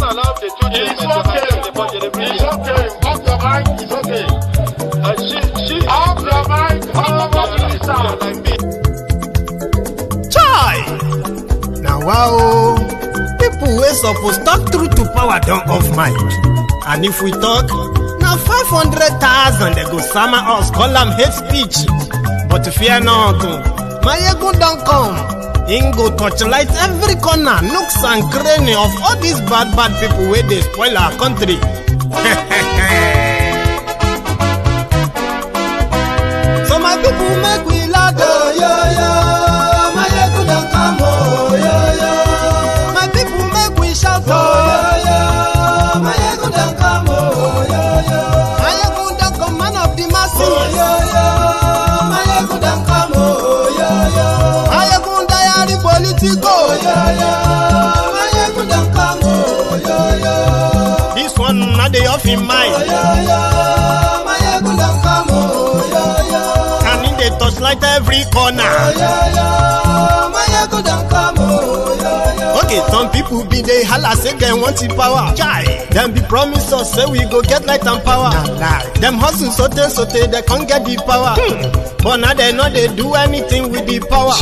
allow the two children to attend the budget. It's okay. Off your mind. It's okay. She off your mind. Like me. Chai! Now wow, people wey suppose talk truth to power don't off mic. And if we talk, now 500,000 they go summer us, call them hate speech. But fear not, Maiyegun don't come. Him go torchlight every corner, nooks and cranny of all these bad people where they spoil our country. So my people make we loud, Maiyegun don't come, my people make we shout, Maiyegun don't come, Maiyegun don't come, man of the masses, Maiyegun don't come, Maiyegun diary politico, Maiyegun don't come, this one not the off in mind, Maiyegun don't come, and in the touchlight every corner, Maiyegun don't come. Okay, some people be they holla say they want the power. Chai, them be promise us say we go get light and power. Them hustle sote they can't get the power. But now they know they do anything with the power.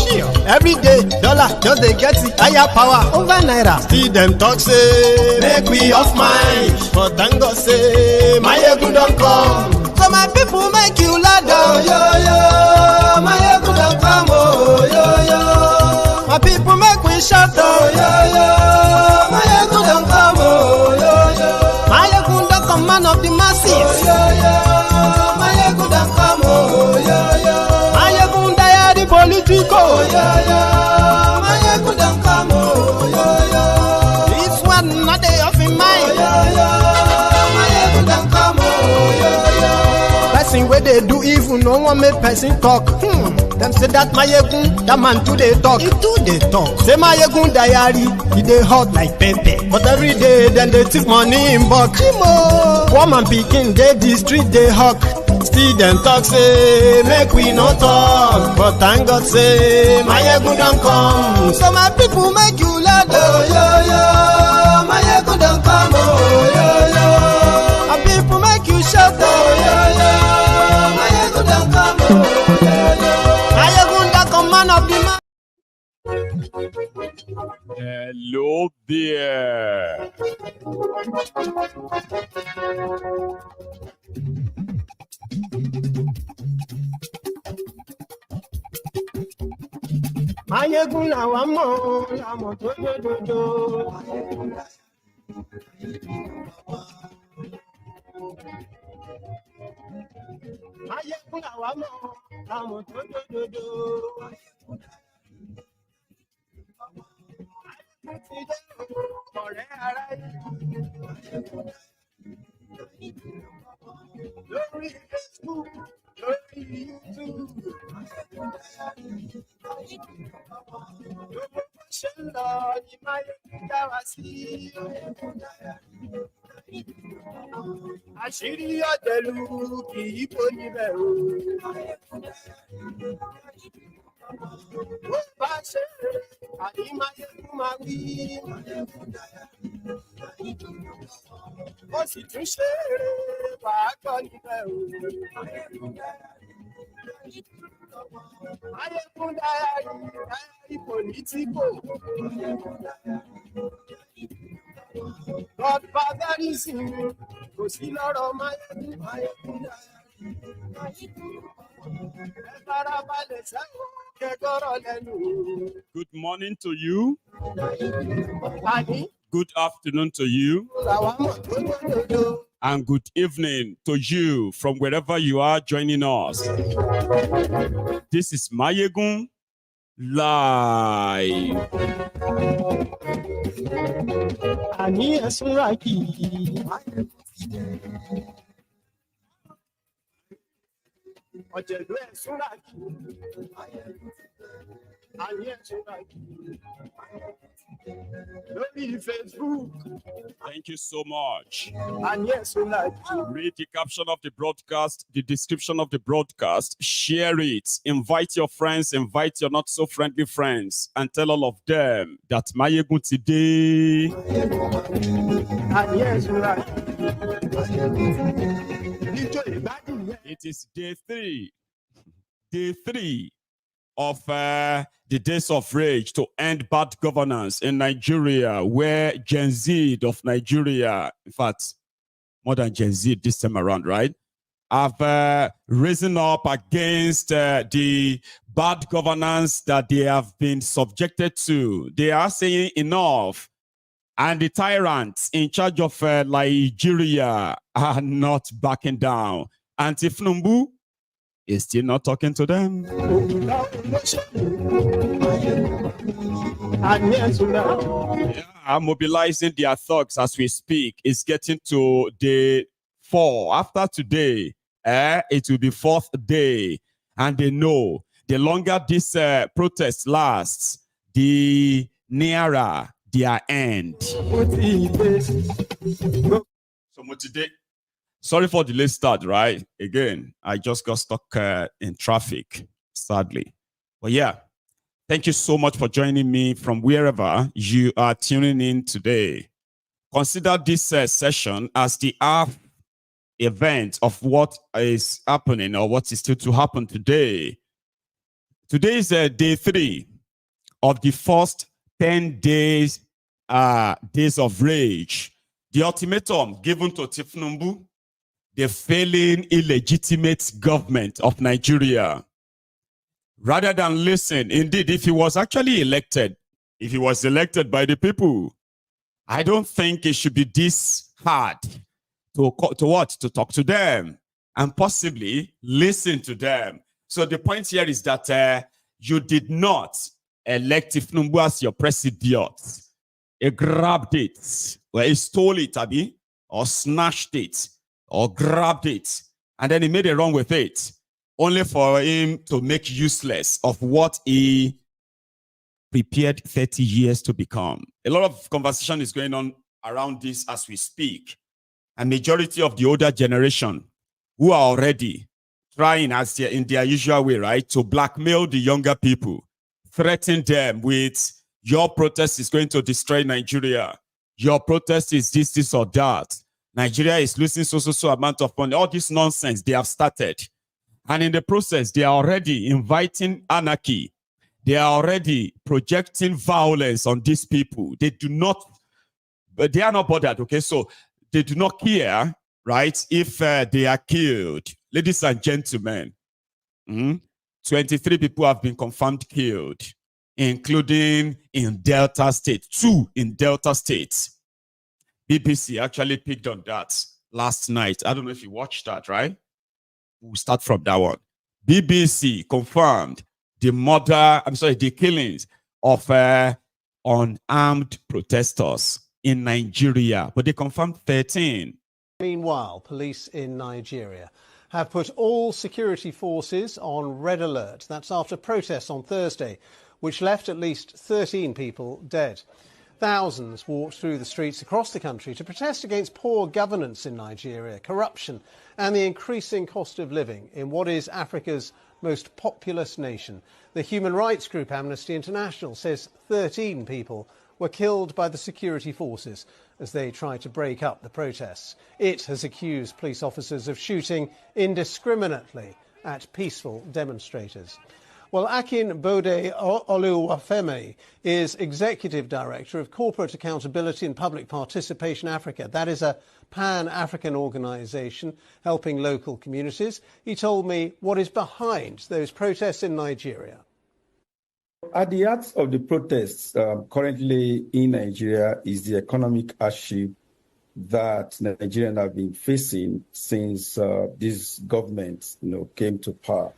Every day, dollar just they get the higher power over naira. See them talk say make we off mind, but thank God say Maiyegun don't come. So my people make you ladder, Maiyegun don't come, my people make we shout, Maiyegun don't come, Maiyegun don't come, man of the masses, Maiyegun don't come, Maiyegun diary politico, Maiyegun don't come, this one not they off in mind, Maiyegun don't come, person where they do evil, no one make person talk. Them say that Maiyegun, that man too they talk. He too they talk. Say Maiyegun diary, he they hot like pepper. But every day then they take money in bulk. Woman picking, they the street they hawk. Still them talk say make we no talk. But thank God say Maiyegun don't come. So my people make you loud, Maiyegun don't come, my people make you shout, Maiyegun don't come, Maiyegun don't come, man of the man. Hello there. Maiyegun làwa mọ̀, làmọ̀ tó dòdòdò. Maiyegun làwa mọ̀, làmọ̀ tó dòdòdò. Ọ̀rẹ́ ara yìí. Lórí Facebook, lórí YouTube. Gbogbo ṣe ń lọ ní Maiyegun dá wa sí. Àṣírí ọ̀dẹ̀lú kì í bò níbẹ̀ o. Ó bá ṣe àní Maiyegun máa wí. Ó sì tún ṣe wàá gbọ́ níbẹ̀ o. Maiyegun diary politico. Godfatherism kò sí lọ́rọ̀ Maiyegun diary. Ẹ farabalẹ̀ sẹ́wọ̀n kẹ́gọ́rọ̀ lẹ́nu. Good morning to you. Good afternoon to you. And good evening to you from wherever you are joining us. This is Maiyegun Live. Àní ẹ̀sùn ra kì í. Ọ̀jẹ̀lú ẹ̀sùn ra kì í. And yes, tonight. Only Facebook. Thank you so much. And yes, tonight. Read the caption of the broadcast, the description of the broadcast, share it, invite your friends, invite your not so friendly friends, and tell all of them that Maiyegun today. And yes, tonight. It is day 3. Day 3 of the days of rage to end bad governance in Nigeria, where Gen Z of Nigeria, in fact, more than Gen Z this time around, right, have risen up against the bad governance that they have been subjected to. They are saying enough. And the tyrants in charge of Nigeria are not backing down. And thiefnubu is still not talking to them. Yeah, mobilizing their thugs as we speak. It's getting to day 4. After today, it will be 4th day. And they know the longer this protest lasts, the nearer their end. So today, sorry for the late start, right? Again, I just got stuck in traffic, sadly. But yeah, thank you so much for joining me from wherever you are tuning in today. Consider this session as the half event of what is happening or what is still to happen today. Today is day 3 of the first 10 days of rage. The ultimatum given to thiefnubu, the failing illegitimate government of Nigeria. Rather than listen, indeed, if he was actually elected, if he was elected by the people, I don't think it should be this hard to talk to them and possibly listen to them. So the point here is that you did not elect thiefnubu as your president. He grabbed it, or he stole it, Abi, or snatched it, or grabbed it, and then he made a run with it, only for him to make useless of what he prepared 30 years to become. A lot of conversation is going on around this as we speak. And majority of the older generation who are already trying, as in their usual way, right, to blackmail the younger people, threaten them with your protest is going to destroy Nigeria. Your protest is this or that. Nigeria is losing so amount of money. All this nonsense they have started. And in the process, they are already inviting anarchy. They are already projecting violence on these people. They do not, but they are not bothered, okay? So they do not care, right, if they are killed. Ladies and gentlemen, 23 people have been confirmed killed, including in Delta State, 2 in Delta State. BBC actually picked on that last night. I don't know if you watched that, right? We'll start from that one. BBC confirmed the killings of unarmed protesters in Nigeria, but they confirmed 13. Meanwhile, police in Nigeria have put all security forces on red alert. That's after protests on Thursday, which left at least 13 people dead. Thousands walked through the streets across the country to protest against poor governance in Nigeria, corruption, and the increasing cost of living in what is Africa's most populous nation. The human rights group Amnesty International says 13 people were killed by the security forces as they tried to break up the protests. It has accused police officers of shooting indiscriminately at peaceful demonstrators. Well, Akin Bode Oluwafemi is Executive Director of Corporate Accountability and Public Participation Africa. That is a pan-African organisation helping local communities. He told me what is behind those protests in Nigeria. At the heart of the protests currently in Nigeria is the economic hardship that Nigerians have been facing since this government came to power.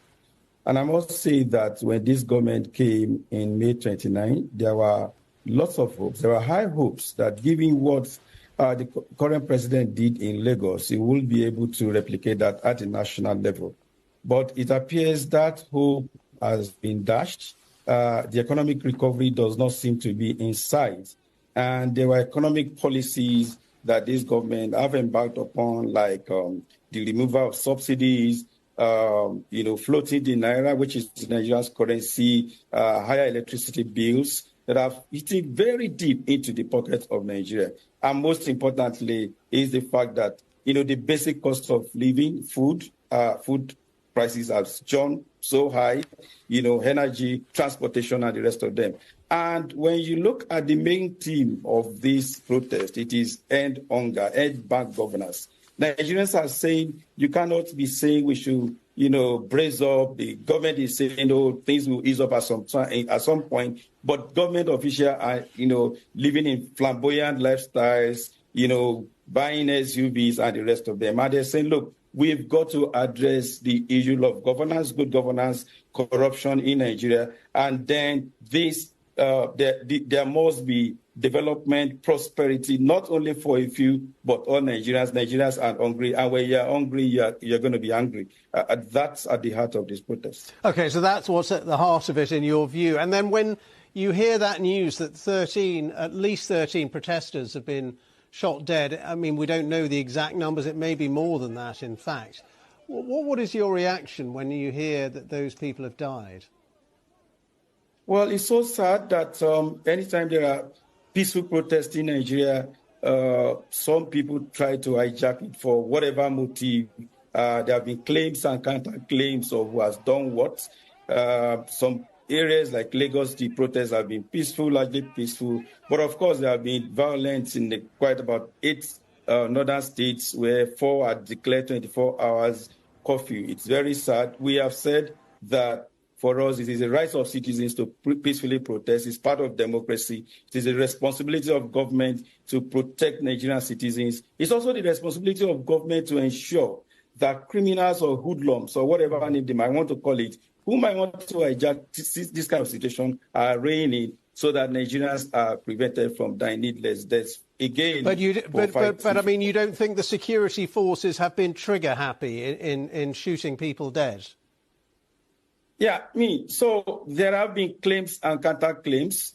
And I must say that when this government came in May 29, there were lots of hopes. There were high hopes that given what the current president did in Lagos, he will be able to replicate that at the national level. But it appears that hope has been dashed the economic recovery does not seem to be in sight. And there were economic policies that this government have embarked upon, like the removal of subsidies, floating the naira, which is Nigeria's currency, higher electricity bills that have eaten very deep into the pockets of Nigeria. And most importantly is the fact that, the basic cost of living, food prices have jumped so high, energy, transportation, and the rest of them. And when you look at the main theme of this protest, it is end hunger, end bad governance. Nigerians are saying you cannot be saying we should, brace up. The government is saying, things will ease up at some point. But government officials are, living in flamboyant lifestyles, buying SUVs and the rest of them. And they're saying, look, we've got to address the issue of governance, good governance, corruption in Nigeria, and then there must be development, prosperity, not only for a few, but all Nigerians. Nigerians are hungry, and when you're hungry, you're going to be angry. That's at the heart of this protest. Okay, so that's what's at the heart of it in your view. And then when you hear that news that at least 13 protesters have been shot dead, I mean, we don't know the exact numbers. It may be more than that, in fact. What is your reaction when you hear that those people have died? Well, it's so sad that anytime there are peaceful protests in Nigeria, some people try to hijack it for whatever motive. There have been claims and counter-claims of who has done what. Some areas like Lagos, the protests have been peaceful, largely peaceful. But of course, there have been violence in quite about 8 northern states where 4 are declared 24 hours curfew. It's very sad. We have said that for us, it is the right of citizens to peacefully protest. It's part of democracy. It is the responsibility of government to protect Nigerian citizens. It's also the responsibility of government to ensure that criminals or hoodlums or whatever name they might want to call it, who might want to hijack this kind of situation, are reining in so that Nigerians are prevented from dying needless deaths. Again, but I mean, you don't think the security forces have been trigger happy in shooting people dead? Yeah, so there have been claims and counter-claims.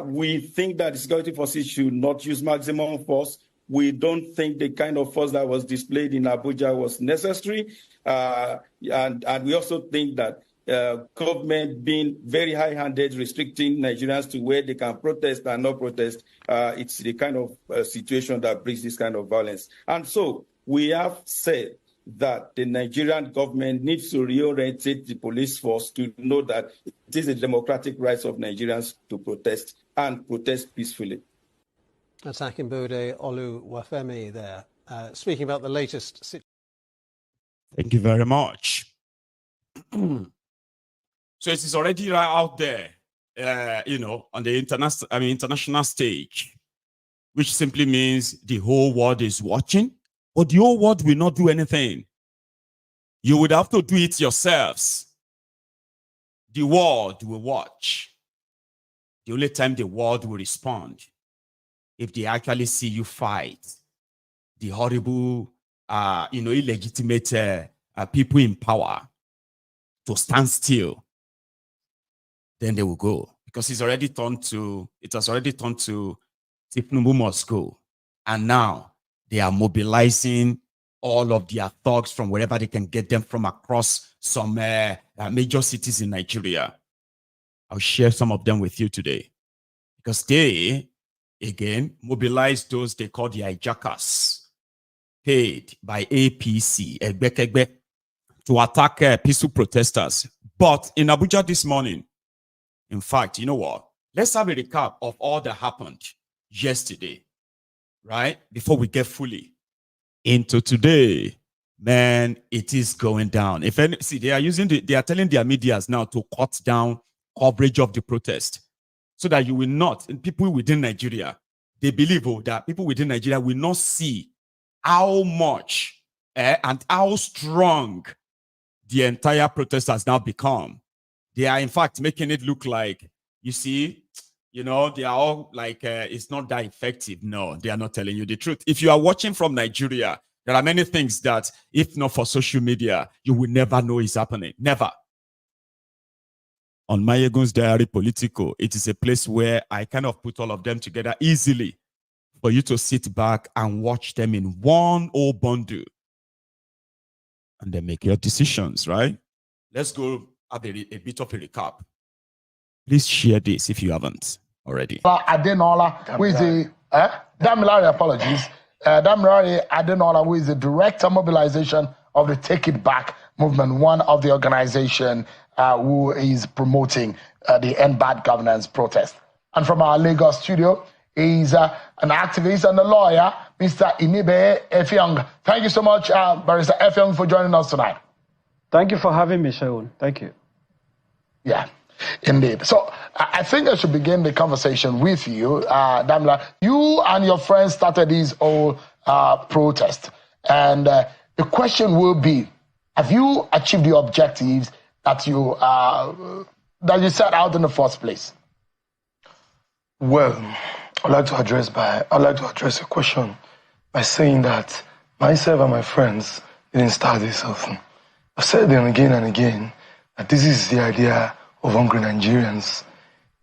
We think that the security forces should not use maximum force. We don't think the kind of force that was displayed in Abuja was necessary. And we also think that government being very high-handed, restricting Nigerians to where they can protest and not protest, it's the kind of situation that brings this kind of violence. And so we have said that the Nigerian government needs to reorientate the police force to know that it is the democratic rights of Nigerians to protest and protest peacefully. That's Akinbode Oluwafemi there, speaking about the latest situation. Thank you very much. So it is already right out there, on the international stage, which simply means the whole world is watching. But the whole world will not do anything. You would have to do it yourselves. The world will watch. The only time the world will respond, if they actually see you fight the horrible, illegitimate people in power to stand still, then they will go. Because it has already turned to thiefnubu must go. And now, they are mobilizing all of their thugs from wherever they can get them from across some major cities in Nigeria. I'll share some of them with you today. Because they, again, mobilize those they call the hijackers, paid by APC, to attack peaceful protesters. But in Abuja this morning, in fact, you know what? Let's have a recap of all that happened yesterday. Right? Before we get fully into today, man, it is going down. They are telling their medias now to cut down coverage of the protest so that you will not, and people within Nigeria, they believe that people within Nigeria will not see how much and how strong the entire protest has now become. They are in fact making it look like, you see, they are all like, it's not that effective. No, they are not telling you the truth. If you are watching from Nigeria, there are many things that, if not for social media, you will never know is happening. Never. on Maiyegun's Diary Politico. It is a place where I kind of put all of them together easily for you to sit back and watch them in one old bundle and then make your decisions, right? Let's go have a bit of a recap. Please share this if you haven't already. Adenola, who is the Damilari, apologies. Damilari Adenola, who is the director mobilization of the Take It Back movement, one of the organization who is promoting the End Bad Governance protest. And from our Lagos studio, he's an activist and a lawyer, Mr. Inibe Effiong. Thank you so much, Barrister Effiong, for joining us tonight. Thank you for having me, Shaun. Thank you. Yeah, indeed. So I think I should begin the conversation with you, Damila. You and your friends started this whole protest. And the question will be, have you achieved the objectives that you set out in the first place? Well, I'd like to address your question by saying that myself and my friends didn't start this often. I've said them again and again that this is the idea of hungry Nigerians.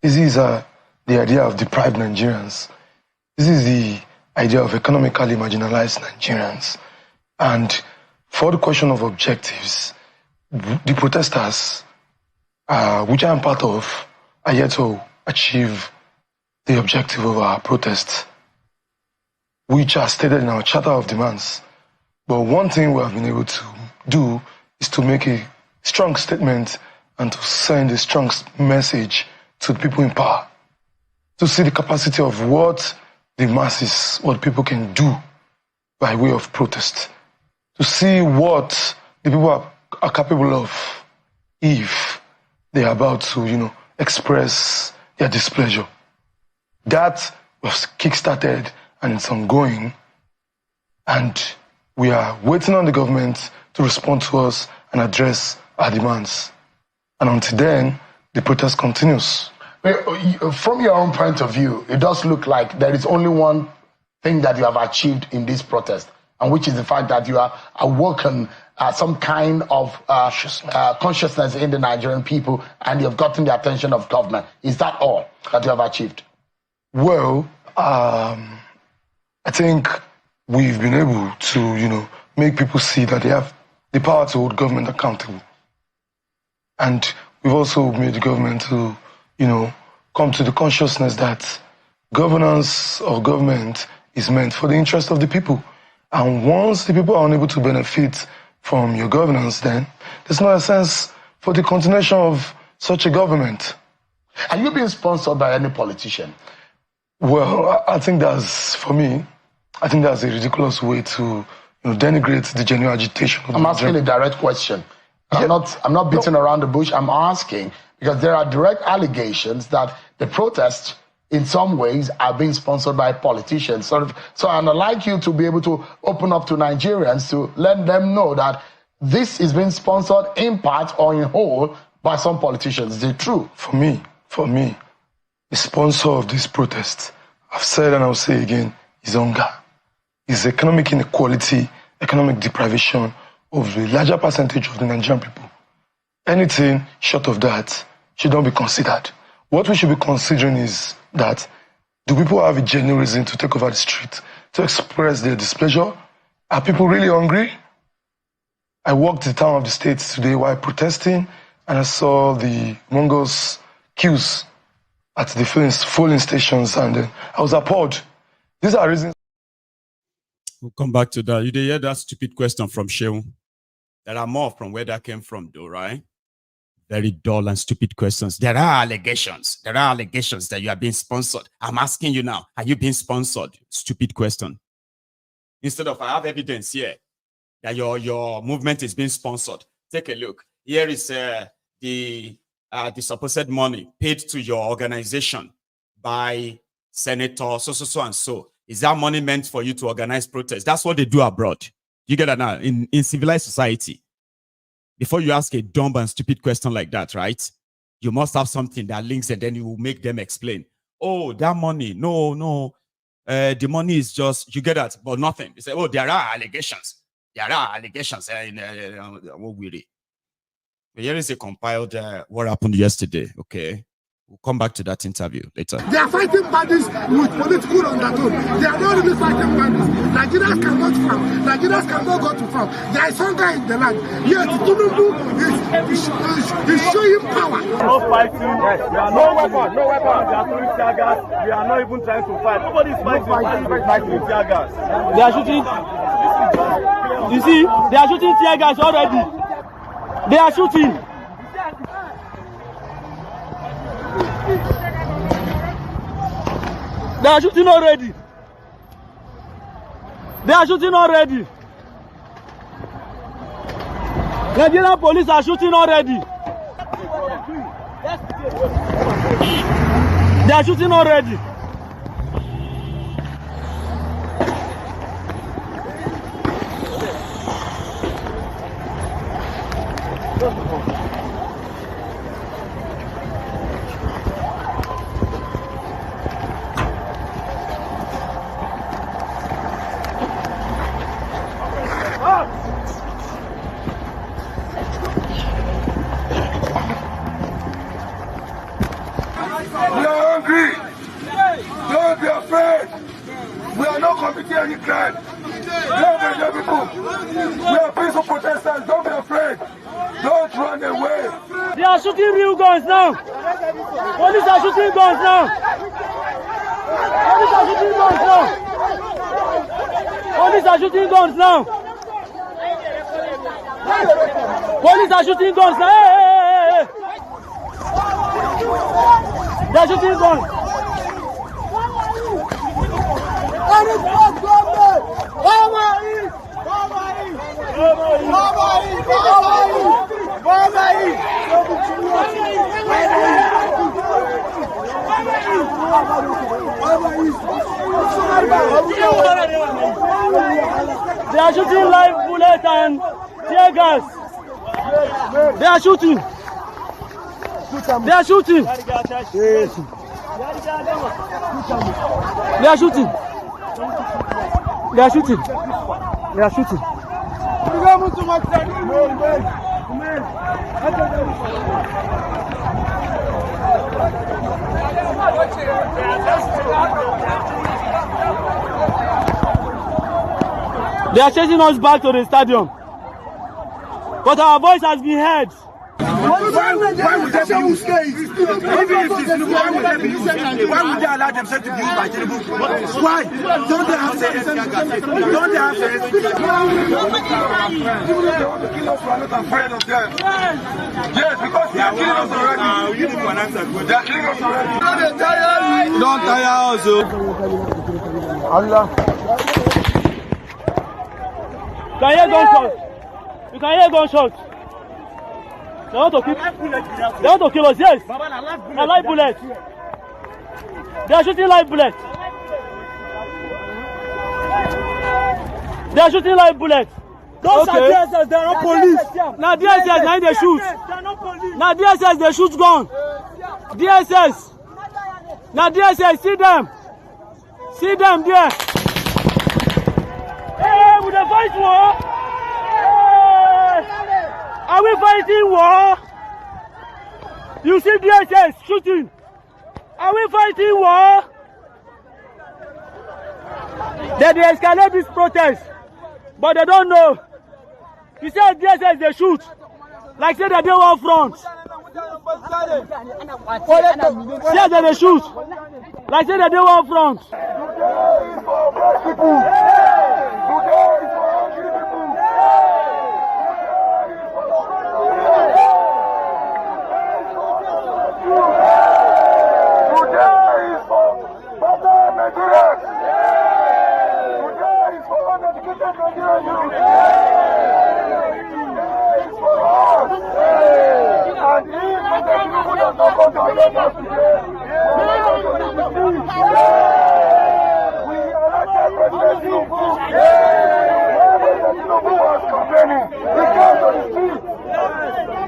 This is the idea of deprived Nigerians. This is the idea of economically marginalized Nigerians. And for the question of objectives, the protesters, which I am part of, are yet to achieve the objective of our protests, which are stated in our Charter of Demands. But one thing we have been able to do is to make a strong statement and to send a strong message to the people in power, to see the capacity of what the masses, what people can do by way of protest, to see what the people are capable of if they are about to, express their displeasure. That was kick-started and it's ongoing, and we are waiting on the government to respond to us and address our demands. And until then, the protest continues. From your own point of view, it does look like there is only one thing that you have achieved in this protest, and which is the fact that you have awoken some kind of consciousness in the Nigerian people, and you have gotten the attention of government. Is that all that you have achieved? Well, I think we've been able to, make people see that they have the power to hold government accountable. And we've also made the government to, come to the consciousness that governance or government is meant for the interest of the people. And once the people are unable to benefit from your governance, then there's no sense for the continuation of such a government. Are you being sponsored by any politician? Well, I think that's, for me, I think that's a ridiculous way to denigrate the genuine agitation. I'm asking a direct question. I'm not beating around the bush. I'm asking because there are direct allegations that the protests, in some ways, are being sponsored by politicians. So I'd like you to be able to open up to Nigerians to let them know that this is being sponsored in part or in whole by some politicians. Is it true? For me, the sponsor of this protest, I've said and I'll say again, is hunger. It's economic inequality, economic deprivation of the larger percentage of the Nigerian people. Anything short of that should not be considered. What we should be considering is that do people have a genuine reason to take over the street, to express their displeasure? Are people really hungry? I walked the town of the States today while protesting, and I saw the Mongols queues at the filling stations, and I was appalled. These are reasons. We'll come back to that. You did hear that stupid question from Shehu. There are more from where that came from, though, right? Very dull and stupid questions. There are allegations. There are allegations that you are being sponsored. I'm asking you now, are you being sponsored? Stupid question. Instead of, I have evidence here that your movement is being sponsored. Take a look. Here is the supposed money paid to your organization by Senator so and so. Is that money meant for you to organize protests? That's what they do abroad. You get that now? In civilized society, before you ask a dumb and stupid question like that, right? You must have something that links, and then you will make them explain. Oh, that money. No. The money is just, you get that, but nothing. You say, oh, there are allegations. There are allegations. Here is a compiled what happened yesterday. Okay. We'll come back to that interview later. They are fighting bandits with political undertone. They are not really fighting bandits. Nigerians cannot farm. Nigerians cannot go to farm. There is hunger in the land. Yet Tinubu is showing power. No fighting. Yes. No weapon. No weapon. They are throwing teargas. We are not even trying to fight. Nobody is fighting. Fighting teargas. They are shooting. You see, they are shooting teargas already. They are shooting. They are shooting already. They are shooting already. Nigerian police are shooting already. They are shooting already. any crime. Don't be people. We are peaceful protesters. Don't be afraid. Don't run away. They are shooting real guns now. Police are shooting guns now. Police are shooting guns now. Police are shooting guns now. Police are shooting guns now. Hey, hey, hey, hey. They are shooting guns. They are shooting live bullets and tear gas. They are shooting. They are shooting. They are shooting. They are shooting. They are shooting. They are chasing us back to the stadium. But our voice has been heard. Why would they be used? Why would they allow themselves to be used by Tinubu? Why? Don't they have sense? Don't they have sense? Even if they want to kill us, we are not afraid of them. Yes, because they are killing us already. They are killing us already. Don't tire us. Allah. You can hear gunshots. You can hear gunshots. They want to kill. They want to kill us. Yes. A live bullet. They are shooting live bullets. They are shooting live bullets. Those are DSS. They are not police. Now DSS. Now they shoot. Now DSS. They shoot gun. DSS. Now DSS. See them. See them there. Hey, we dey fight war. Are we fighting war? You see DSS shooting. Are we fighting war? They escalate this protest, but they don't know. You see DSS they shoot, like say they do one front. Yeah, they shoot, like say they do one front.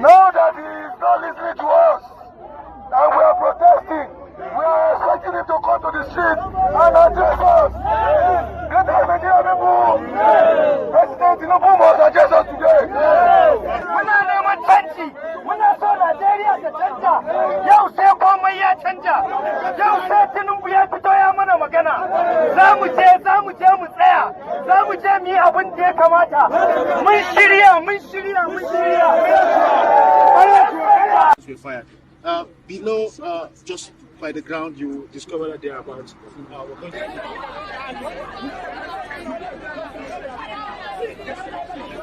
Know that he is not listening to us, and we are protesting. We are expecting him to come to the street and address us. President Tinubu must address us today. Fired. Below, just by the ground, you discover that they are about.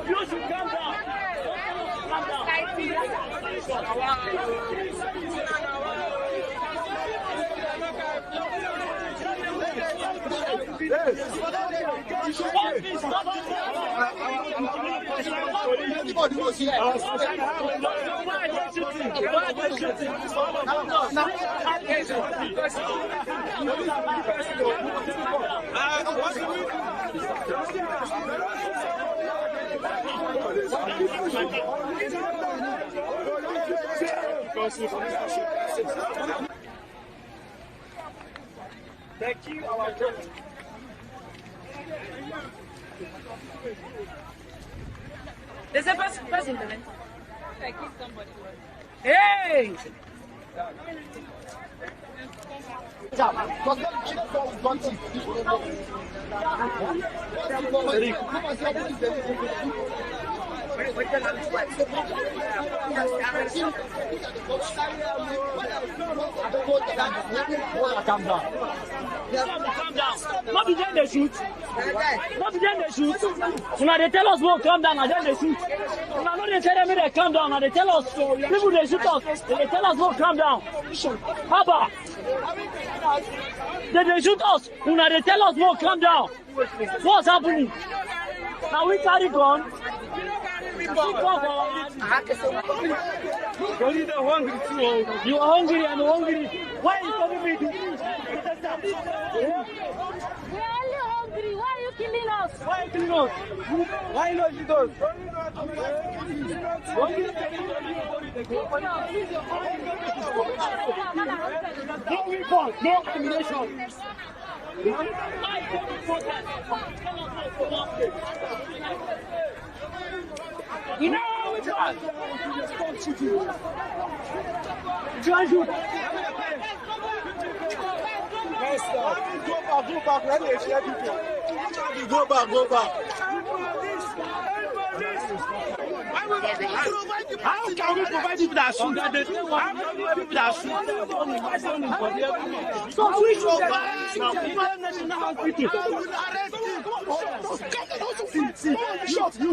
You should come down. Everybody was here. Thank you, our judge. There's a person in the room. I kiss somebody. Hey! Calm down. Calm down. Not behind the shoot. Not behind the shoot. Now they tell us won't calm down and then they shoot. Now no they tell me they calm down and they tell us people they shoot us. They tell us won't calm down. Haba. They shoot us. Now they tell us won't calm down. What's happening? Now we carry gun. You are hungry and hungry. Why are you coming me to this? We are only hungry. Why are you killing us? Why are you killing us? Why not you do? No weapon, no ammunition. You know which one? Go back. How can we provide people that shoot? How can we people that shoot? So we should national hospital.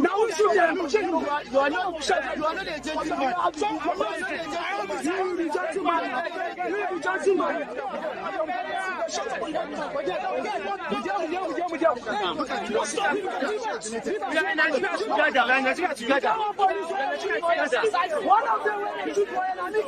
Now we shoot them. You are not a gentleman. One of them will shoot for an enemy.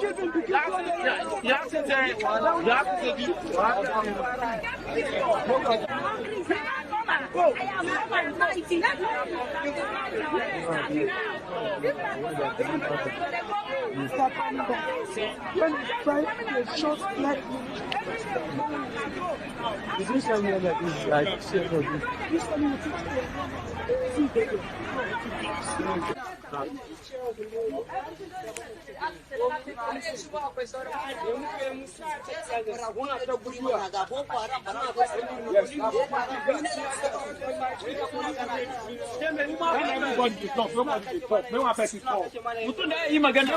I am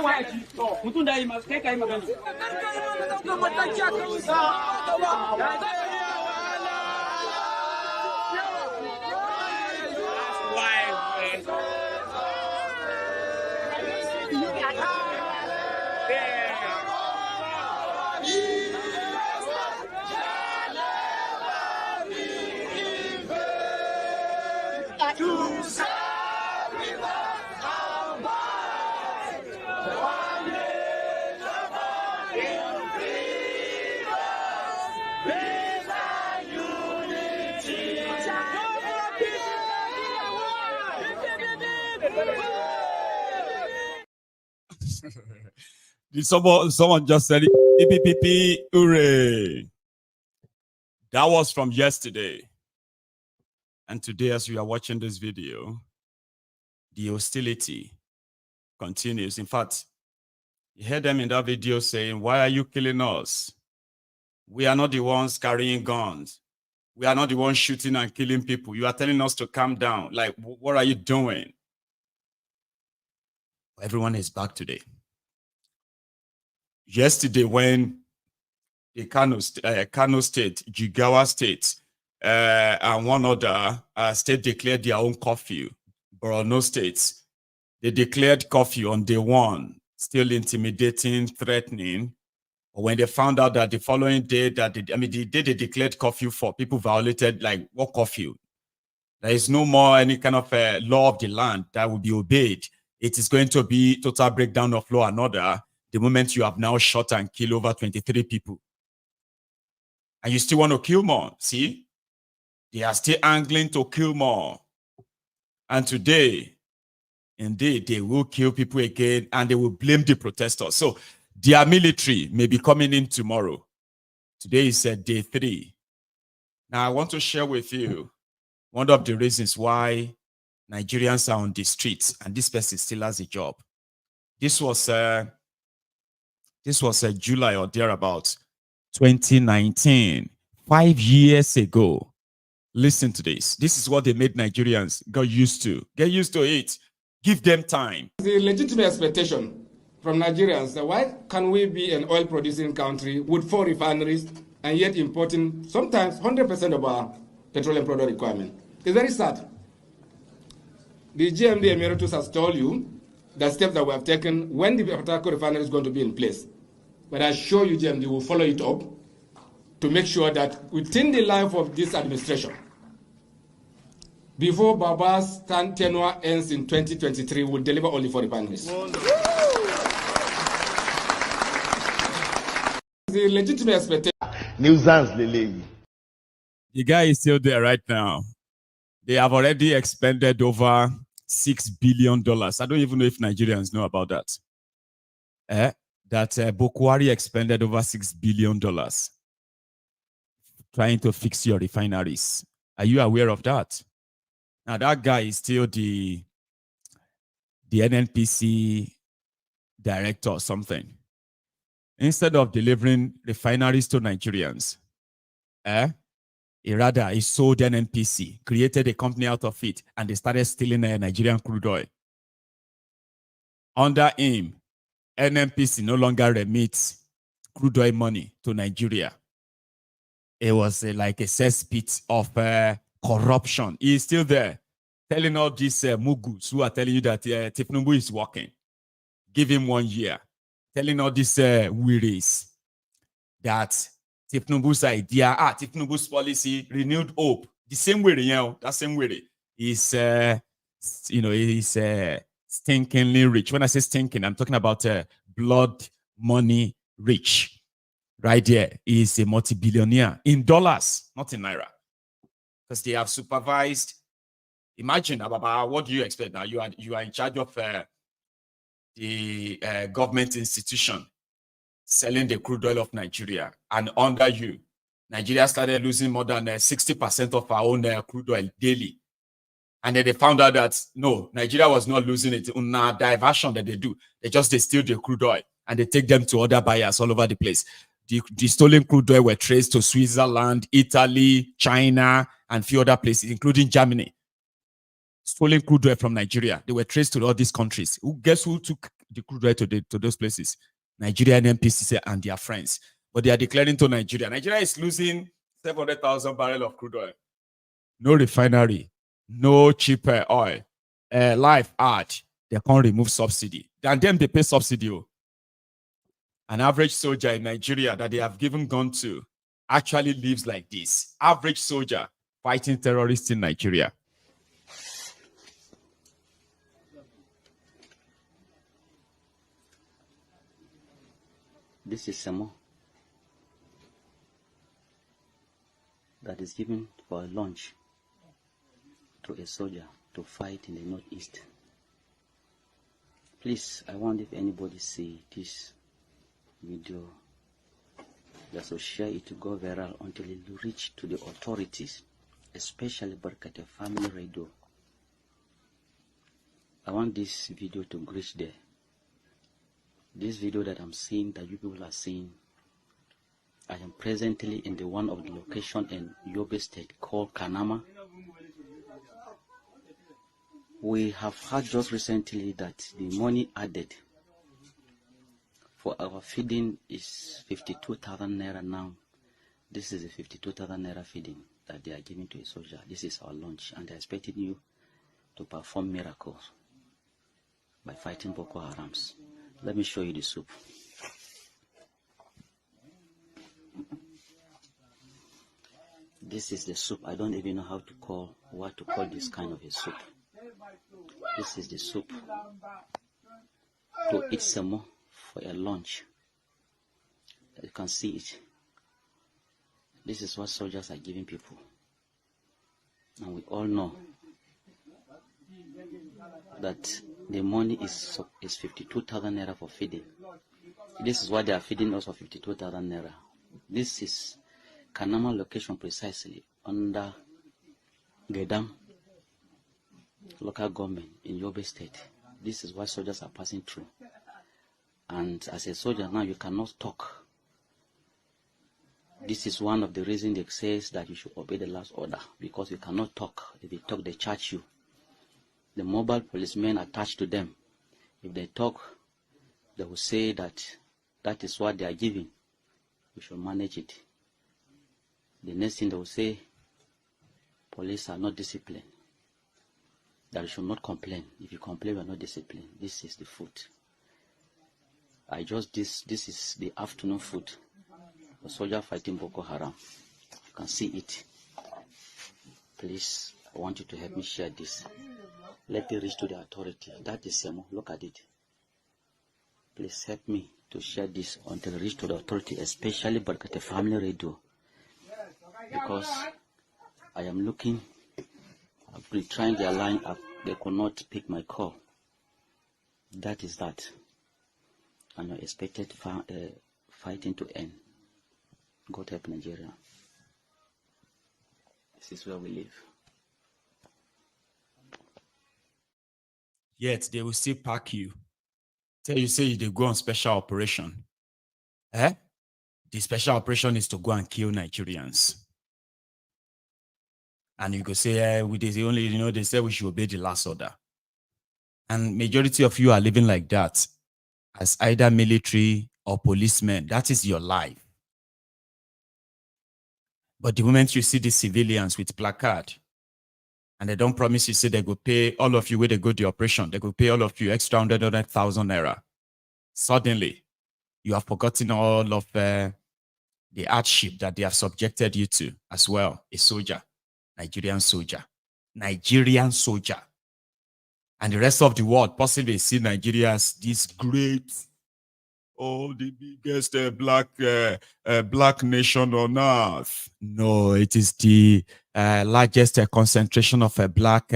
fighting. Did someone just said it? Hooray. That was from yesterday. And today, as you are watching this video, the hostility continues. In fact, you heard them in that video saying, "Why are you killing us? We are not the ones carrying guns. We are not the ones shooting and killing people. You are telling us to calm down. Like, what are you doing? Everyone is back today. Yesterday, when the Kano State, Jigawa State, and one other state declared their own curfew, Borno State, they declared curfew on day one, still intimidating, threatening. When they found out that the following day, the day they declared curfew for, people violated, like, what curfew? There is no more any kind of law of the land that will be obeyed. It is going to be total breakdown of law and order the moment you have now shot and killed over 23 people. And you still want to kill more. See? They are still angling to kill more. And today, indeed, they will kill people again and they will blame the protesters. So their military may be coming in tomorrow. Today is day 3. Now, I want to share with you one of the reasons why Nigerians are on the streets and this person still has a job. This was July or thereabouts, 2019, 5 years ago. Listen to this. This is what they made Nigerians get used to. Get used to it. Give them time. The legitimate expectation from Nigerians, why can we be an oil-producing country with 4 refineries and yet importing sometimes 100% of our petroleum product requirement? It's very sad. The GMD Emeritus has told you the steps that we have taken when the Port Harcourt refinery is going to be in place. But I assure you, GMD will follow it up to make sure that within the life of this administration, before Baba's tenure ends in 2023, we'll deliver only 4 refineries. The legitimate expectation. The guy is still there right now. They have already expended over $6 billion. I don't even know if Nigerians know about that. That Bokwari expended over $6 billion trying to fix your refineries. Are you aware of that? Now, that guy is still the NNPC director or something. Instead of delivering refineries to Nigerians, he sold NNPC, created a company out of it, and they started stealing Nigerian crude oil. Under him, NNPC no longer remits crude oil money to Nigeria. It was like a cesspit of corruption. He is still there, telling all these mugus who are telling you that thiefnubu is working. Give him 1 year. Telling all these wearies that thiefnubu's idea, thiefnubu's policy, renewed hope. The same way, that same way is, he's stinkingly rich. When I say stinking, I'm talking about blood money rich. Right there, he is a multi-billionaire in dollars, not in naira. Because they have supervised. Imagine, Ababa, what do you expect now? You are in charge of the government institution selling the crude oil of Nigeria, and under you, Nigeria started losing more than 60% of our own crude oil daily. And then they found out that no, Nigeria was not losing it. On a diversion that they do, they steal the crude oil and they take them to other buyers all over the place. The stolen crude oil were traced to Switzerland, Italy, China, and a few other places, including Germany. Stolen crude oil from Nigeria. They were traced to all these countries. Guess who took the crude oil to those places? Nigeria and NPC and their friends. But they are declaring to Nigeria. Nigeria is losing 700,000 barrels of crude oil. No refinery, no cheaper oil. Life hard. They can't remove subsidy. And them, they pay subsidy. An average soldier in Nigeria that they have given gun to actually lives like this. Average soldier fighting terrorists in Nigeria. This is Samo that is given for a lunch to a soldier to fight in the northeast. Please, I wonder if anybody see this video, just to share it to go viral until it reach to the authorities, especially Barkate Family Radio. I want this video to reach there. This video that I'm seeing, that you people are seeing, I am presently in the one of the location in Yobe State called Kanama. We have heard just recently that the money added for our feeding is 52,000 naira now. This is the 52,000 naira feeding that they are giving to a soldier. This is our lunch, and they are expecting you to perform miracles by fighting Boko Harams. Let me show you the soup. This is the soup. I don't even know what to call this kind of a soup. This is the soup to eat some more for a lunch. You can see it. This is what soldiers are giving people. And we all know that the money is 52,000 naira for feeding. This is what they are feeding us for 52,000 naira. This is Kanama location precisely under Gedam local government in Yobe State. This is what soldiers are passing through. And as a soldier now, you cannot talk. This is one of the reasons they say that you should obey the last order, because you cannot talk. If you talk, they charge you. The mobile policemen attached to them, if they talk, they will say that that is what they are giving. We should manage it. The next thing they will say, police are not disciplined. That you should not complain. If you complain, you are not disciplined. This is the food. This is the afternoon food. The soldier fighting Boko Haram. You can see it. Please, I want you to help me share this. Let it reach to the authority. That is Semo. Look at it. Please help me to share this until it reach to the authority, especially Barkate Family Radio. Because I am looking, I've been trying their line up. They could not pick my call. That is that. And I expected fighting to end. God help Nigeria. This is where we live. Yet they will still pack you. Tell you, say they go on special operation. The special operation is to go and kill Nigerians. And you go say, we the only, they say we should obey the last order. And majority of you are living like that as either military or policemen. That is your life. But the moment you see the civilians with placard, and they don't promise you, say they go pay all of you where they go the operation, they go pay all of you extra 100,000 naira. Suddenly, you have forgotten all of the hardship that they have subjected you to as well. A soldier, Nigerian soldier. And the rest of the world possibly see Nigeria as this great, the biggest black nation on earth. No, it is the largest concentration of black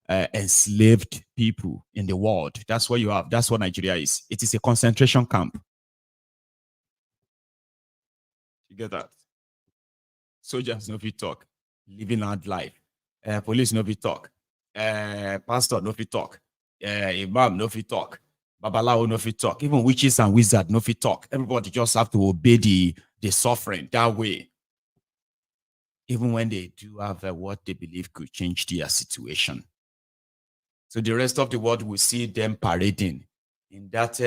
enslaved people in the world. That's what you have. That's what Nigeria is. It is a concentration camp. You get that? Soldiers no fit talk, living hard life. Police no fit talk. Pastor no fit talk. Imam no fit talk. Babalawo no fit talk. Even witches and wizards no fit talk. Everybody just have to obey the suffering that way. Even when they do have what they believe could change their situation. So the rest of the world will see them parading in that,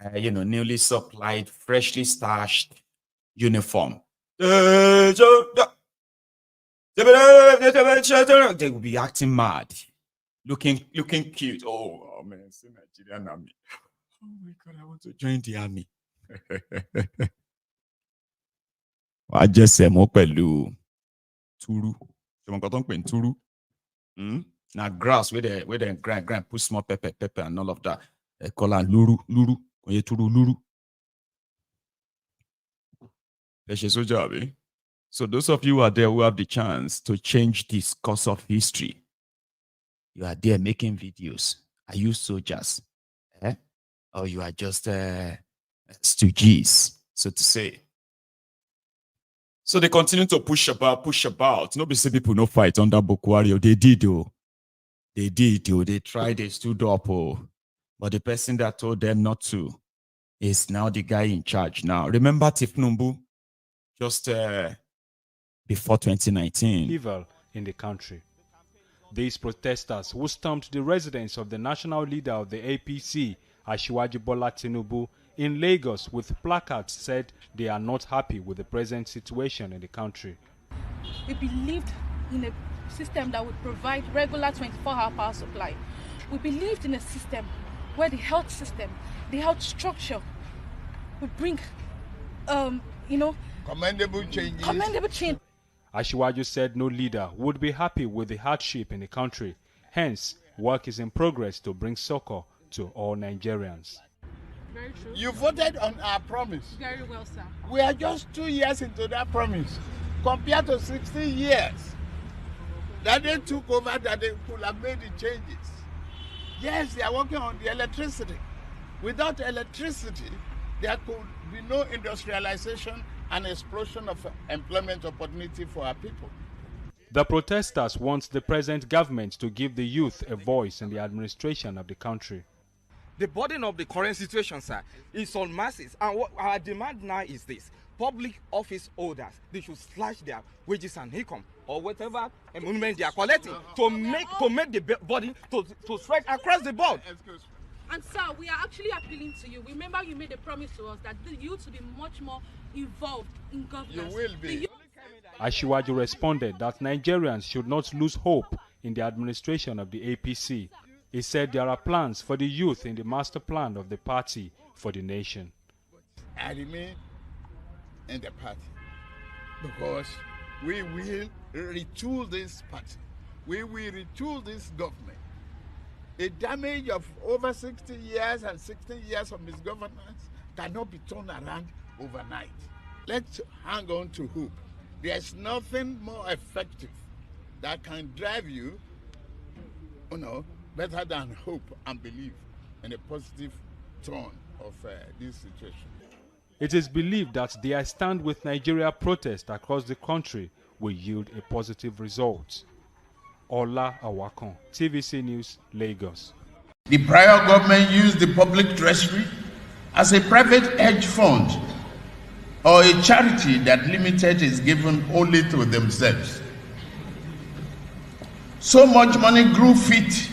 newly supplied, freshly starched uniform. They will be acting mad, looking cute. Oh man, it's the Nigerian army. Oh my God, I want to join the army. I just say mo pẹ̀lú turu. Turu. Now grass where they grind, put small pepper and all of that. They call it luru. Turu. So those of you who are there who have the chance to change this course of history, you are there making videos. Are you soldiers? Or you are just stooges, so to say? So they continue to push about. Nobody say people no fight under Boko Haram. They did, though. They tried, they stood up. But the person that told them not to is now the guy in charge now. Remember thiefnubu? just before 2019. Evil in the country. These protesters who stormed the residence of the national leader of the APC, Asiwaju Bola Tinubu, in Lagos with placards said they are not happy with the present situation in the country. We believed in a system that would provide regular 24-hour power supply. We believed in a system where the health system, the health structure would bring, commendable changes. Commendable change. Asiwaju said no leader would be happy with the hardship in the country. Hence, work is in progress to bring succor to all Nigerians. Very true. You voted on our promise. Very well, sir. We are just 2 years into that promise, compared to 16 years that they took over, that they could have made the changes. Yes, they are working on the electricity. Without electricity, there could be no industrialization and explosion of employment opportunity for our people. The protesters want the present government to give the youth a voice in the administration of the country. The burden of the current situation, sir, is on masses. And what our demand now is this. Public office holders, they should slash their wages and income or whatever emolument they are collecting to make the burden to spread across the board. And sir, we are actually appealing to you. Remember, you made a promise to us that the youth will be much more involved in governance. You will be. Asiwaju responded that Nigerians should not lose hope in the administration of the APC. He said there are plans for the youth in the master plan of the party for the nation. I remain in the party because we will retool this party. We will retool this government. A damage of over 60 years and 16 years of misgovernance cannot be turned around overnight. Let's hang on to hope. There's nothing more effective that can drive you, better than hope and belief in a positive turn of this situation. It is believed that the I Stand with Nigeria protest across the country will yield a positive result. Ola Awakon, TVC News, Lagos. The prior government used the public treasury as a private hedge fund or a charity that limited is given only to themselves. So much money grew fit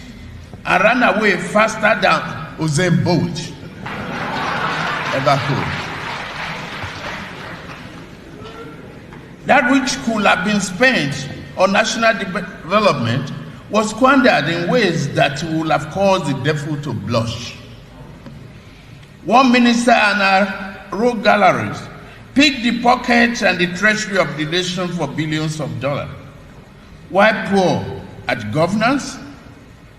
and ran away faster than Usain Bolt ever could. That which could have been spent on national development was squandered in ways that would have caused the devil to blush. One minister and our rogue galleries picked the pockets and the treasury of the nation for billions of dollars. While poor at governance,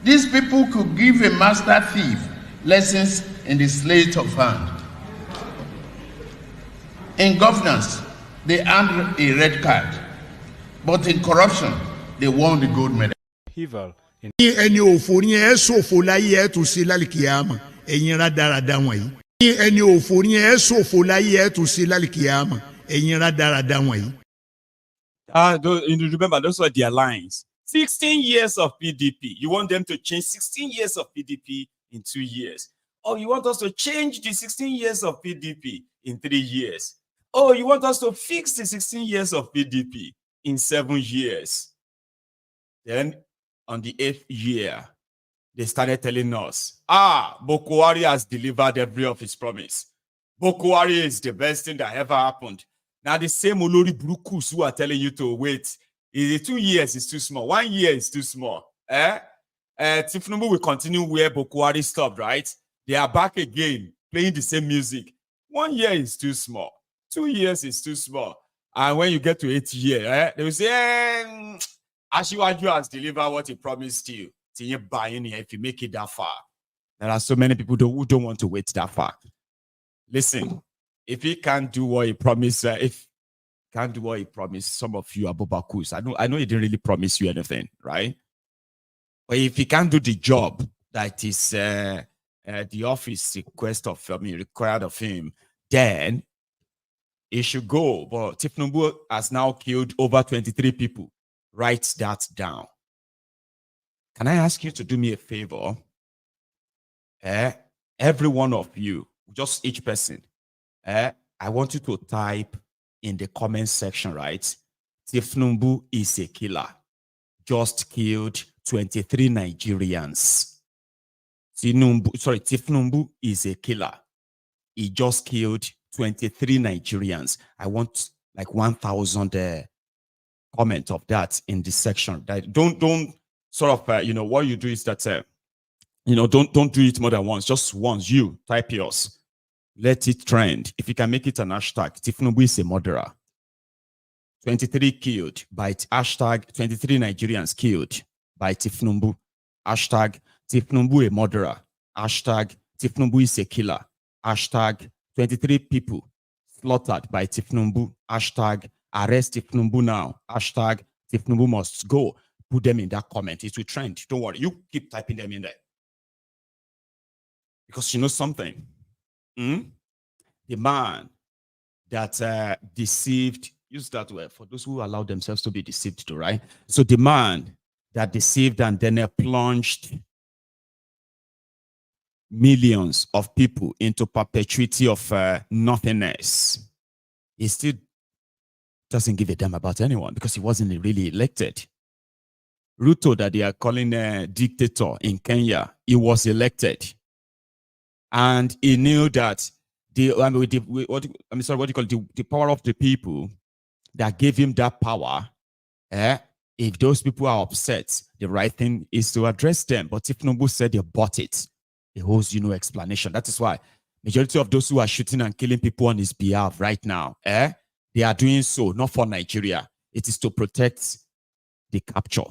these people could give a master thief lessons in the sleight of hand. In governance, they earned a red card, but in corruption, they won the gold medal. Evil in ẹni òfò ní ẹ ṣòfò láyé ẹ tún sí lálìkìyàmà ẹ̀yin rádaràda wọ̀nyí. ẹni òfò ní ẹ ṣòfò láyé ẹ tún sí lálìkìyàmà ẹ̀yin rádaràda wọ̀nyí. Remember, those were their lines. 16 years of PDP. You want them to change 16 years of PDP in 2 years. Or you want us to change the 16 years of PDP in 3 years. Oh, you want us to fix the 16 years of PDP in 7 years. Then, on the 8th year, they started telling us, Boko Haram has delivered every of his promise. Boko Haram is the best thing that ever happened. Now, the same Olori Brukus who are telling you to wait, 2 years is too small. 1 year is too small. Thiefnubu will continue where Boko Haram stopped, right? They are back again, playing the same music. 1 year is too small. 2 years is too small. And when you get to 8th year, they will say, Asiwaju has delivered what he promised you. If you make it that far. There are so many people who don't want to wait that far. Listen, if he can't do what he promised, some of you are Bobakus. I know he didn't really promise you anything, right? But if he can't do the job that is the office required of him, then he should go. But Thiefnubu has now killed over 23 people. Write that down. Can I ask you to do me a favor? Every one of you, just each person, I want you to type in the comment section, right? Thiefnubu is a killer. Just killed 23 Nigerians. Thiefnubu is a killer. He just killed 23 Nigerians. I want like 1,000 comment of that in this section. That don't sort of what you do is that don't do it more than once. Just once. You type yours. Let it trend. If you can make it an hashtag, Thiefnubu is a murderer. 23 killed by hashtag 23 Nigerians killed by Thiefnubu. Hashtag Thiefnubu a murderer. Hashtag Thiefnubu is a killer. Hashtag 23 people slaughtered by Thiefnubu. Hashtag arrest Thiefnubu now. Hashtag Thiefnubu must go. Put them in that comment. It will trend. Don't worry. You keep typing them in there. Because you know something. The man that deceived, use that word for those who allow themselves to be deceived too, right? So the man that deceived and then plunged millions of people into perpetuity of nothingness, he still doesn't give a damn about anyone because he wasn't really elected. Ruto, that they are calling a dictator in Kenya, he was elected. And he knew that the power of the people that gave him that power, if those people are upset, the right thing is to address them. But Thiefnubu said they bought it. He holds no explanation. That is why majority of those who are shooting and killing people on his behalf right now, they are doing so not for Nigeria. It is to protect the capture.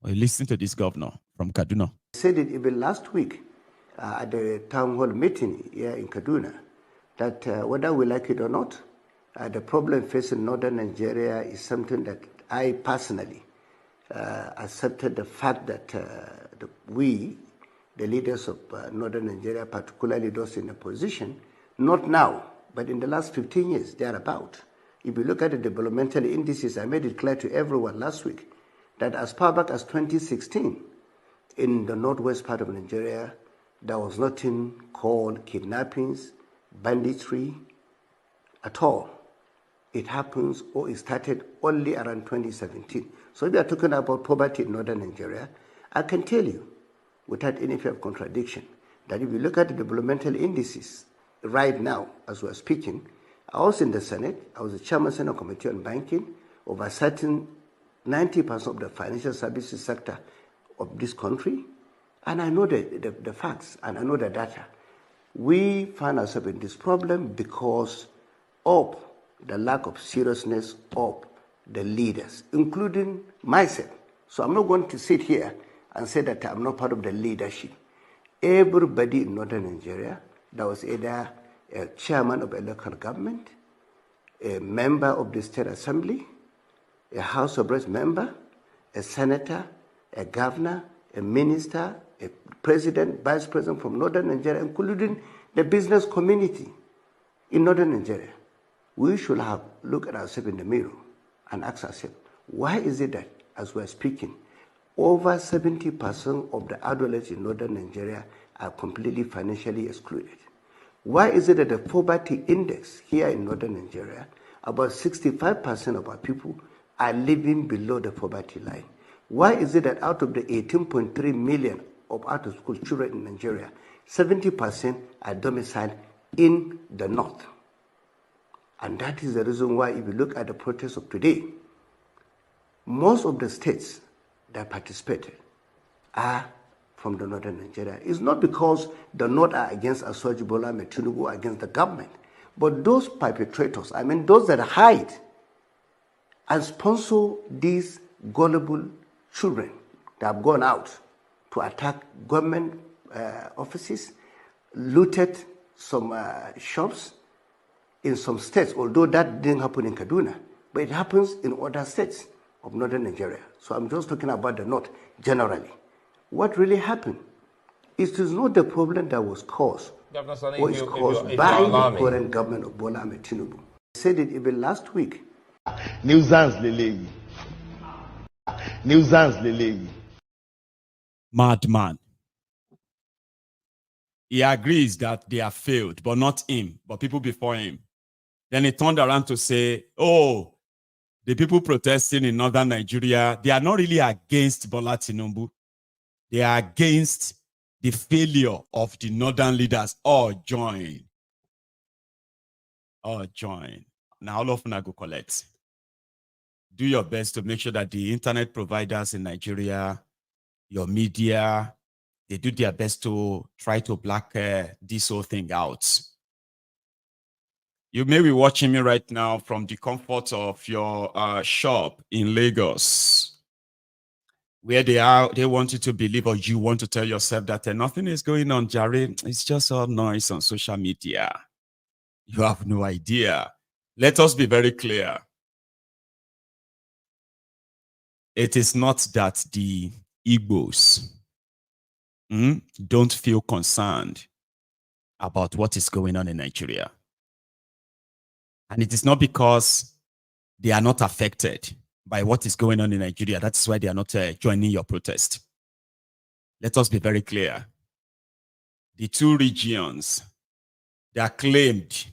Well, listen to this governor from Kaduna. Said it even last week at the town hall meeting here in Kaduna that whether we like it or not, the problem facing northern Nigeria is something that I personally accepted the fact that we, the leaders of northern Nigeria, particularly those in the position, not now, but in the last 15 years, thereabout. If you look at the developmental indices, I made it clear to everyone last week that as far back as 2016, in the northwest part of Nigeria, there was nothing called kidnappings, banditry at all. It happens or it started only around 2017. So if we are talking about poverty in northern Nigeria, I can tell you, without any fear of contradiction, that if you look at the developmental indices right now, as we're speaking, I was in the Senate, I was the chairman Senate Committee on Banking, oversighting 90% of the financial services sector of this country, and I know the facts, and I know the data. We find ourselves in this problem because of the lack of seriousness of the leaders, including myself. So I'm not going to sit here and say that I'm not part of the leadership. Everybody in northern Nigeria, that was either a chairman of a local government, a member of the state assembly, a House of Reps member, a senator, a governor, a minister, a president, vice president from northern Nigeria, including the business community in northern Nigeria. We should have looked at ourselves in the mirror and asked ourselves, why is it that, as we're speaking, over 70% of the adolescents in northern Nigeria are completely financially excluded? Why is it that the poverty index here in northern Nigeria, about 65% of our people are living below the poverty line? Why is it that out of the 18.3 million of out-of-school children in Nigeria, 70% are domiciled in the north? And that is the reason why, if you look at the protests of today, most of the states that participated are from the northern Nigeria. It's not because the north are against Asuaji Bola Ahmed Tinubu or against the government, but those perpetrators, I mean those that hide and sponsor these gullible children that have gone out to attack government offices, looted some shops in some states, although that didn't happen in Kaduna, but it happens in other states of northern Nigeria. So I'm just talking about the north generally. What really happened? It is not the problem that was caused, or is caused by the current government of Bola Ahmed Tinubu. I said it even last week. Madman. He agrees that they have failed, but not him, but people before him. Then he turned around to say, oh, the people protesting in northern Nigeria, they are not really against Bola Tinubu. They are against the failure of the northern leaders. All join. All join. Now all of them go collect. Do your best to make sure that the internet providers in Nigeria, your media, they do their best to try to black this whole thing out. You may be watching me right now from the comfort of your shop in Lagos, where they want you to believe, or you want to tell yourself that nothing is going on, Jerry. It's just all noise on social media. You have no idea. Let us be very clear. It is not that the Igbos don't feel concerned about what is going on in Nigeria. And it is not because they are not affected by what is going on in Nigeria. That's why they are not joining your protest. Let us be very clear. The two regions, they are claimed,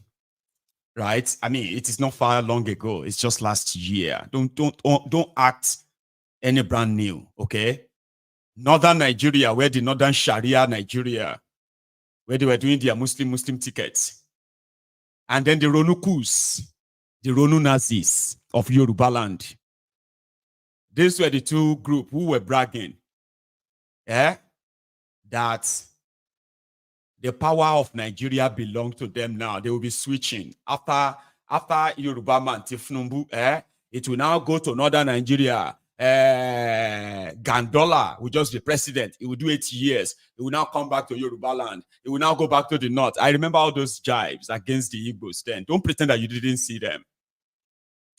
right? I mean, it is not far long ago. It's just last year. Don't act any brand new, okay? Northern Nigeria, where the Northern Sharia Nigeria, where they were doing their Muslim tickets. And then the Ronukus, the Ronu Nazis of Yoruba land. These were the two groups who were bragging that the power of Nigeria belonged to them now. They will be switching. After Yoruba man, thiefnubu, it will now go to Northern Nigeria. Gandola will just be president. It will do 8 years. It will now come back to Yoruba land. It will now go back to the north. I remember all those jibes against the Igbos then. Don't pretend that you didn't see them.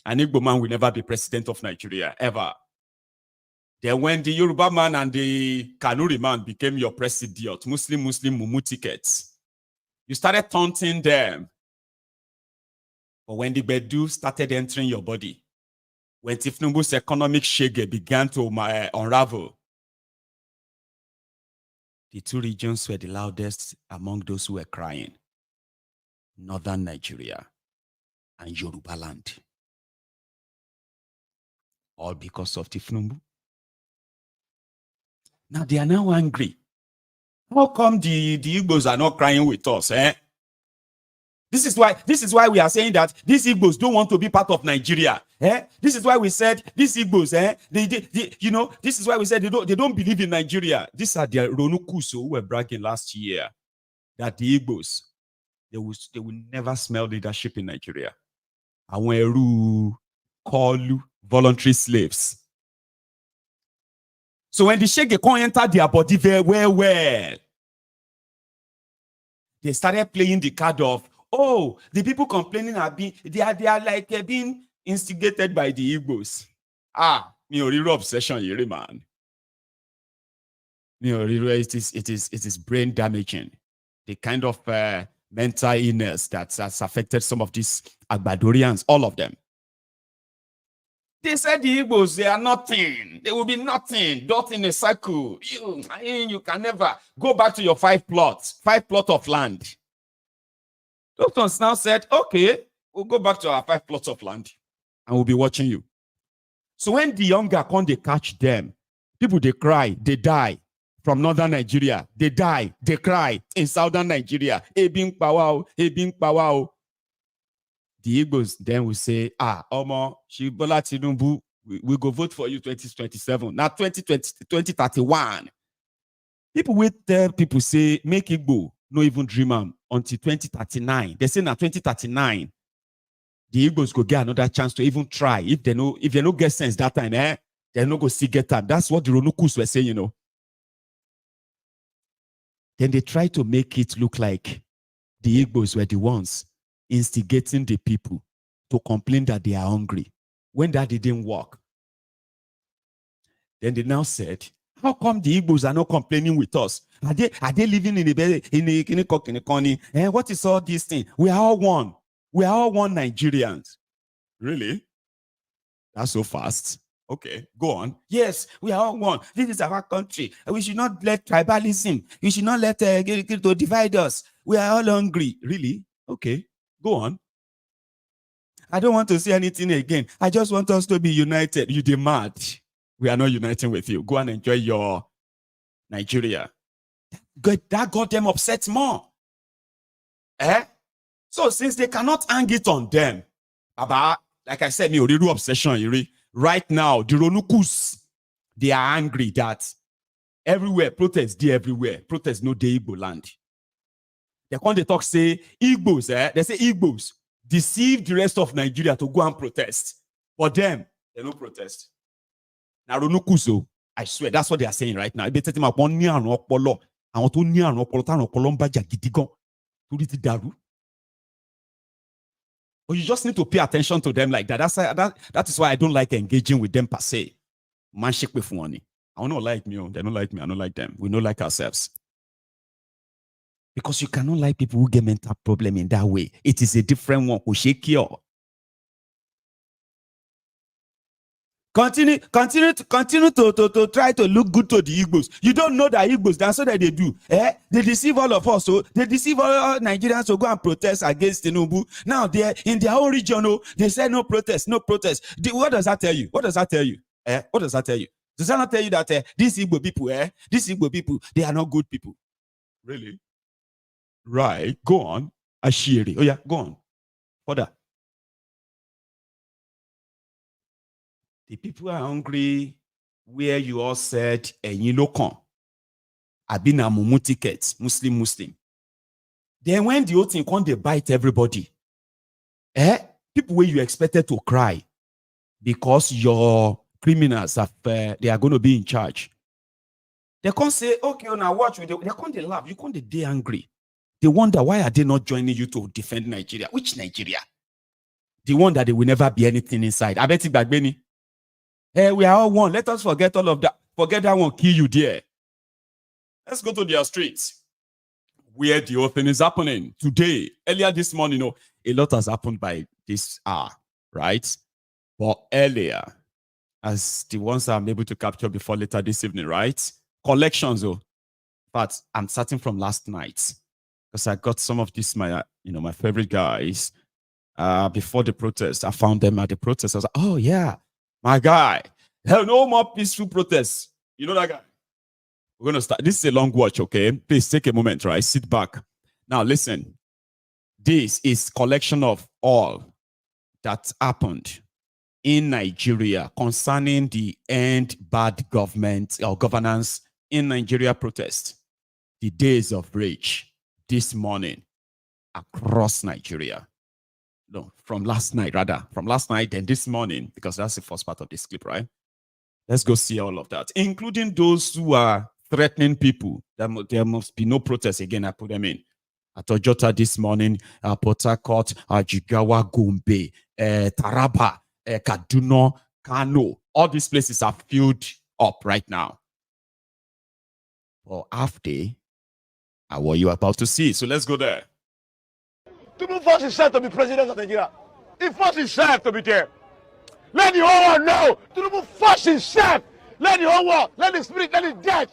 An Igbo man will never be president of Nigeria, ever. Then when the Yoruba man and the Kanuri man became your president, Muslim mumu tickets, you started taunting them. But when the Bedu started entering your body, when thiefnubu's economic shege began to unravel, the two regions were the loudest among those who were crying. Northern Nigeria and Yoruba land. All because of thiefnubu. Now they are now angry. How come the Igbos are not crying with us, This is why we are saying that these Igbos don't want to be part of Nigeria. This is why we said these Igbos, this is why we said they don't believe in Nigeria. These are the Ronukuso who were bragging last year that the Igbos, they will never smell leadership in Nigeria. Aweru, Kolu, voluntary slaves. So when the Shege can't enter their body very well, they started playing the card of, oh, the people complaining they are like being instigated by the Igbos. Real obsession here, man. It is brain damaging. The kind of mental illness that has affected some of these Agbadorians, all of them. They said the Igbos, they are nothing. They will be nothing. Dot in a circle. You can never go back to your 5 plots of land. Those ones now said, okay, we'll go back to our 5 plots of land and we'll be watching you. So when the younger come, they catch them. People, they cry, they die from northern Nigeria. They die, they cry in southern Nigeria. Ebing Pawao, Ebing Pawao. The Igbos then will say, Omo, Bola Tinubu, we go vote for you 2027. Now 2031. People wait there, people say, make Igbo no even dream until 2039. They say now 2039, the Igbos go get another chance to even try. If they no get sense that time, they no go see get time. That's what the Ronukus were saying, Then they try to make it look like the Igbos were the ones instigating the people to complain that they are hungry. When that didn't work, then they now said, how come the Igbos are not complaining with us? Are they living in a corner? What is all this thing? We are all one. We are all one Nigerians. Really? That's so fast. Okay, go on. Yes, we are all one. This is our country. We should not let tribalism. We should not let it to divide us. We are all hungry. Really? Okay, go on. I don't want to see anything again. I just want us to be united. You demand. We are not uniting with you. Go and enjoy your Nigeria. That got them upset more. So since they cannot hang it on them, Baba, like I said, obsession. Right now, the Ronukus, they are angry that everywhere, protests there everywhere. Protests no day Igbo land. They talk, say, Igbos, they say Igbos deceive the rest of Nigeria to go and protest. For them, they no protest. Now, Ronukuso, I swear, that's what they are saying right now. But you just need to pay attention to them like that. That is why I don't like engaging with them per se. Man, shake with money. I don't like me. They don't like me. I don't like them. We don't like ourselves. Because you cannot like people who get mental problem in that way. It is a different one. Continue to try to look good to the Igbos. You don't know that Igbos, that's what they do. They deceive all of us. So they deceive all Nigerians to go and protest against Tinubu. Now they're in their own region. They say no protest, no protest. What does that tell you? What does that tell you? What does that tell you? Does that not tell you that these Igbo people, they are not good people? Really? Right. Go on. Ashiri. Oh yeah, go on. Further. The people are hungry where you all said, you know, I've been a mumu ticket, Muslim. Then when the whole thing come, they bite everybody. People where you expected to cry because your criminals they are going to be in charge. They can't say, okay, now watch with you. They can't laugh. You can't be angry. They wonder why are they not joining you to defend Nigeria? Which Nigeria? The one that they will never be anything inside. I bet it back, Benny. We are all one. Let us forget all of that. Forget that one, kill you there. Let's go to their streets where the whole thing is happening today. Earlier this morning, a lot has happened by this hour, right? But earlier, as the ones I'm able to capture before later this evening, right? Collections, but I'm starting from last night because I got some of these my favorite guys before the protest. I found them at the protest. I was like, oh yeah. My guy, hell, no more peaceful protests. You know that guy? We're going to start. This is a long watch, okay? Please take a moment, right? Sit back. Now, listen. This is collection of all that happened in Nigeria concerning the end bad government or governance in Nigeria protest. The days of rage this morning across Nigeria. No, from last night, then this morning, because that's the first part of this clip, right? Let's go see all of that, including those who are threatening people. There must be no protest again. I put them in. At Ojota this morning, Port Harcourt, Jigawa, Gombe, Taraba, Kaduna, Kano. All these places are filled up right now. For half day, what you are about to see. So let's go there. Tinubu forced himself to be president of Nigeria. He forced himself to be there. Let the whole world know. Tinubu forced himself. Let the whole world, let the spirit, let the dead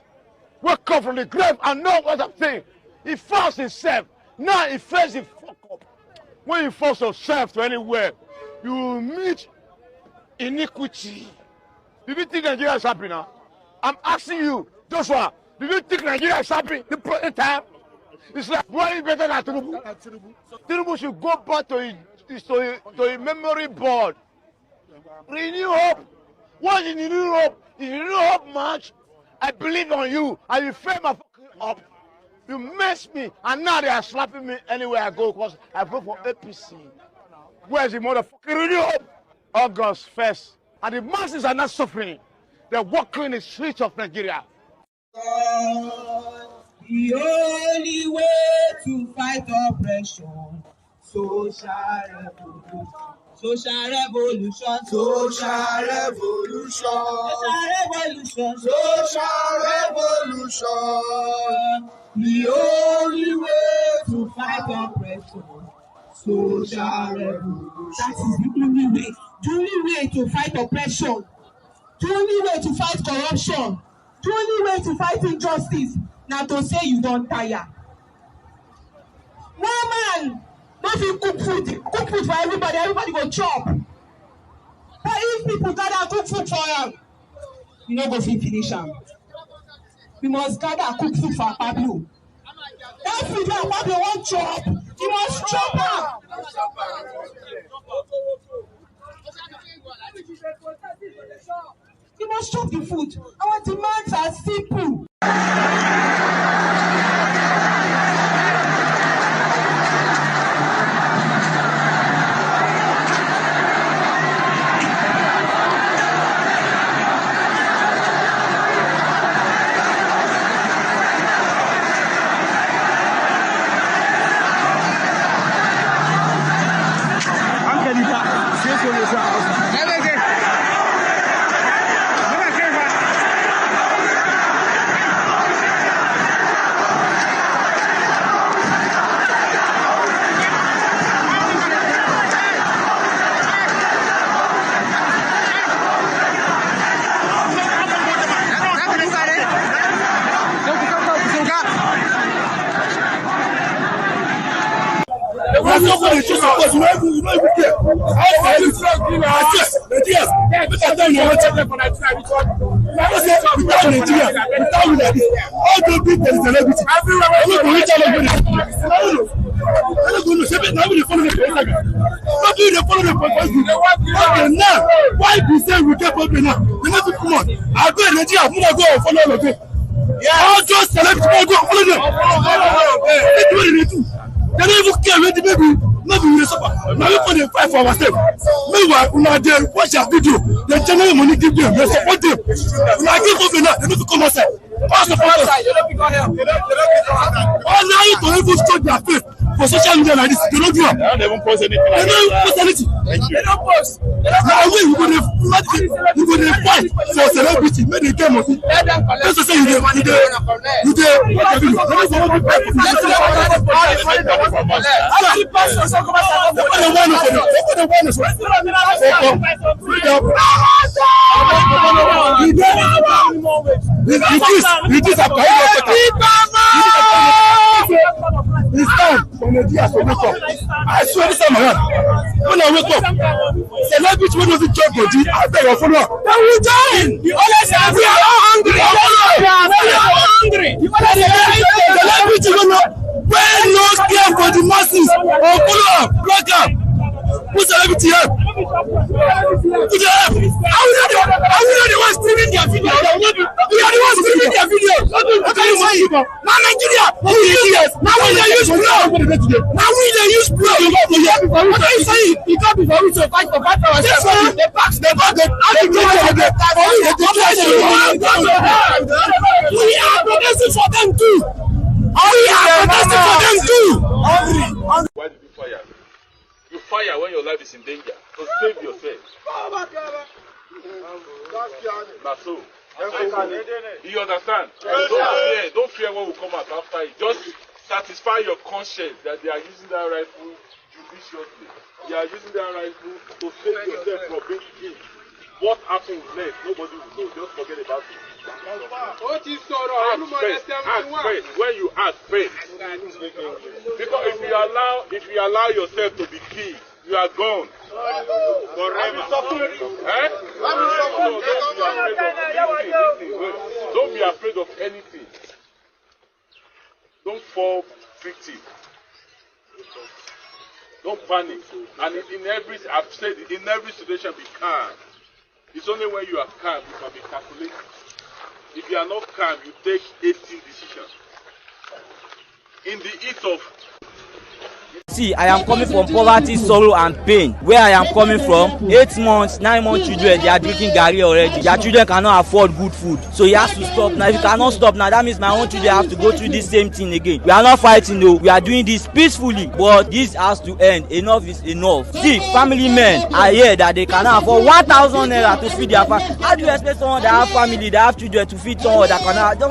wake up from the grave and know what I'm saying. He forced himself. Now he faces the fuck up. When you force yourself to anywhere, you meet iniquity. Do you think Nigeria is happy now? I'm asking you, Joshua, do you think Nigeria is happy the present time? It's like way better than Tinubu. Tinubu should go back to a memory board. Renew hope. What is renew hope? If you renew hope much, I believe on you. I will frame my fucking up. You mess me, and now they are slapping me anywhere I go because I vote for APC. Where's the motherfucking renew hope? August 1st. And the masses are not suffering. They're walking in the streets of Nigeria. The only way to fight oppression, social revolution. Social revolution, social revolution, social revolution. The only way to fight oppression, social revolution. That is the only way. The only way to fight oppression. The only way to fight corruption. The only way to fight injustice. Now to say you don't tire. No man no fit cook food for everybody go chop. But if people gather cook food for am, we no go fit finish am. We must gather cook food for Pablo. That food that Pablo wan chop, he must chop am. You must chop the food. Our demands are simple. Why be saying we get problem now? We need to come on. I go in Nigeria, I'm gonna go and follow them. All just celebrities go follow them. They do what they do. They don't even care where the baby. Maybe we suffer. Now we put the fight for ourselves. Meanwhile, when they watch our video, they generate money give them. They support them. When I give them now, they need to come outside. All support us. All now you don't even show their face for social media like this. They don't do it. They don't post anything. They don't post anything. They don't post. Now we go to fight for celebrity. Make they get money. That's the same. You it's time for Nigeria to wake up. I swear this time around, when I wake up, celebrity will not be job body after your follower. Then we join. You always say we are all hungry. We are all hungry. Celebrity will not well no care for the masses or follow up, block up. Who celebrity help? Who the help? Are we not the ones streaming their video? We are the ones streaming their video. What are you saying? Now Nigeria, now we they use blood. Now we they use blood. What are you saying? You can't be for we to fight for ourselves. The packs, the back, the we are protesting for them too. We are protesting for them too. Why did you fire? You fire when your life is in danger. So save yourself. So. You understand? Don't fear what will come out after it. Just satisfy your conscience that they are using that rifle judiciously. They are using that rifle to save yourself from being killed. What happens next? Nobody will know. Just forget about it. Ask first. When you ask first. Because if you allow yourself to be killed, you are gone. Forever. Don't be afraid of anything. Don't fall victim. Don't panic. And I've said it, in every situation, be calm. It's only when you are calm you can be calculated. If you are not calm, you take 18 decisions. In the heat of See, I am coming from poverty, sorrow, and pain. Where I am coming from, 8 months, 9 months children, they are drinking garri already. Their children cannot afford good food. So he has to stop. Now, if you cannot stop now, that means my own children have to go through this same thing again. We are not fighting though. We are doing this peacefully. But this has to end. Enough is enough. See, family men are here that they cannot afford 1,000 naira to feed their family. How do you expect someone that have family, that have children to feed someone that cannot? No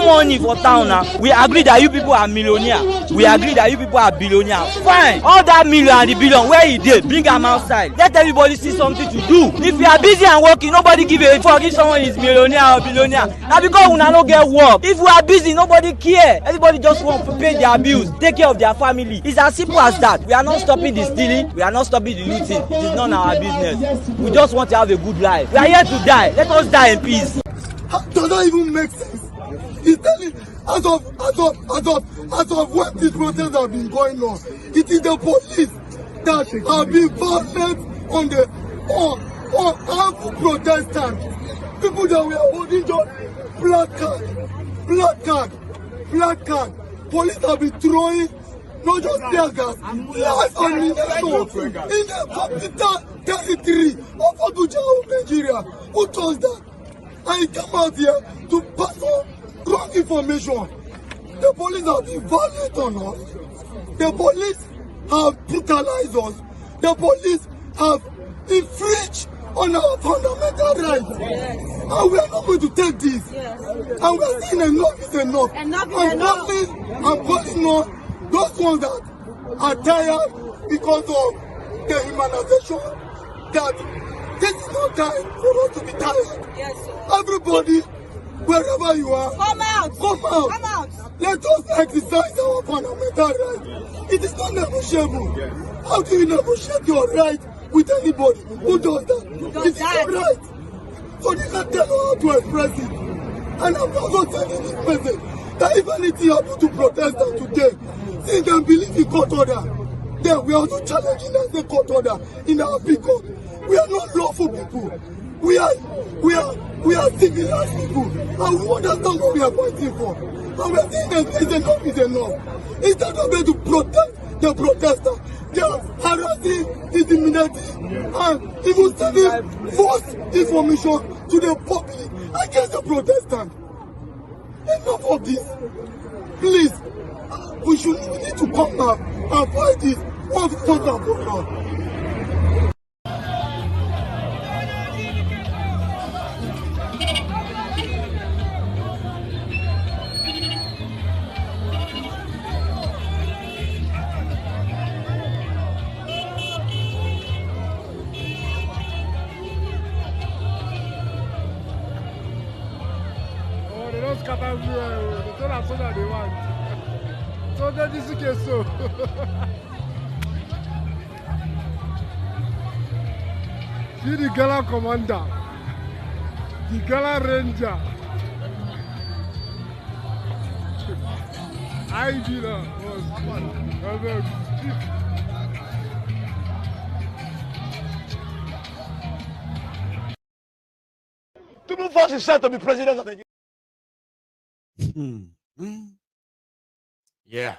money for town now. We agree that you people are millionaires. We agree that you people are billionaires. fine. All that million and the billion, where he did, bring them outside. Let everybody see something to do. If you are busy and working, nobody give a fuck if someone is millionaire or billionaire. Now because we don't get work. If we are busy, nobody care. Everybody just want to pay their bills, take care of their family. It's as simple as that. We are not stopping the stealing. We are not stopping the looting. It is not our business. We just want to have a good life. We are here to die. Let us die in peace. Does that even make sense? He's telling as of when these protests have been going on, it is the police that have been violent on harmful protestants. People that were holding just placard. Police have been throwing not just teargas, live ammunition in the capital territory of Abuja, Nigeria. Who does that? And he came out here to pass on wrong information. The police have been violent on us. The police have brutalized us. The police have infringed on our fundamental rights. And we are not going to take this. And we are saying enough is enough. I'm calling on those ones that are tired because of the humanization, that this is not time for us to be tired. Everybody, wherever you are, come out. Let us exercise our fundamental right. It is not negotiable. How do you negotiate your right with anybody who does that? It is your right. So they can tell us how to express it. And I'm also sending this message that if anything happens to protesters today, since they believe in court order, then we are also challenging the court order in our big court. We are not lawful people. We are civilized people, and we understand what we are fighting for. And we are saying that enough is enough. Instead of them to protect the protesters, they are harassing, intimidating, and even sending false information to the public against the protestants. Enough of this. Please, we need to come back and fight this once and for all. So that is the case. So see the Gala commander, the Gala ranger. I did Tinubu forced himself to be president of Nigeria. Yeah,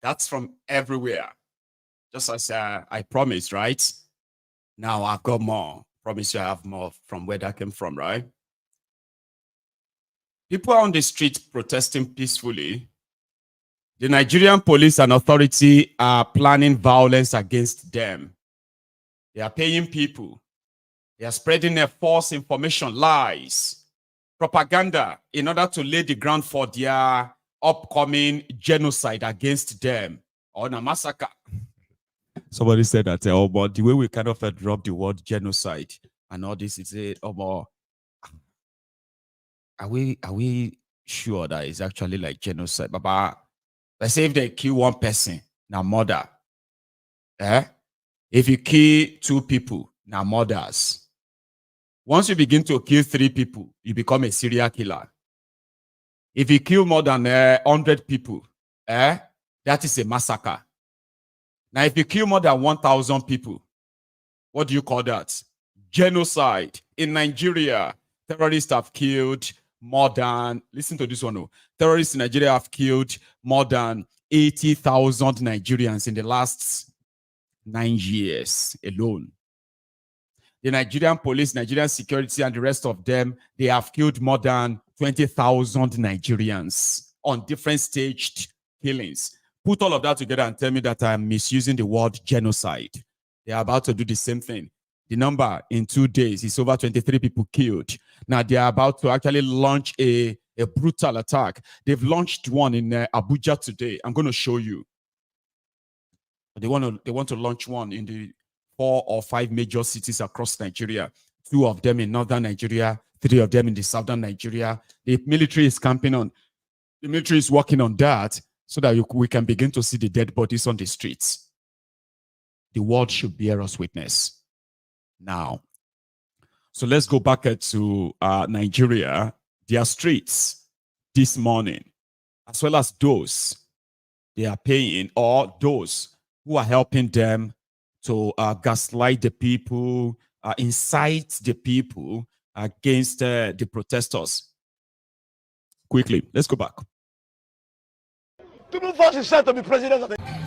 that's from everywhere. Just as I promised, right? Now I've got more. Promise you I have more from where that came from, right? People are on the street protesting peacefully. The Nigerian police and authority are planning violence against them. They are paying people. They are spreading their false information, lies, propaganda in order to lay the ground for their upcoming genocide against them or a massacre. Somebody said that, oh, but the way we kind of drop the word genocide and all this, is it, oh, are we sure that it's actually like genocide? Baba, let's say if they kill one person, now murder. If you kill two people, now murders. Once you begin to kill three people, you become a serial killer. If you kill more than 100 people, that is a massacre. Now, if you kill more than 1,000 people, what do you call that? Genocide. In Nigeria, terrorists have killed more than, listen to this one, terrorists in Nigeria have killed more than 80,000 Nigerians in the last 9 years alone. The Nigerian police, Nigerian security, and the rest of them, they have killed more than 20,000 Nigerians on different staged killings. Put all of that together and tell me that I'm misusing the word genocide. They are about to do the same thing. The number in 2 days is over 23 people killed. Now they are about to actually launch a brutal attack. They've launched one in Abuja today. I'm going to show you. They want to launch one in the 4 or 5 major cities across Nigeria. 2 of them in northern Nigeria, 3 of them in the southern Nigeria. The military is camping on. The military is working on that so that we can begin to see the dead bodies on the streets. The world should bear us witness now. So let's go back to Nigeria. Their streets this morning, as well as those they are paying, or those who are helping them to gaslight the people, incite the people against the protesters. Quickly, let's go back. Tinubu forced himself to be president of the...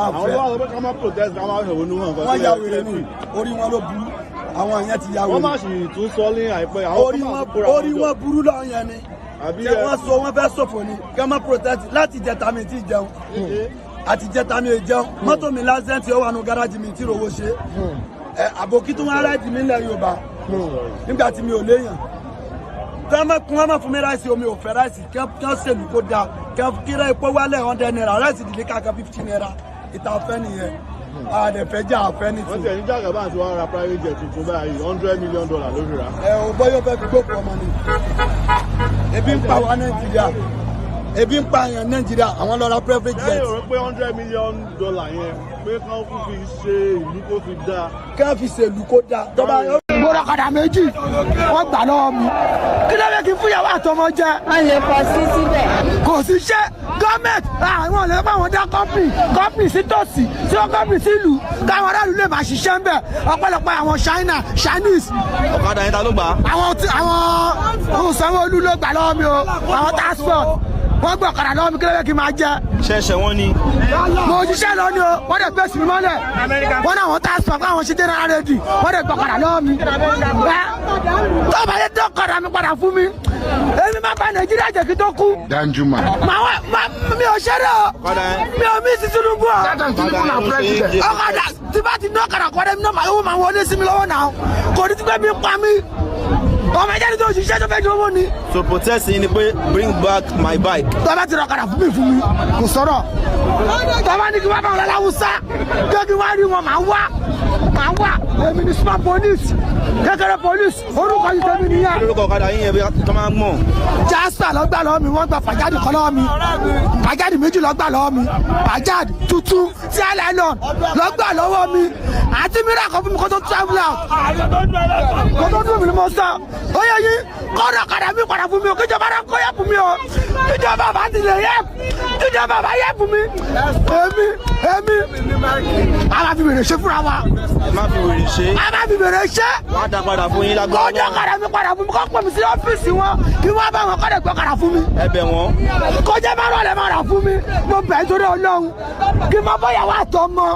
àwọn lọ́wọ́ pé ká má protest ká má ṣòwò níwọ̀n nǹkan wọ́n ya wèrè ní orí wọn ló burú àwọn èèyàn ti ya wèrè. wọ́n má sì tún sọ ní àìpẹ́ àwọn orí wọn burú lọ́wọ́ yẹn ni ṣé wọ́n sọ wọ́n fẹ́ ṣòfò ni ká má protest láti jẹta mi ti jẹun àti jẹta mi jẹun mọ́tò mi lásán tí ó wà nù gáràjì mi tí rówó ṣe àbòkí tó wọn aráàlú mi lẹ̀ Yorùbá nígbà tí mi ò léèyàn kí wọ́n má fún mi ráìsì omi ò fẹ́ ráìsì kí wọ́n ṣèlú kó dáa kí wọ́n kíra epo wálẹ̀ 100 naira ráìsì dìde káàkiri 15 naira ìta ọ̀fẹ́ nìyẹn àdẹ̀fẹ́ jà ọ̀fẹ́ ní wọ́n ti ẹ̀yìn jàgà bá àti wọ́n ra private jet tuntun báyìí $100 million lórí ra. ò bọ́yọ̀ fẹ́ fi gbókùn ọmọ ni ebi ń pa wá Nàìjíríà ebi ń pa àyàn Nàìjíríà àwọn lọ ra private jet. lẹ́yìn rò pé $100 million yẹn pé kán kú fi ṣe ìlú kó fi dáa. kán fi ṣe ìlú kó dáa. tọ́ba mo ra ọ̀kadà méjì wọ́n gbà lọ́wọ́ mi kí ló yẹ kí n fúyàwó àtọmọ jẹ. wọ́n lè kọ sí síbẹ̀. kò sí iṣẹ́ gọ́ọ̀mẹ̀ntì àwọn olè bá wọn dá kọ́pìnì sí tòsí tí wọ́n kọ́pìnì sí ìlú káwọn aráàlú lè máa ṣiṣẹ́ ń bẹ̀ ọ̀pọ̀lọpọ̀ àwọn Chinese. ọ̀kadà yẹn ta ló gbà. àwọn Sanwó-Olú ló gbà lọ́wọ́ mi o àwọn task force wọ́n gbọ́ ọ̀kadà lọ́wọ́ mi kí ló yẹ kí n máa jẹ. ṣẹ̀ṣẹ̀ wọn ni. mo jíṣẹ́ lọ ni o wọ́n dẹ̀ gbèsè mi mọ́lẹ̀ wọ́n náà wọ́n task force káwọn ṣe dé náà rẹ́dì wọ́n dẹ̀ gbọ́ ọ̀kadà lọ́wọ́ mi. tó bá yẹ dọ́kadà mi padà fún mi èmi máa bá Nàìjíríà jẹ́ kí tó kú. Danjuma. mi ò ṣeré o mi ò mí sí Tinubu o. ọ̀kadà tí bá ti dọ́kadà kọ́dẹ́ mi náà máa wọlé sí mi lọ́wọ́ náà kò ní ti pé mi pa mí ọmọ ẹjẹ ni tó ṣiṣẹ́ tó fẹ́ di owó ni. so protest yìí ni pé bring back my bike. tọ́ba ti rọ̀kadà fún mi kò sọ̀rọ̀ tọ́ba ní kí wọ́n bá wọn láwùsá kí wọ́n rí wọn máa wá èmi ni smart police kékeré police orúkọ yìí tẹ́mi nìyẹn. orúkọ ọ̀kadà yín yẹn bí tó máa ń mọ̀. Jasper lọ́gbà lọ́wọ́ mi wọ́n gba fàjáde kan lọ́wọ́ mi fàjáde méjì lọ́gbà lọ́wọ́ mi fàjáde tuntun tí a lẹ́ lọ lọ́gbà lọ́wọ́ mi àti mìíràn kan fún mi kó tó travel out kó tó dùn mí ni mo sọ ó yẹ yín kọ́dọ̀ ọ̀kadà mi padà fún mi o kíjọba rẹ kó yẹ fún mi o kíjọba bá ti lè yẹ kíjọba bá yẹ fún mi èmi a máa fi wèrè ṣe fúnra wa. má fi wèrè ṣe. a máa fi wèrè ṣe. wọ́n á dá padà fún yín lágbára. kọ́dọ̀ ọ̀kadà mi padà fún mi kó pè mí sí ọ́fíìsì wọn kí wọ́n bá wọn kọ́dọ̀ gbọ́ ọ̀kadà fún mi. ẹ bẹ̀ wọ́n. kọjá máa rọ̀ lẹ́ máa rà fún mi mo bẹ̀ nítorí Ọlọ́run kí n máa bọ́ ìyàwó àtọ́ mọ́.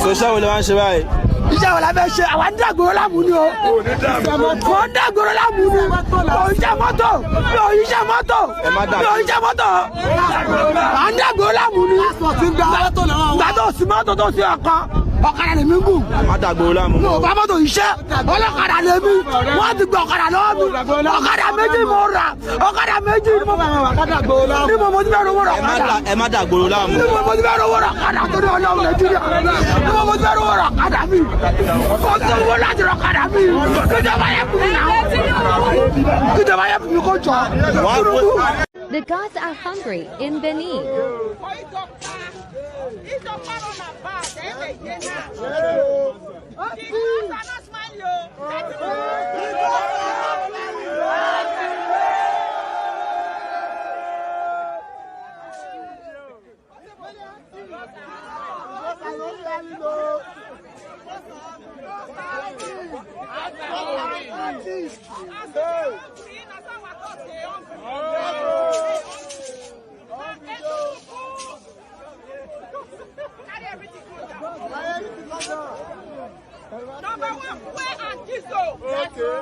sọ́ṣẹ́ wo lè máa ń ṣe báyìí. iṣẹ́ wo la fẹ́ ṣe àwọn dàgbòrò láàmú ni o. wọ́n dàgbòrò láàmú ni òyìṣẹ́ mọ́tò òyìṣẹ́ mọ́tò òyìṣẹ́ mọ́tò àwọn dàgbòrò láàmú ni. gbàtò sí mọ́tò tó sí ọ̀kadà lèmi ń gùn. má dàgbòrò láàmú. mo bá mọ́tò iṣẹ́ ọlọ́kadà lèmi wọ́n ti gbọ́ ọ̀kadà lọ́wọ́ mi ọ̀kadà méjì mo rà ọ̀kadà méjì ni mo ti fẹ́ rówó rà ọ̀kadà. ẹ má dàgbòrò láàmú. ni mo ti fẹ́ rówó rà ọ̀kadà torí Ọlọ́run Nàìjíríà ni mo ti fẹ́ rówó rà ọ̀kadà mi kò tó wó láti rà ọ̀kadà mi kíjọba yẹ fún mi náà kíjọba yẹ fún mi kó jọ. The gods are hungry in Benin. Number one, where and Kiso. Okay.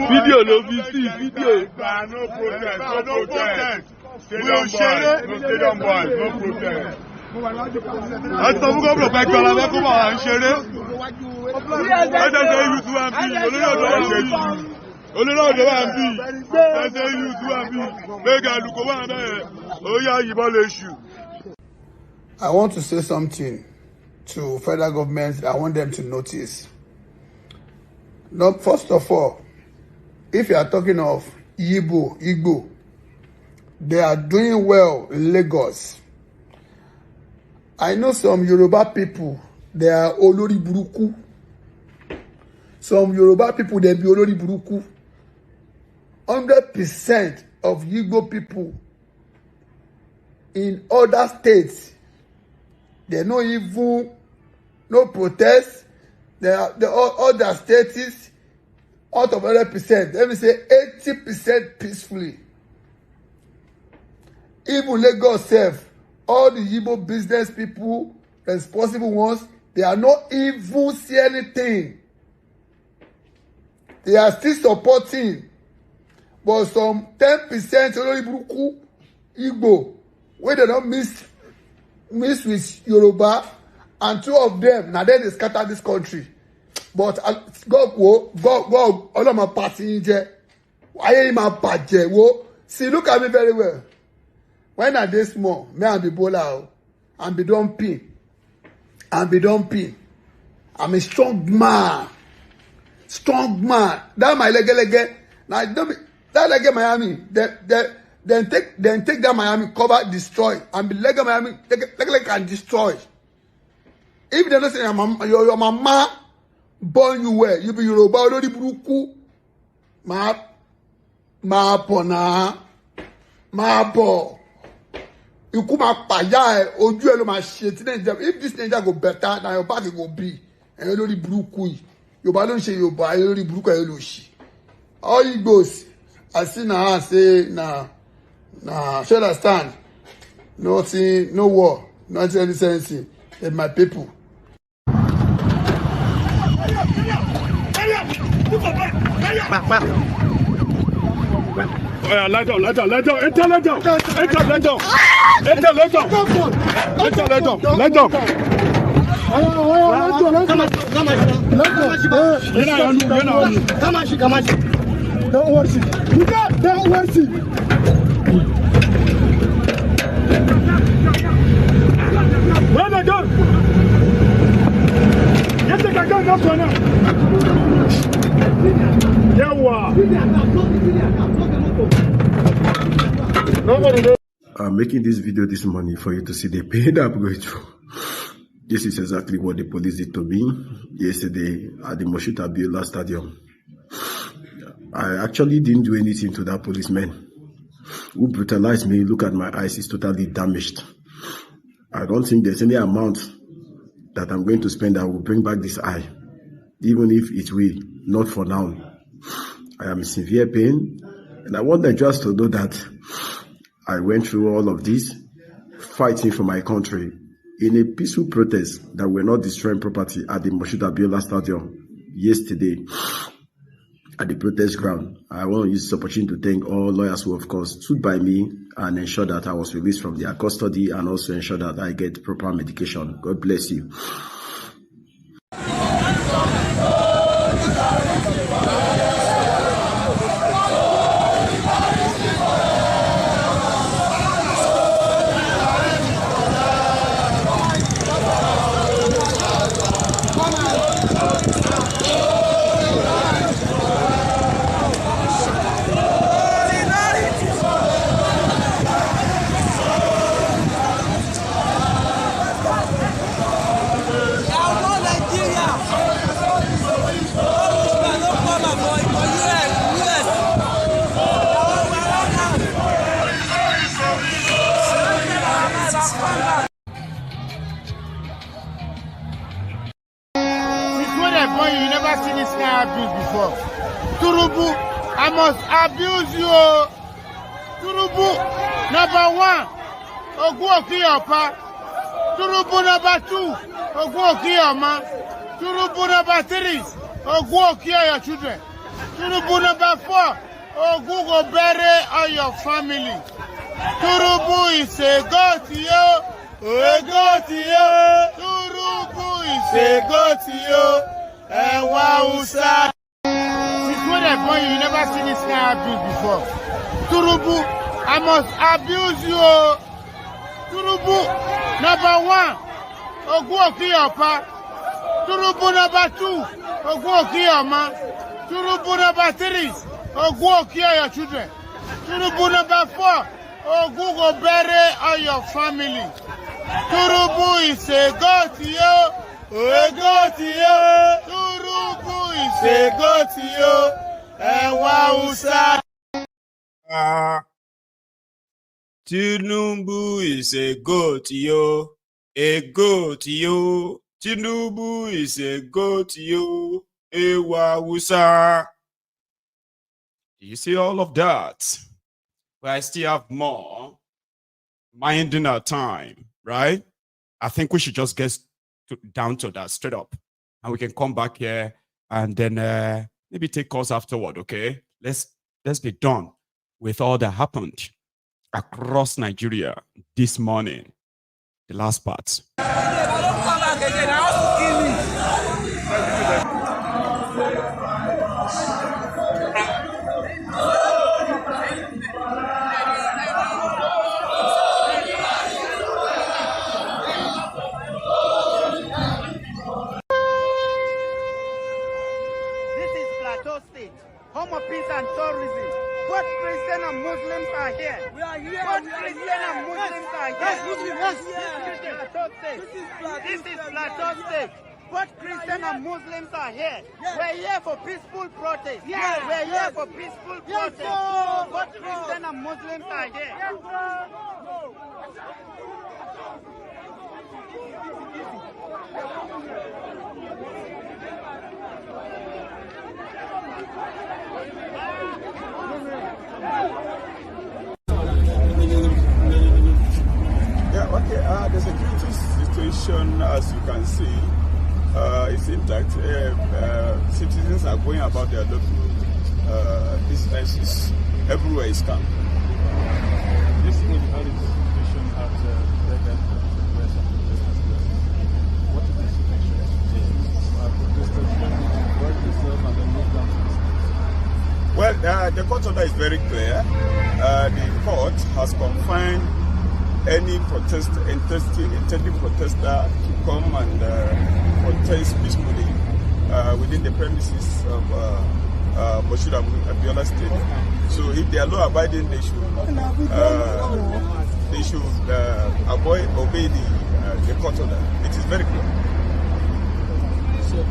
Video ló fi sí video. No protest. Stadium boys, no protest. I sọ fún gómìnà pé kí ọlọ́fẹ́ kó máa ń ṣeré. Ẹ̀jẹ̀ youth wà ń bí, olórí ọ̀dọ́ wà ń bí, ẹ̀jẹ̀ youth wà ń bí, mẹ́gà àlùkò wà ń bẹ̀rẹ̀, ó yá yìnbọn lè ṣù. I want to say something to federal government. I want them to notice. Now, first of all, if you are talking of Igbo, they are doing well in Lagos. I know some Yoruba people, they are Olori Buruku. Some Yoruba people, they be Olori Buruku. 100% of Igbo people in other states, they no even, no protest. The other states, out of 100%, let me say 80% peacefully. Even Lagos self, all the Igbo business people, responsible ones, they are not even see anything. They are still supporting. But some 10% Oloriburuku Igbo, where they don't mix with Yoruba, and two of them, now then they scatter this country. But God, all of my party in there. Why am I bad? See, look at me very well. When I dey small, me and be bowler, and be dumping, I'm a strong man. That my leg. Now that leg Miami. Then take that Miami, cover, destroy, and be leg Miami, leg and destroy. If they don't say your mama born you well, you be Yoruba already buruku. Ma po. You come up paya oju elo ma shit. If this Nigeria go better, now your back go be. And you already buruku. Yoruba don't say Yoruba, you already buruku eloshi. All it goes. I see now. Say nah. Should understand? Nothing, no war, nothing, anything. And my people. Yeah, lie down. Enter. Don't worry. Where they go? Yes, they can go now. I'm making this video this morning for you to see the pain I'm going through. This is exactly what the police did to me yesterday at the Moshood Abiola Stadium. I actually didn't do anything to that policeman who brutalized me. Look at my eyes, it's totally damaged. I don't think there's any amount that I'm going to spend that will bring back this eye, even if it will, not for now. I am in severe pain, and I want them just to know that I went through all of this, fighting for my country, in a peaceful protest that we're not destroying property at the Moshood Abiola Stadium yesterday. At the protest ground, I want to use this opportunity to thank all lawyers who, of course, stood by me and ensure that I was released from their custody and also ensure that I get proper medication. God bless you. point, you never seen this kind of abuse before. Tinubu, I must abuse you. Tinubu, number 1, Oguokiyapa. Tinubu number 2, Oguokiyama. Tinubu number 3, Oguokiya your children. Tinubu number 4, Ogugo bury all your family. Tinubu is a god to you. A god to you. Tinubu is a god to you. And Wausa. Since when I born, you never seen this kind of abuse before. Tinubu, I must abuse you. Tinubu, number 1, Oguokiyapa. Tinubu number 2, Oguokiyama. Tinubu number 3, Oguokiya your children. Tinubu number 4, Ogugo bury all your family. Tinubu is a god to you. A god to you. Tinubu is a god to you. And Wausa. Tinubu is a goat, yo. A goat, yo. Tinubu is a goat, yo. A Wausa. You see all of that? But I still have more. Minding our time, right? I think we should just get down to that straight up. And we can come back here and then maybe take calls afterward, okay? Let's be done with all that happened across Nigeria this morning. The last part. Home of peace and tourism. Both Christian and Muslims are here. We are here. Both Christian and Muslims are here. This is Plateau State. Both Christian and Muslims are here. We're here for peaceful protest. We're here for peaceful protest. Both Christian and Muslims are here. Yeah, okay. The security situation, as you can see, is intact. Citizens are going about their local businesses. Everywhere is calm. This is the situation at the What is the situation today? Protesters work themselves and then move down to the streets. Well, the court order is very clear. The court has confined any intending protester to come and protest peacefully within the premises of Moshood Abiola State. So if they are law-abiding, they should obey the court order. It is very clear. So, you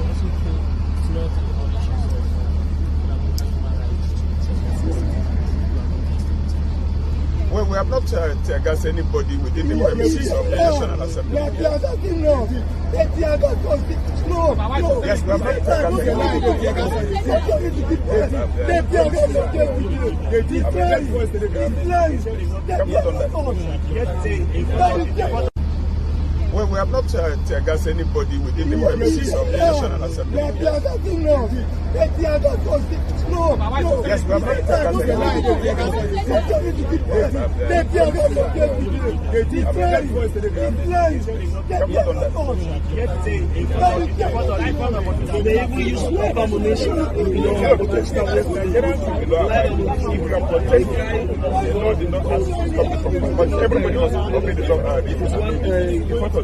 also feel throughout the violations of human rights? Well, we have not teargassed anybody within the premises of the National Assembly. Yes, we have not teargassed anybody. Well, we have not teargassed anybody within the premises of the National Assembly. Yes, we have not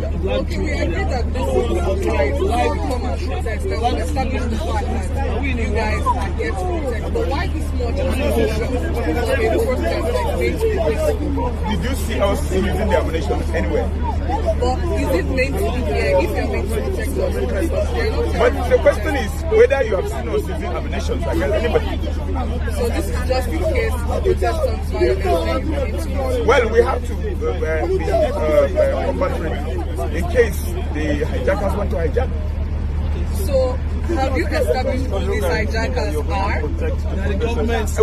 Okay, we agree that this is outside live protest and establish the fact that you guys are here to protect. But why this much ammunition in a protest like this? Did you see us using the ammunition anywhere? But is it meant to be here if you're meant to protect us? But the question is whether you have seen us using ammunition against anybody. So this is just in case protesters violence. Well, we have to be compulsory in case the hijackers want to hijack. So, have you established who these hijackers are?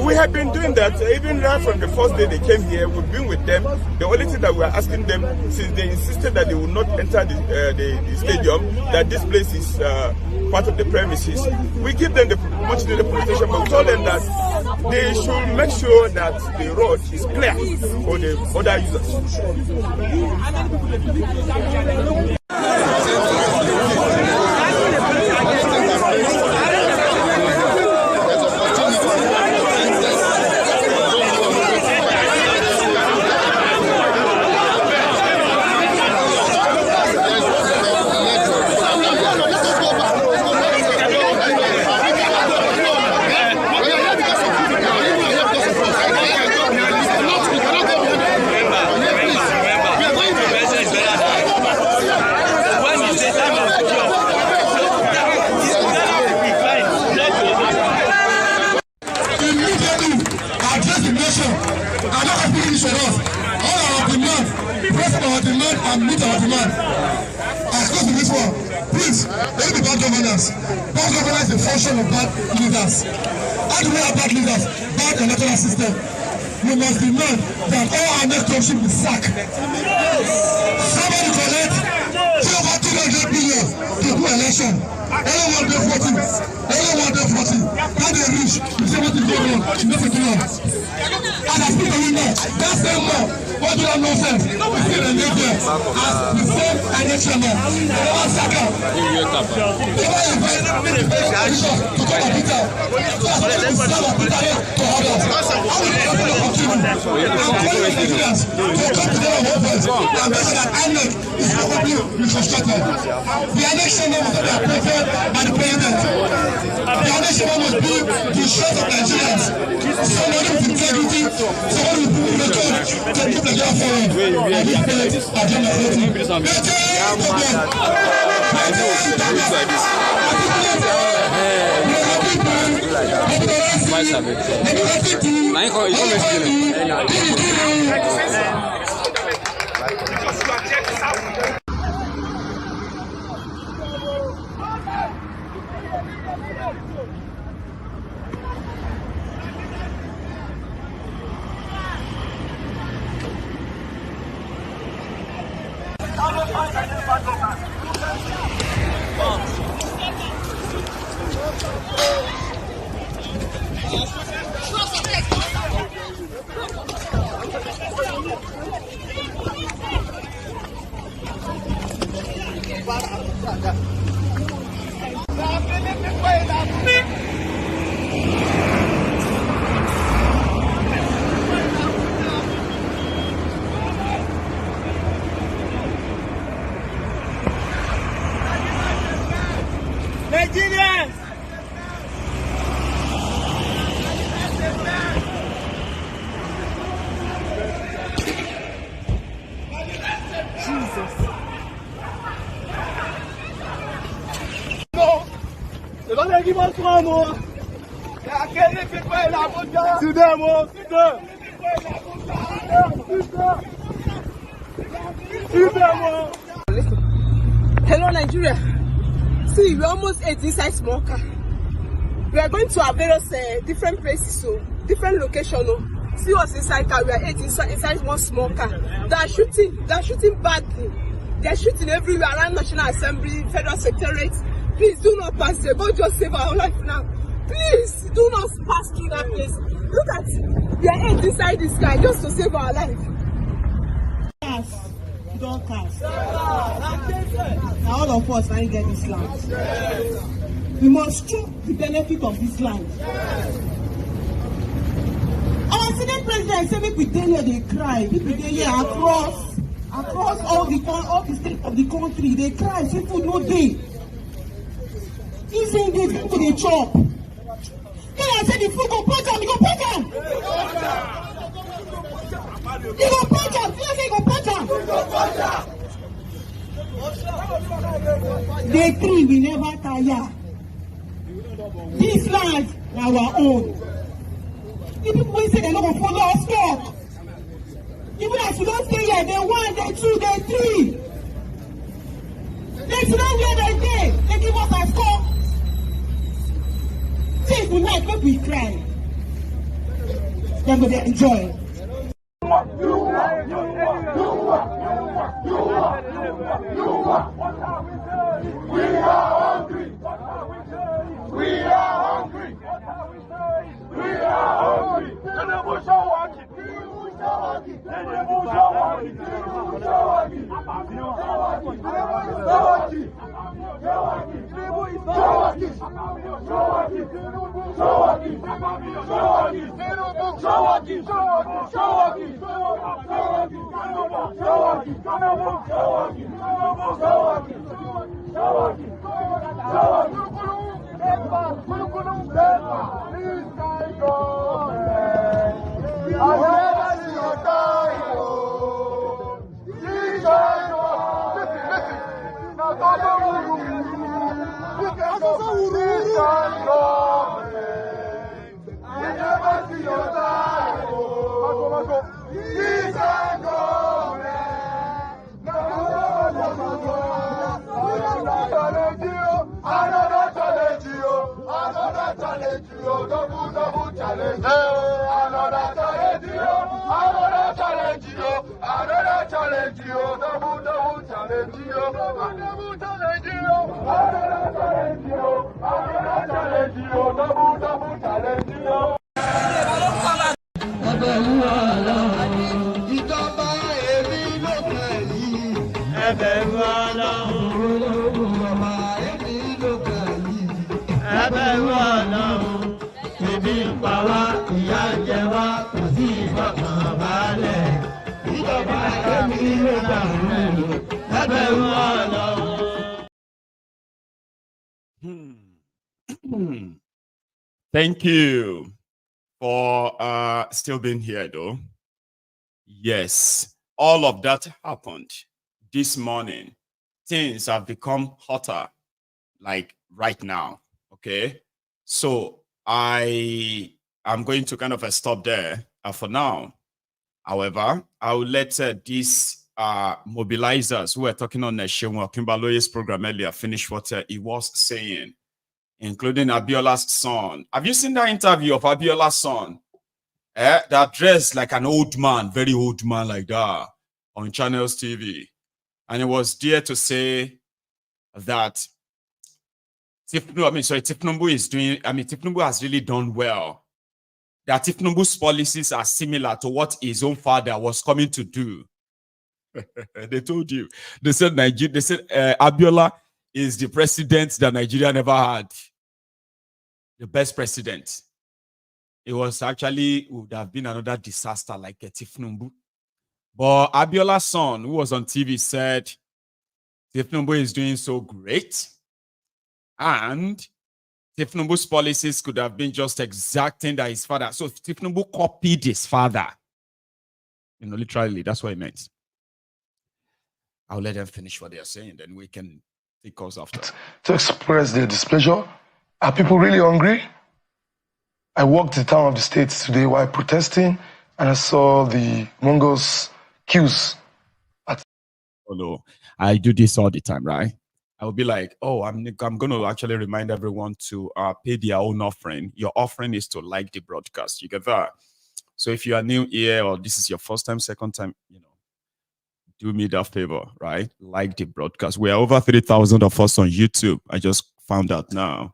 We have been doing that even right from the first day they came here. We've been with them. The only thing that we are asking them, since they insisted that they will not enter the stadium, that this place is part of the premises, we give them the much needed protection, but we told them that they should make sure that the road is clear for the other users. And meet our demand. As close to this one, please, let me bad governance. Bad governance is a function of bad leaders. How do we have bad leaders? Bad electoral system. We must demand that all our next should be sacked. Somebody collect over 200 billion to do election. Anyone dey 40. Anyone dey 40. How they reach? You say what is going on? You never do it. And I speak to you now. That same law. What do I know sense? We see the live there as the same election law. They never sack out. They never invite the politician to come and beat out. That's why we sell our Peter here to others. How will you open the opportunity? I'm calling Nigerians to come together and work and make sure that INEC is properly reconstructed. The election law must be approved by the president. The election law must be the strength of Nigerians. Somebody with integrity, somebody with record can keep Nigeria forward. And this place are generating. Nigerians! Jesus. No! They don't give us one more! They are killing people in Abuja! See them, oh! See them! See them, oh! Hello, Nigeria. See, we almost ate inside small car. We are going to our various different places, so different locations. See us inside car. We are ate inside one small car. They are shooting badly. They are shooting everywhere around National Assembly, Federal Secretariat. Please do not pass there. God just save our life now. Please do not pass through that place. Look at, we are ate inside this car just to save our life. Don't cast. Now all of us can get this land. We must choose the benefit of this land. Our Senate president said make we dey here they cry. People dey here across all the states of the country. They cry, say food no dey. He saying this people dey chop. Then I said the food go put am, you go put am. You go put am, you say you go put am. Day 3 we never tire. This land na our own. The people wey say they no go follow us talk. Even as we don't stay here, day 1, day 2, day 3. They should not where they dey. They give us a score. we like, make we cry. Then we dey enjoy. We are hungry. We are hungry. We are hungry. Tinubu Shawaki. Tinubu Shawaki. Tinubu Shawaki. Tinubu Shawaki. Shawaki. Shawaki. Shawaki. Tinubu is Shawaki. Shawaki. Tinubu Shawaki. Shawaki. Tinubu Shawaki. Shawaki. Shawaki. Shawaki. Shawaki. Tinubu Shawaki. Shawaki. Shawaki. Shawaki. Thank you for still being here, though. Yes, all of that happened this morning. Things have become hotter, like right now. Okay, so I am going to kind of stop there for now. However, I will let these mobilizers who were talking on Shewa Kimbaloye's program earlier finish what he was saying, including Abiola's son. Have you seen that interview of Abiola's son? That dressed like an old man, very old man like that, on Channels TV. And it was there to say that thiefnubu is doing, thiefnubu has really done well. That thiefnubu's policies are similar to what his own father was coming to do. They told you. They said Abiola is the president that Nigeria never had. The best president. It was actually, would have been another disaster like thiefnubu. But Abiola's son, who was on TV, said thiefnubu is doing so great. And thiefnubu's policies could have been just exacting that his father. So thiefnubu copied his father. Literally, that's what it meant. I'll let them finish what they are saying, then we can take calls after. To express their displeasure. Are people really hungry? I walked the town of the States today while protesting, and I saw the Mongols queues. Oh no, I do this all the time, right? I will be like, oh, I'm going to actually remind everyone to pay their own offering. Your offering is to like the broadcast. You get that? So if you are new here or this is your first time, second time, do me that favor, right? Like the broadcast. We are over 3,000 of us on YouTube. I just found out now.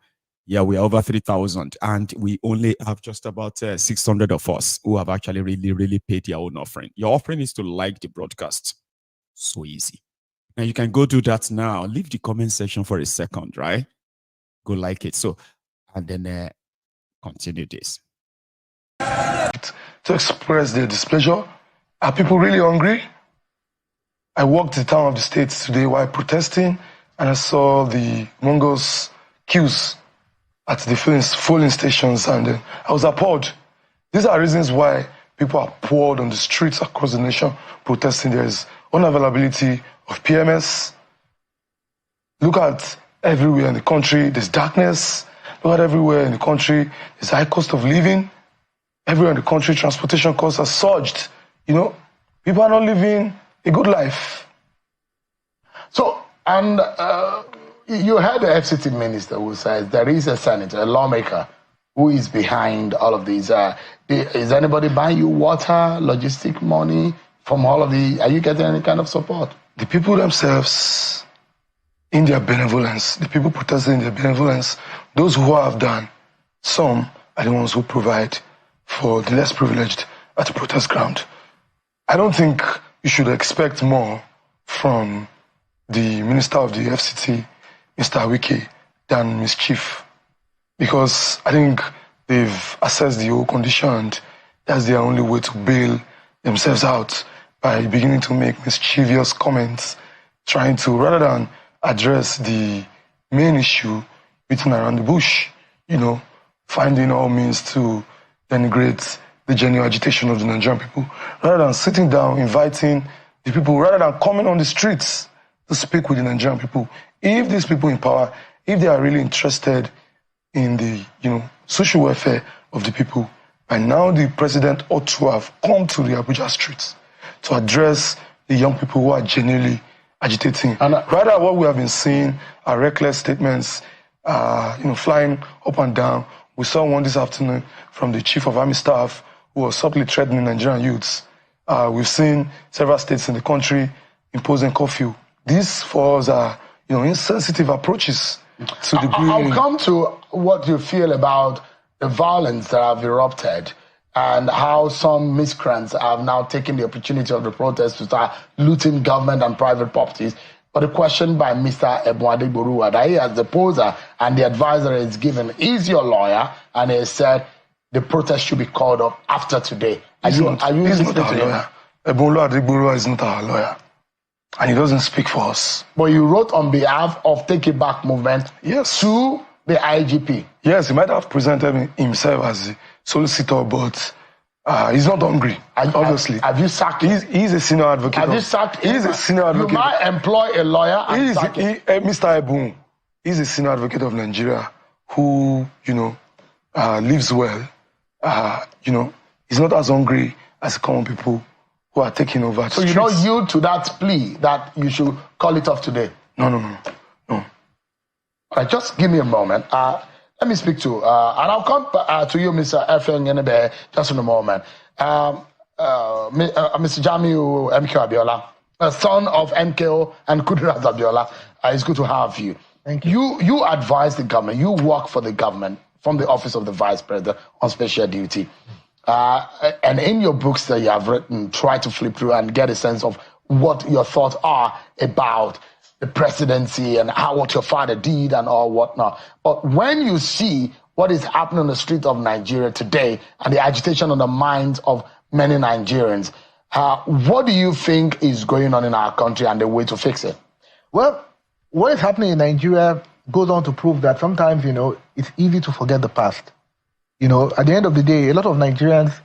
Yeah, we are over 3,000, and we only have just about 600 of us who have actually really paid their own offering. Your offering is to like the broadcast. So easy. Now you can go do that now. Leave the comment section for a second, right? Go like it. So, and then continue this. To express their displeasure. Are people really hungry? I walked the town of the States today while protesting, and I saw the Mongols queues at the filling stations, and I was appalled. These are reasons why people are poured on the streets across the nation protesting. There is unavailability of PMS. Look at everywhere in the country, there's darkness. Look at everywhere in the country, there's high cost of living. Everywhere in the country, transportation costs are surged. People are not living a good life. So, and you heard the FCT minister who says there is a senator, a lawmaker, who is behind all of these? Is anybody buying you water, logistic money from all of the? Are you getting any kind of support? The people themselves, in their benevolence, the people protesting in their benevolence, those who have done, some are the ones who provide for the less privileged at the protest ground. I don't think you should expect more from the Minister of the FCT, Mr. Wike, than mischief. Because I think they've assessed the whole condition and that's their only way to bail themselves out by beginning to make mischievous comments, trying to, rather than address the main issue beaten around the bush, you know, finding all means to denigrate the genuine agitation of the Nigerian people, rather than sitting down, inviting the people, rather than coming on the streets to speak with the Nigerian people. If these people in power, if they are really interested in the, you know, social welfare of the people, by now the president ought to have come to the Abuja streets to address the young people who are genuinely agitating. And rather, what we have been seeing are reckless statements, you know, flying up and down. We saw one this afternoon from the Chief of Army Staff who was subtly threatening Nigerian youths. We've seen several states in the country imposing curfew. These for us are, you know, insensitive approaches to the breeding. I'll come to what you feel about the violence that have erupted and how some miscreants have now taken the opportunity of the protest to start looting government and private properties. But the question by Mr. Adegoruwa that he has the poser and the advisor is given, is your lawyer, and he said the protest should be called up after today. He's not our lawyer. Adegoruwa is not our lawyer. And he doesn't speak for us. But you wrote on behalf of Take It Back movement, yes, to the IGP. Yes, he might have presented himself as a solicitor, but he's not hungry, obviously. Have you sacked him? He's a senior advocate. Have you sacked him? He's a senior advocate. You might employ a lawyer and sack him. Mr. Ebun, he's a senior advocate of Nigeria who, you know, lives well. You know, he's not as hungry as the common people who are taking over the streets. So you don't yield to that plea that you should call it off today? No. All right, just give me a moment. Let me speak to, and I'll come to you, Mr. F. just in a moment. Mr. Jamiu MK Abiola, son of MKO and Kudirat Abiola, it's good to have you. Thank you. You advise the government, you work for the government from the office of the Vice President on special duty. And in your books that you have written, try to flip through and get a sense of what your thoughts are about the presidency and how what your father did and all whatnot. But when you see what is happening on the street of Nigeria today and the agitation on the minds of many Nigerians, what do you think is going on in our country and the way to fix it? Well, what is happening in Nigeria goes on to prove that sometimes, you know, it's easy to forget the past. You know, at the end of the day, a lot of Nigerians,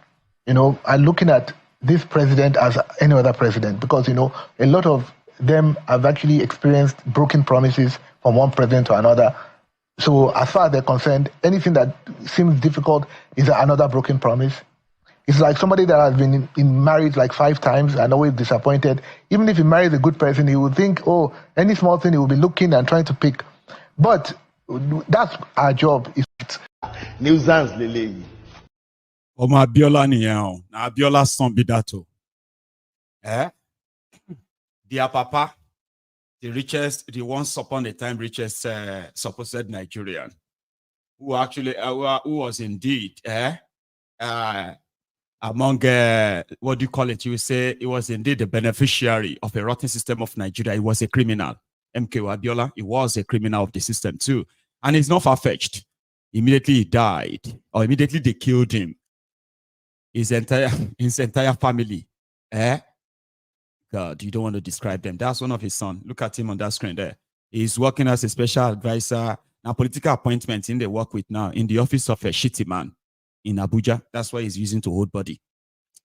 you know, are looking at this president as any other president because, you know, a lot of them have actually experienced broken promises from one president to another. So as far as they're concerned, anything that seems difficult is another broken promise. It's like somebody that has been in marriage like 5 times and always disappointed. Even if he marries a good person, he would think, oh, any small thing he will be looking and trying to pick. But that's our job. Nuisance lele. Oma Abiola niyan. Na Abiola son bidato. Dear Papa, the richest, the once upon a time richest supposed Nigerian, who actually who was indeed among what do you call it? You say he was indeed the beneficiary of a rotten system of Nigeria. He was a criminal. MK Abiola, he was a criminal of the system too, and it's not far-fetched. Immediately he died, or immediately they killed him. His entire family. God, you don't want to describe them. That's one of his sons. Look at him on that screen there. He's working as a special advisor. Now, political appointments in the work with now in the office of a shitty man in Abuja. That's why he's using to hold body.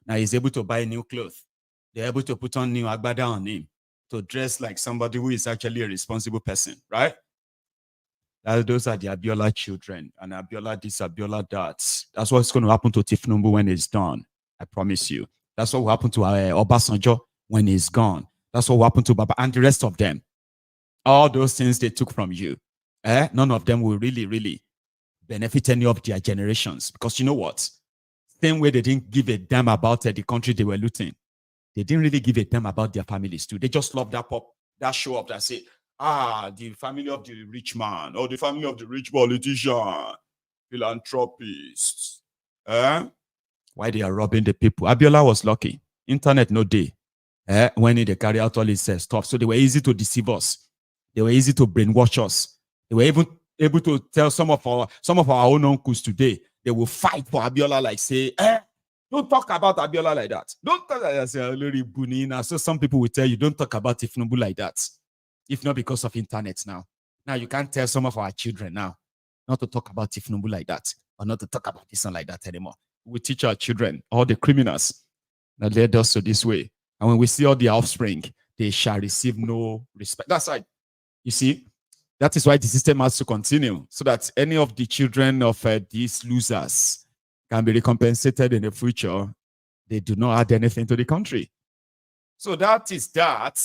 Now he's able to buy new clothes. They're able to put on new agbada on him to dress like somebody who is actually a responsible person, right? Those are the Abiola children. And Abiola this, Abiola that. That's what's going to happen to thiefnubu when it's done. I promise you. That's what will happen to Obasanjo when he's gone. That's what will happen to Baba and the rest of them. All those things they took from you. None of them will really benefit any of their generations. Because you know what? Same way they didn't give a damn about the country they were looting. They didn't really give a damn about their families too. They just loved that show up that say, the family of the rich man or the family of the rich politician, philanthropists. Why they are robbing the people? Abiola was lucky. Internet no day. When they carry out all this stuff. So they were easy to deceive us. They were easy to brainwash us. They were even able to tell some of our own uncles today, they will fight for Abiola, like say, don't talk about Abiola like that. Don't talk like that. So some people will tell you, don't talk about thiefnubu like that. If not because of internet now. Now you can't tell some of our children now not to talk about thiefnubu like that, or not to talk about this one like that anymore. We teach our children, all the criminals that led us to this way. And when we see all the offspring, they shall receive no respect. That's right. You see, that is why the system has to continue, so that any of the children of these losers can be recompensated in the future. They do not add anything to the country. So that is that.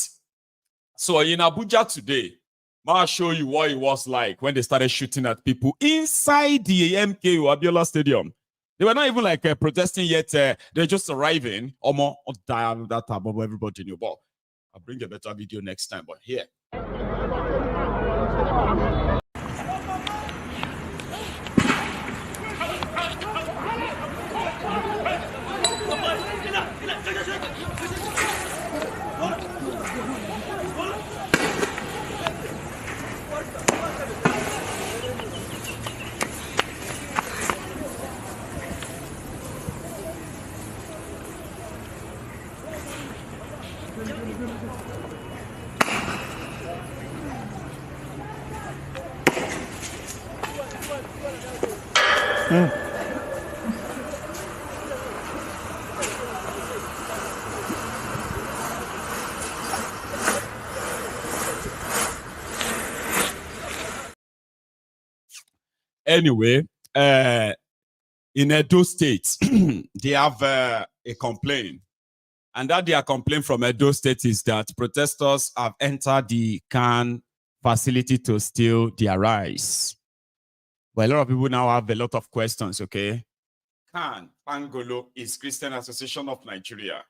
So in Abuja today, I'll show you what it was like when they started shooting at people inside the MKO Abiola Stadium. They were not even like protesting yet. They're just arriving. Omo, that above everybody knew. But I'll bring a better video next time. But here. Anyway, in Edo State, they have a complaint. And that their complaint from Edo State is that protesters have entered the can facility to steal their rice. But a lot of people now have a lot of questions, okay? CAN, Pangolo, is Christian Association of Nigeria.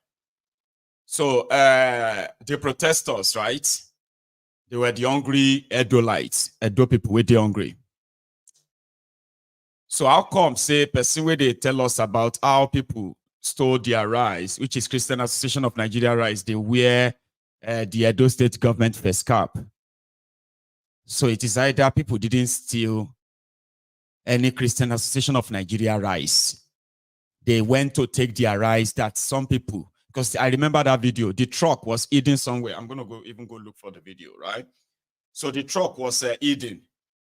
So the protesters, right? They were the hungry Edolites, Edo people were the hungry. So how come, say, person where they tell us about how people stole their rice, which is Christian Association of Nigeria rice, they wear the Edo State government face cap. So it is either people didn't steal any Christian Association of Nigeria rice. They went to take their rice that some people, because I remember that video, the truck was hidden somewhere. I'm going to even go look for the video, right? So the truck was hidden.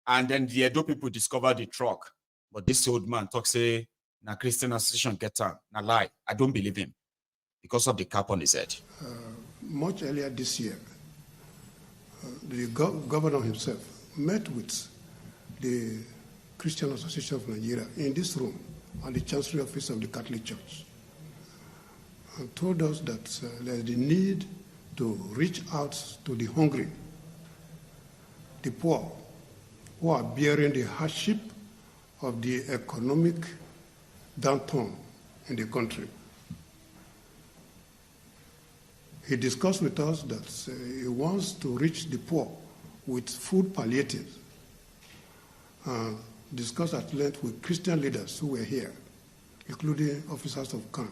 And then the Edo people discovered the truck. But this old man talks, say, na Christian Association get on. Na lie. I don't believe him because of the cap on his head. Much earlier this year, the governor himself met with the Christian Association of Nigeria in this room at the Chancery Office of the Catholic Church and told us that there's the need to reach out to the hungry, the poor, who are bearing the hardship of the economic downturn in the country. He discussed with us that he wants to reach the poor with food palliatives. Discussed at length with Christian leaders who were here, including officers of CAN.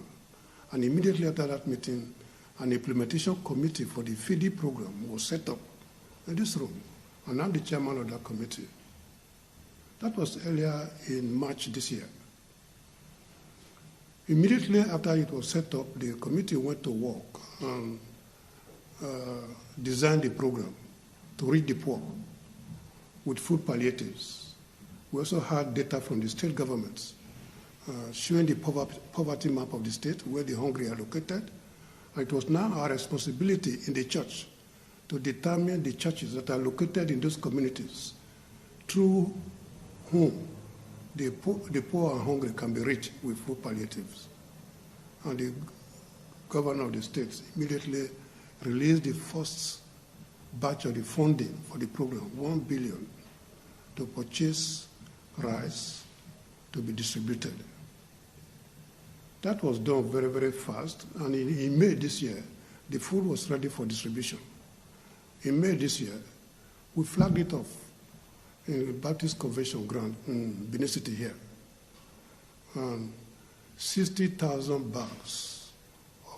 And immediately after that meeting, an implementation committee for the FIDI program was set up in this room. And I'm the chairman of that committee. That was earlier in March this year. Immediately after it was set up, the committee went to work and designed the program to reach the poor with food palliatives. We also had data from the state governments showing the poverty map of the state, where the hungry are located. And it was now our responsibility in the church to determine the churches that are located in those communities through whom the poor and hungry can be reached with food palliatives. And the governor of the state immediately released the first batch of the funding for the program, 1 billion, to purchase rice to be distributed. That was done very, very fast, and in May this year, the food was ready for distribution. In May this year, we flagged it off in the Baptist Convention ground in Benin City here. 60,000 bags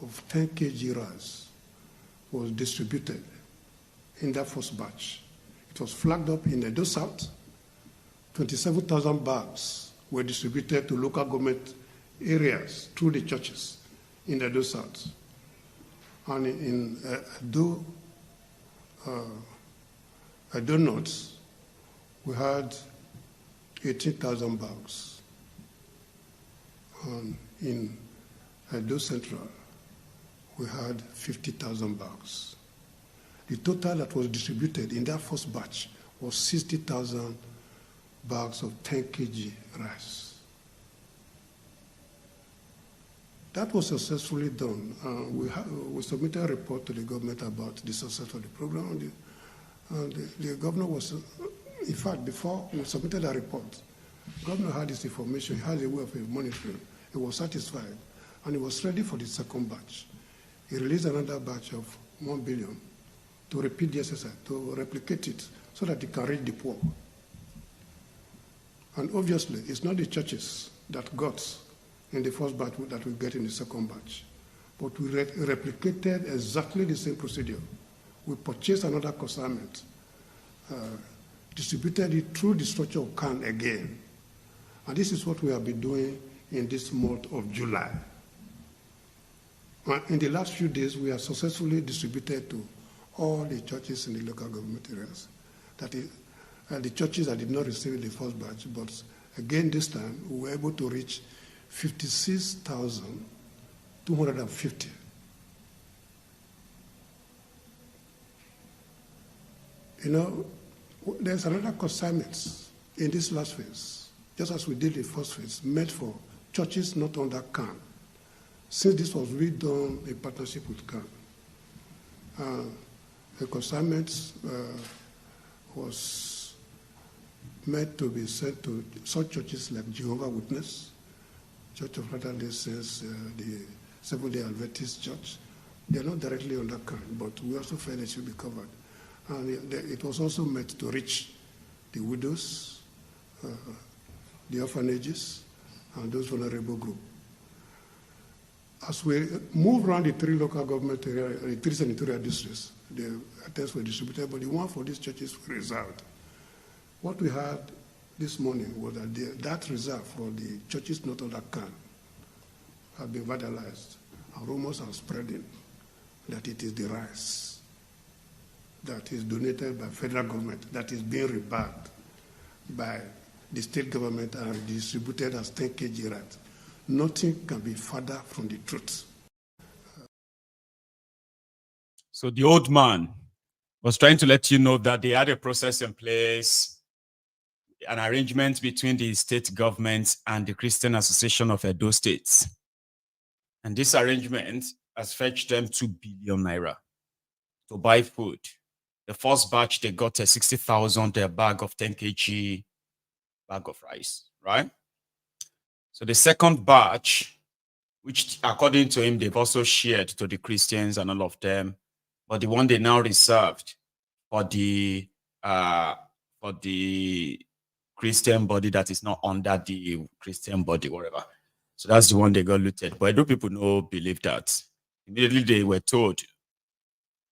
of 10 kg rice was distributed in that first batch. It was flagged up in Edo South. 27,000 bags were distributed to local government areas through the churches in Edo South. And in Edo North, we had 18,000 bags. And in Edo Central, we had 50,000 bags. The total that was distributed in that first batch was 60,000 bags of 10 kg rice. That was successfully done. We submitted a report to the government about the success of the program. And the governor was, in fact, before we submitted a report, the governor had this information, he had a way of monitoring. He was satisfied, and he was ready for the second batch. He released another batch of 1 billion to repeat the exercise, to replicate it, so that it can reach the poor. And obviously, it's not the churches that got in the first batch that we get in the second batch. But we replicated exactly the same procedure. We purchased another consignment, distributed it through the structure of CAN again. And this is what we have been doing in this month of July. In the last few days, we have successfully distributed to all the churches in the local government areas. That is, the churches that did not receive the first batch, but again this time, we were able to reach 56,250. You know, there's another consignment in this last phase, just as we did the first phase, made for churches not under CAN. Since this was redone in partnership with CAN, the consignment was meant to be sent to such churches like Jehovah's Witness, Church of Latter-day Saints, the Seventh-day Adventist Church. They are not directly under CAN, but we also felt it should be covered. And it was also meant to reach the widows, the orphanages, and those vulnerable groups. As we move around the three local government areas, the three senatorial districts, the items were distributed, but the one for these churches were reserved. What we had this morning was that that reserve for the churches not under CAN had been vandalized, and rumors are spreading that it is the rice that is donated by federal government that is being rebagged by the state government and distributed as 10 kg rice. Nothing can be further from the truth. So the old man was trying to let you know that they had a process in place, an arrangement between the state government and the Christian Association of Edo States. And this arrangement has fetched them 2 billion naira to buy food. The first batch, they got a 60,000 bag of 10 kg bag of rice, right? So the second batch, which according to him, they've also shared to the Christians and all of them, but the one they now reserved for the Christian body that is not under the Christian body, whatever. So that's the one they got looted. But I do people know believe that. Immediately they were told,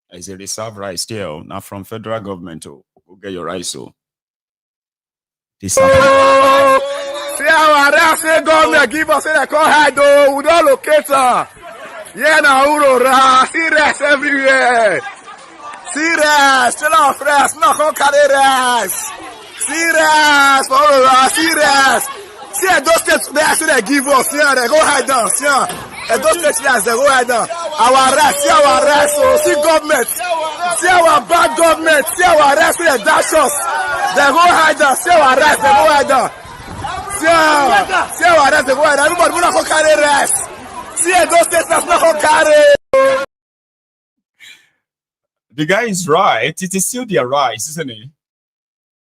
there's a reserve rice there, not from federal government, to go get your rice. So this see our state government give us a call high though, we don't locate her. Yeah, now Aurora, serious everywhere. Serious, tell our friends, not gonna carry rice. Serious, Aurora, serious. See, those states they actually give us, yeah, they go hide down, yeah. And those states they go hide down. Our rights, see our rights, so see government, see our bad government, see our rights, they dash us. They go hide down, see our rights, they go hide down. See our rights, they go hide down. Everybody will not carry rights. See those states that's not going to carry. The guy is right. It is still their rights, isn't it?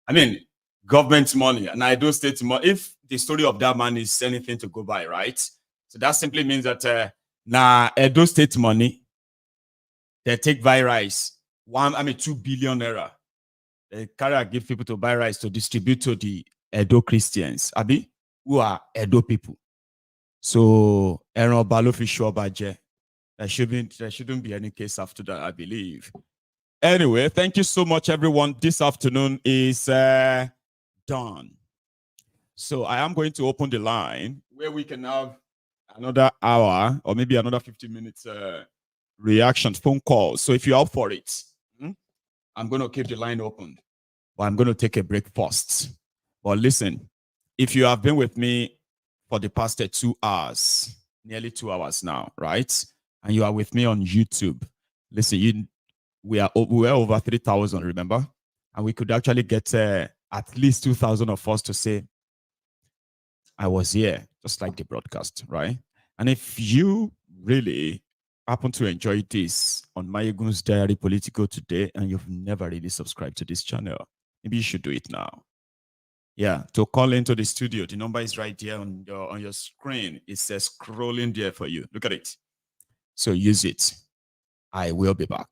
I mean, government money and Edo State money, if the story of that man is anything to go by, right? So that simply means that Edo State money, they take buy rice, 2 billion naira. They carry and give people to buy rice to distribute to the Edo Christians, who are Edo people. So Aaron Balofi Shobaje. There shouldn't be any case after that, I believe. Anyway, thank you so much, everyone. This afternoon is done. So I am going to open the line where we can have another hour or maybe another 15 minutes reaction phone call. So if you're up for it, I'm going to keep the line open, but I'm going to take a break first. But listen, if you have been with me for the past 2 hours, nearly 2 hours now, right? And you are with me on YouTube, listen, we were over 3,000, remember? And we could actually get at least 2,000 of us to say, I was here, just like the broadcast, right? And if you really happen to enjoy this on Maiyegun's Diary Political today, and you've never really subscribed to this channel, maybe you should do it now. Yeah, to call into the studio, the number is right there on your screen. It says scrolling there for you. Look at it. So use it. I will be back.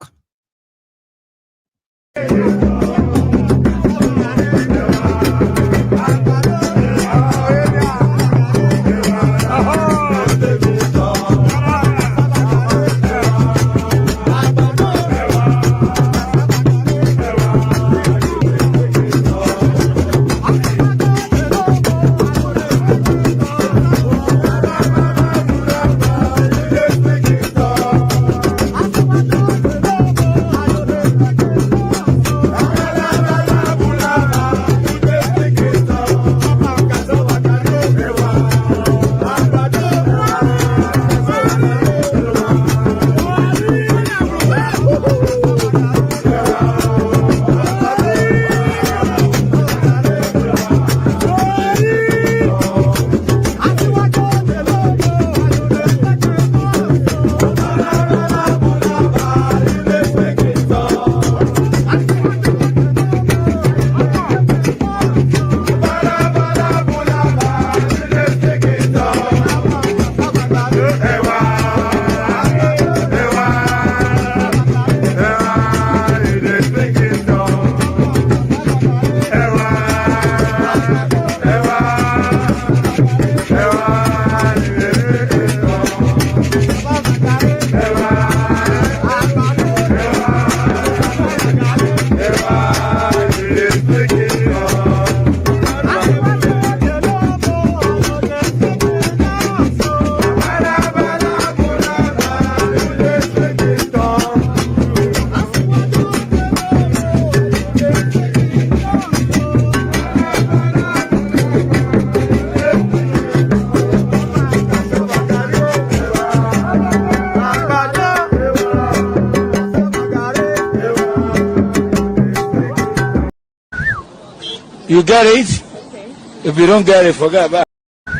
You get it? Okay. If you don't get it, forget about it.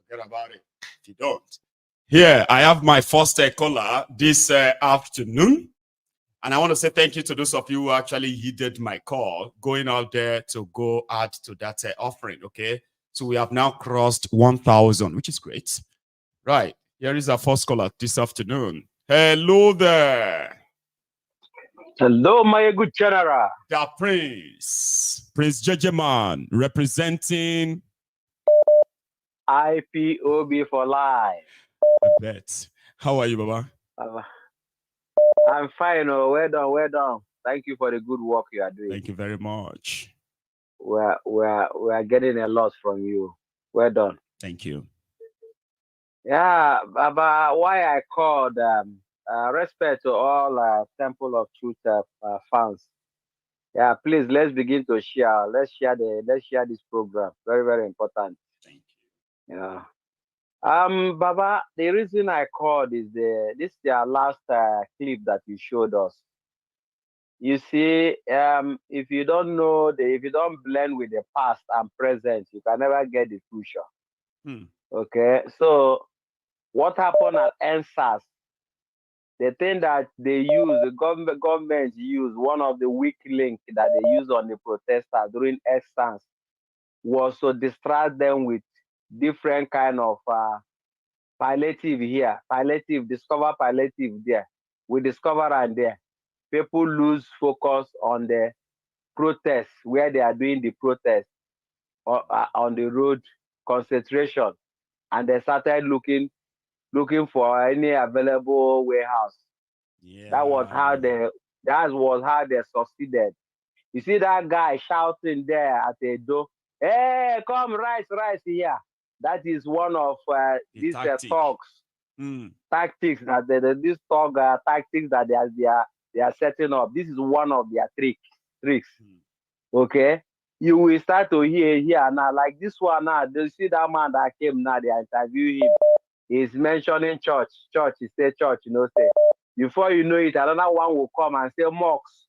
Forget about it. If you don't. Here, I have my first caller this afternoon. And I want to say thank you to those of you who actually heeded my call, going out there to go add to that offering, okay? So we have now crossed 1,000, which is great. Right. Here is our first caller this afternoon. Hello there. Hello, Maiyegun General. The Prince Jejeman, representing IPOB for life. I bet. How are you, Baba? I'm fine. Oh, well done, well done. Thank you for the good work you are doing. Thank you very much. We're getting a lot from you. Well done. Thank you. Yeah, Baba, why I called respect to all Temple of Truth fans. Yeah, please let's begin to share. Let's share this program. Very, very important. Thank you. Yeah. Baba, the reason I called is this is their last clip that you showed us. You see, if you don't know if you don't blend with the past and present, you can never get the future. Okay, so what happened at NSAS the thing that they use, the government use, one of the weak links that they use on the protesters during extents was to distract them with different kind of palliative here, palliative, discover palliative there. We discover and there. People lose focus on the protests, where they are doing the protest, or on the road, concentration, and they started looking for any available warehouse. Yeah. That was how they succeeded. You see that guy shouting there at the door, "Hey, come rice here." That is one of these talks, tactics that these talk tactics that they are setting up. This is one of their tricks. Okay, you will start to hear here now, like this one now. You see that man that came now, they interview him. He's mentioning church. He said church, say. Before you know it, another one will come and say mosques.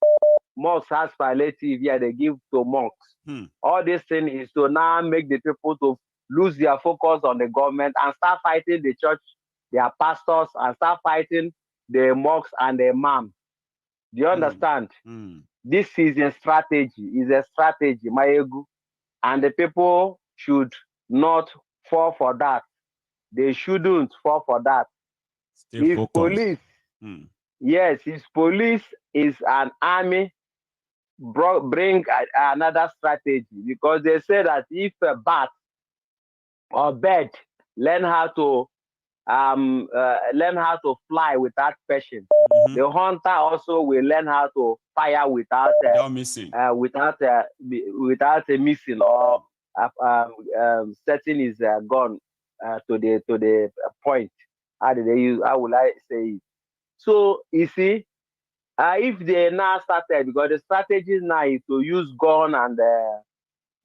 Mosques has palliative, yeah, they give to monks. All this thing is to now make the people to lose their focus on the government and start fighting the church, their pastors, and start fighting the mosques and the imam. Do you understand? This is a strategy. Maiyegun. And the people should not fall for that. They shouldn't fall for that. If police, yes, if police is an army, bring another strategy, because they say that if a bat or bird learn how to fly without passion, the hunter also will learn how to fire without missing, without a missile, or setting his gun to the point. How will I say it? So you see, if they now started, because the strategy now is to use gun and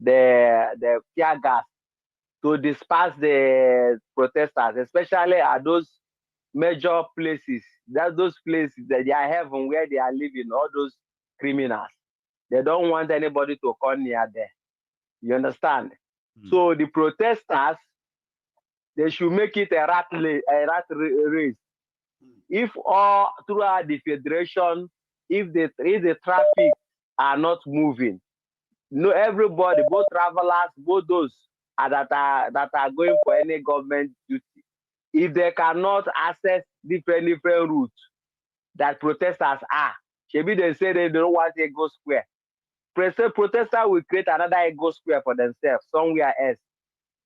the tear gas to disperse the protesters, especially at those major places, those places that they are heaven, where they are living, all those criminals. They don't want anybody to come near there. You understand? So the protesters, they should make it a rat race. If all throughout the federation, if the traffic are not moving, everybody, both travelers, both those that are going for any government duty, if they cannot access different routes that protesters are, maybe they say they don't want to go square. Protesters will create another Ego Square for themselves somewhere else.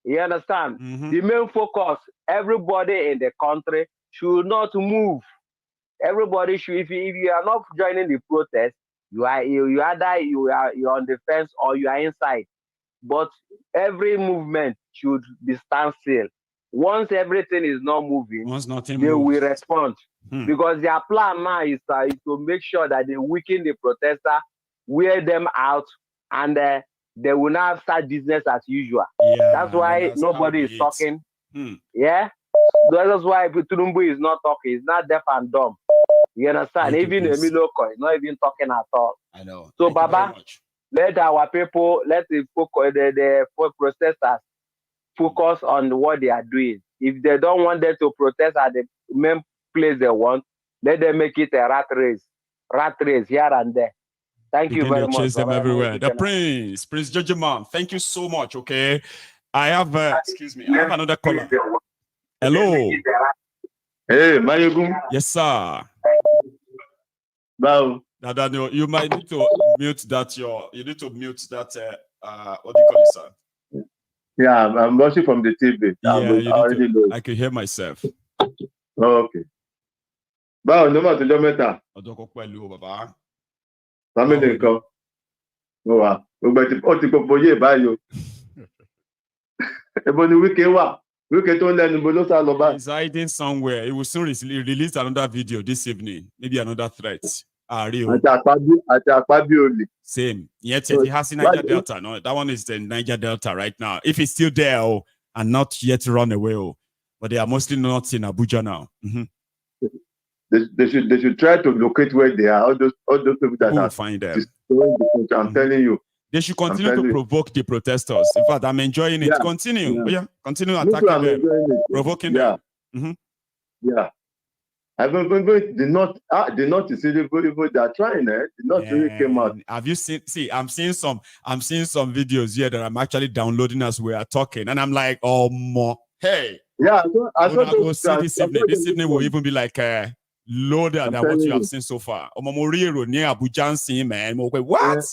You understand? The main focus, everybody in the country should not move. Everybody should, if you are not joining the protest, you are on the fence or you are inside. But every movement should be standstill. Once everything is not moving, they will respond. Because their plan now is to make sure that they weaken the protester, wear them out, and they will now start business as usual. Yeah, that's why nobody is talking. Yeah? That's why Tinubu is not talking. He's not deaf and dumb. You understand? Even Emiloko is not even talking at all. I know. So, Baba, let our people, let the protesters focus on what they are doing. If they don't want them to protest at the main place they want, let them make it a rat race here and there. Thank you very much. Chase them everywhere. The Prince Judgment. Thank you so much. Okay, I have excuse me. I have another caller. Hello. Hey, Maiyegun. Yes, sir. Wow. Now, you might need to mute that. You need to mute that. What do you call it, sir? Yeah, I'm watching from the TV. Yeah, I can hear myself. Okay. Báwo ni mo ti jọ mẹ́ta? Ọjọ́ kò pẹ̀lú bàbá. Family nǹkan. Ó wà. Ó ti gbogbo yé báyìí o. Ebo ni Wike wà. Wike tó ń lẹ́nu bo ló sá lọ báyìí. He's hiding somewhere. He will soon release another video this evening. Maybe another threat. Àti àpábí olè. Same. Yet he has in Niger Delta. No, that one is the Niger Delta right now. If he's still there and not yet run away, but they are mostly not in Abuja now. They should try to locate where they are. All those people that are find them. Destroying the country. I'm telling you. They should continue to provoke the protesters. In fact, I'm enjoying it. Yeah. Continue. Yeah. Continue attacking them, provoking them. Yeah. I did not see the they are trying, eh? Did not really came out. Have you seen? See, I'm seeing some videos here that I'm actually downloading as we are talking, and I'm like, oh, hey. Yeah, I thought go see this evening. This evening will even be like loader than what you have seen so far. Near Abuja, man. What?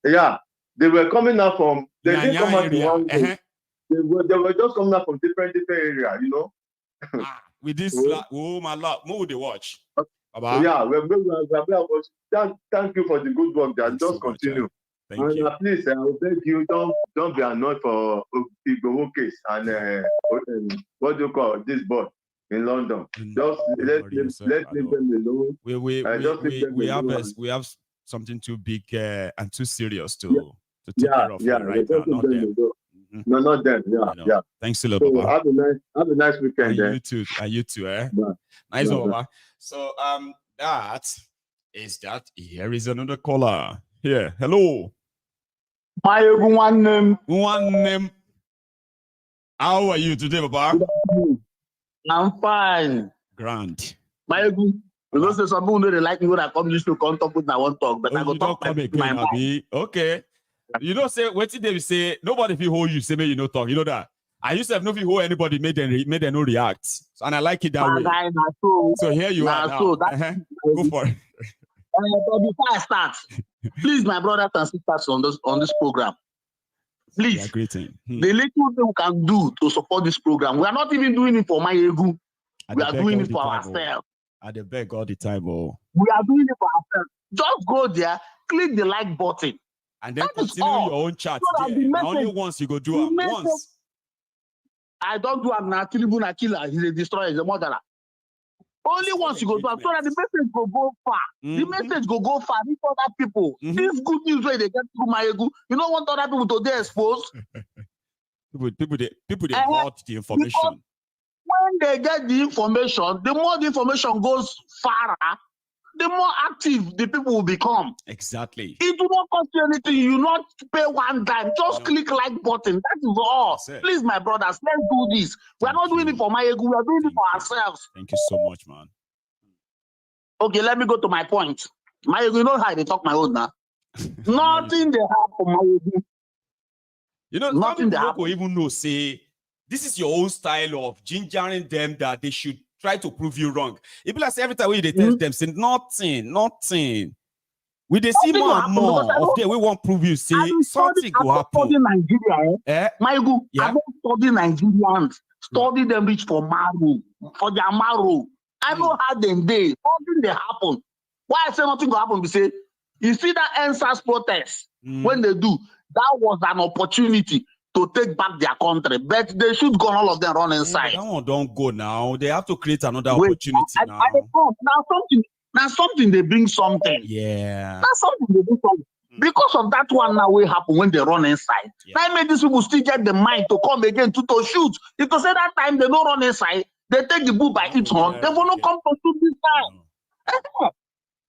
Yeah, they were coming out from. They didn't come out from one place. They were just coming out from different areas, you know. With this, oh my lord, who would they watch? Yeah, thank you for the good work. That just continue. Thank you. Please, I will beg you, don't be annoyed for Igboho case and what do you call this boy in London? Just let them alone. We have something too big and too serious to take care of right now. Not them. No, not them. Yeah. Thanks a lot, so Baba. Have a nice weekend. And you too, eh? Bye. Nice one, Baba. So that is that. Here is another caller. Here. Hello. Maiyegun one name. How are you today, Baba? I'm fine. Grand. Maiyegun, you know, say some people know they like me when I come used to come talk with I want talk, but I go talk come again, Abi. Okay. You know, say what did they say? Nobody feel hold you, say me you no talk. You know that. I used to have no feel hold anybody made them no react. And I like it that way. So here you are now. Go for it. But before I start, please, my brothers and sisters on this program, please, the little thing we can do to support this program, we are not even doing it for Maiyegun. We are doing it for ourselves. I beg all the time, oh. We are doing it for ourselves. Just go there, click the like button, and then continue your own chat. So only once you go do it. Once. I don't do it now. Tinubu na killer. He's a destroyer. He's a murderer. Only once you go to so that the message go far. The message go far with other people. This good news where they get through Maiyegun. You don't want other people to be exposed. people they got the information. When they get the information, the more the information goes far, the more active the people will become. Exactly. It do not cost you anything. You not pay one dime. Just click like button. That is all. Please, my brothers, let's do this. We are not doing it for Maiyegun. We are doing it for ourselves. Thank you so much, man. Okay, let me go to my point. Maiyegun, you know how they talk my own now. Nothing they have for Maiyegun. You know, nothing they have. Even know say this is your own style of gingering them that they should try to prove you wrong. If like every time they tell them, say nothing. We they see more and more of them. We won't prove you. Say something go happen. Nigeria, Maiyegun, I don't study Nigerians. Study them reach for marrow, for their marrow. I know how them day. Nothing they happen. Why I say nothing go happen? We say you see that NSAS protest when they do. That was an opportunity to take back their country, but they should go all of them run inside. That one don't go now. They have to create another opportunity now. Now something they bring something. Yeah. Now something they bring something. Because of that one now will happen when they run inside. That made these people still get the mind to come again to shoot. If to say that time they don't run inside, they take the bull by its horn. They will not come to shoot this time.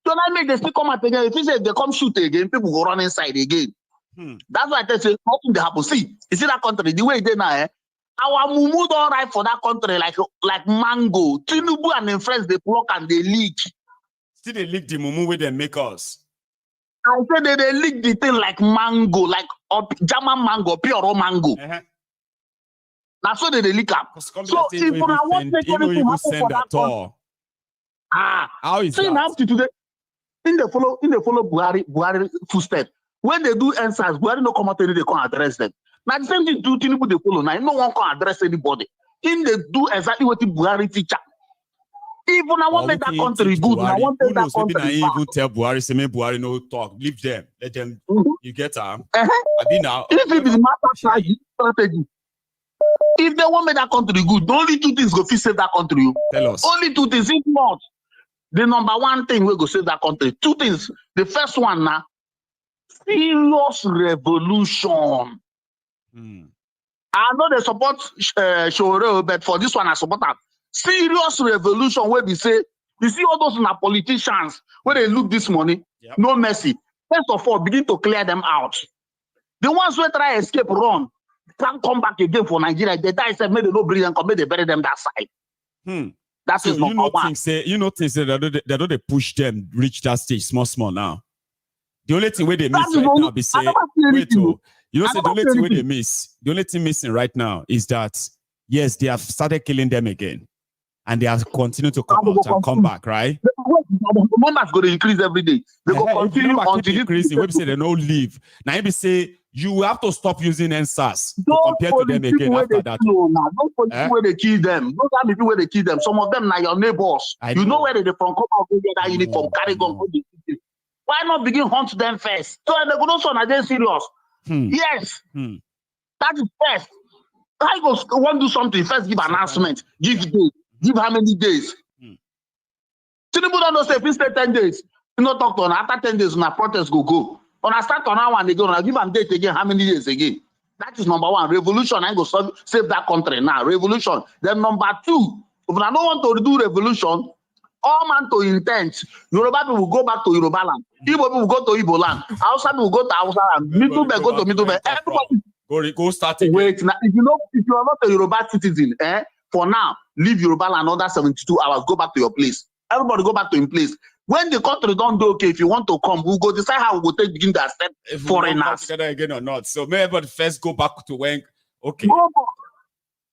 So that make they still come out again. If you say they come shoot again, people go run inside again. That's why I say nothing they happen. See, you see that country, the way they now, our mumu don't right for that country like mango. Tinubu and their friends they pluck and they leak. Still they leak the mumu where they make us. I said they leak the thing like mango, like German mango, pure mango. That's what they leak up. So if I want to take anything happen for that country, how is see, now today, in the follow Buhari footstep. When they do answers, Buhari no come out they can't address them. Now the same thing do Tinubu they follow now. No one can address anybody. In they do exactly what the Buhari teacher. Even I want to make that country good. I want to make that country bad. Even tell Buhari, say me Buhari no talk. Leave them. Let them. You get them. I mean now. If it is master strategy. If they want to make that country good, the only two things go fit save that country. Tell us. Only two things. If not, the number one thing will go save that country. Two things. The first one now. Serious revolution. I know they support Shore, but for this one I support that. Serious revolution where we say, you see all those politicians where they look this money, no mercy. First of all, begin to clear them out. The ones who try to escape, run, can't come back again for Nigeria. They die, said, maybe they don't bring them, come, maybe they bury them that side. That is number one. Things say they don't push them reach that stage small now. The only thing where they miss right now be say, wait, oh, you know, say the only thing where they miss, the only thing missing right now is that, yes, they have started killing them again. And they have continued to come out and come back, right? The numbers going to increase every day. They go continue until increasing. When we say they don't leave. Now if we say you have to stop using NSAS to compare to them again after that. Don't police where they kill them. Those are the people where they kill them. Some of them are your neighbors. You know where they from come out, go get that uniform, carry gun, go the city. Why not begin hunt them first? So they go, no son, are they serious? Yes. That is first. I go want to do something first, give announcement, give date, give how many days. Tinubu don't say if we stay 10 days, you know, talk to them. After 10 days, when our protest go. When I start on now and again, I give them date again, how many days again? That is number one. Revolution, I go save that country now. Revolution. Then number two, if I don't want to do revolution, all man to intent, Yoruba people will go back to Yoruba land. Igbo people will go to Igbo land. Hausa people will go to Hausa land. Middle go to Middle. Everybody go start again. Wait, now, if you are not a Yoruba citizen, for now, leave Yoruba land under 72 hours, go back to your place. Everybody go back to your place. When the country don't do okay, if you want to come, we'll go decide how we'll begin to accept foreigners. Together again or not. So maybe everybody first go back to when, okay.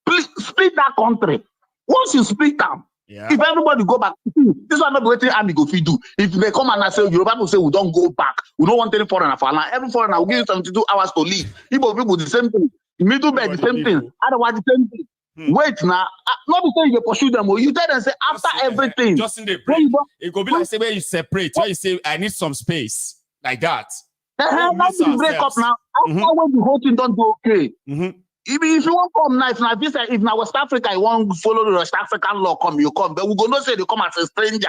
Please split that country. Once you split them, if everybody go back, this one not the way the army go feed do. If they come and I say, Yoruba people say we don't go back, we don't want any foreigner for land. Every foreigner will give you 72 hours to leave. Igbo people the same thing. Middle bed the same thing. Otherwise the same thing. Wait now, not because you pursue them, you tell them say after everything. Just in the break, it go be like say where you separate, where you say I need some space, like that. Now you break up now. After when the whole thing don't do okay. If you want come now, if now West Africa you want to follow the West African law, you come. But we go not say they come as a stranger.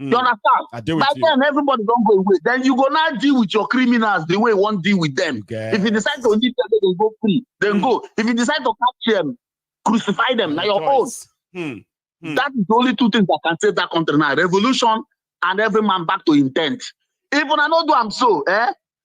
You understand? By then everybody don't go away. Then you go now deal with your criminals the way you want to deal with them. If you decide to leave them, they go free. Then go. If you decide to catch them, crucify them. Now your own. That is the only two things that can save that country now: revolution and every man back to intent. Even I know do I'm so.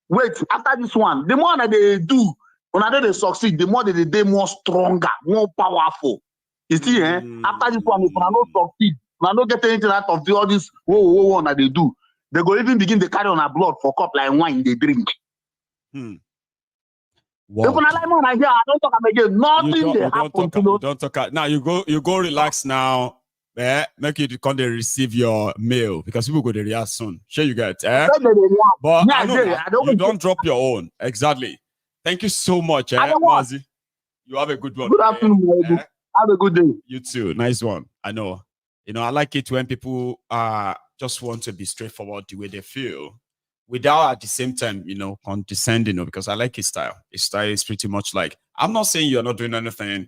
Wait, after this one, the more that they do, when they succeed, the more they more stronger, more powerful. You see, after this one, if I don't succeed. I don't get anything out of all this whoa that they do. They go even begin to carry on a blood for cup like wine they drink. If I like more, I don't talk about again. Nothing they happen to don't talk. Now you go relax now. Make you come to receive your mail because people go to react soon. Sure you get but you don't drop your own. Exactly. Thank you so much, Mazi. You have a good one. Good afternoon, have a good day. You too. Nice one. I know. You know, I like it when people just want to be straightforward the way they feel without at the same time, you know, condescending, because I like his style. His style is pretty much like, I'm not saying you're not doing anything.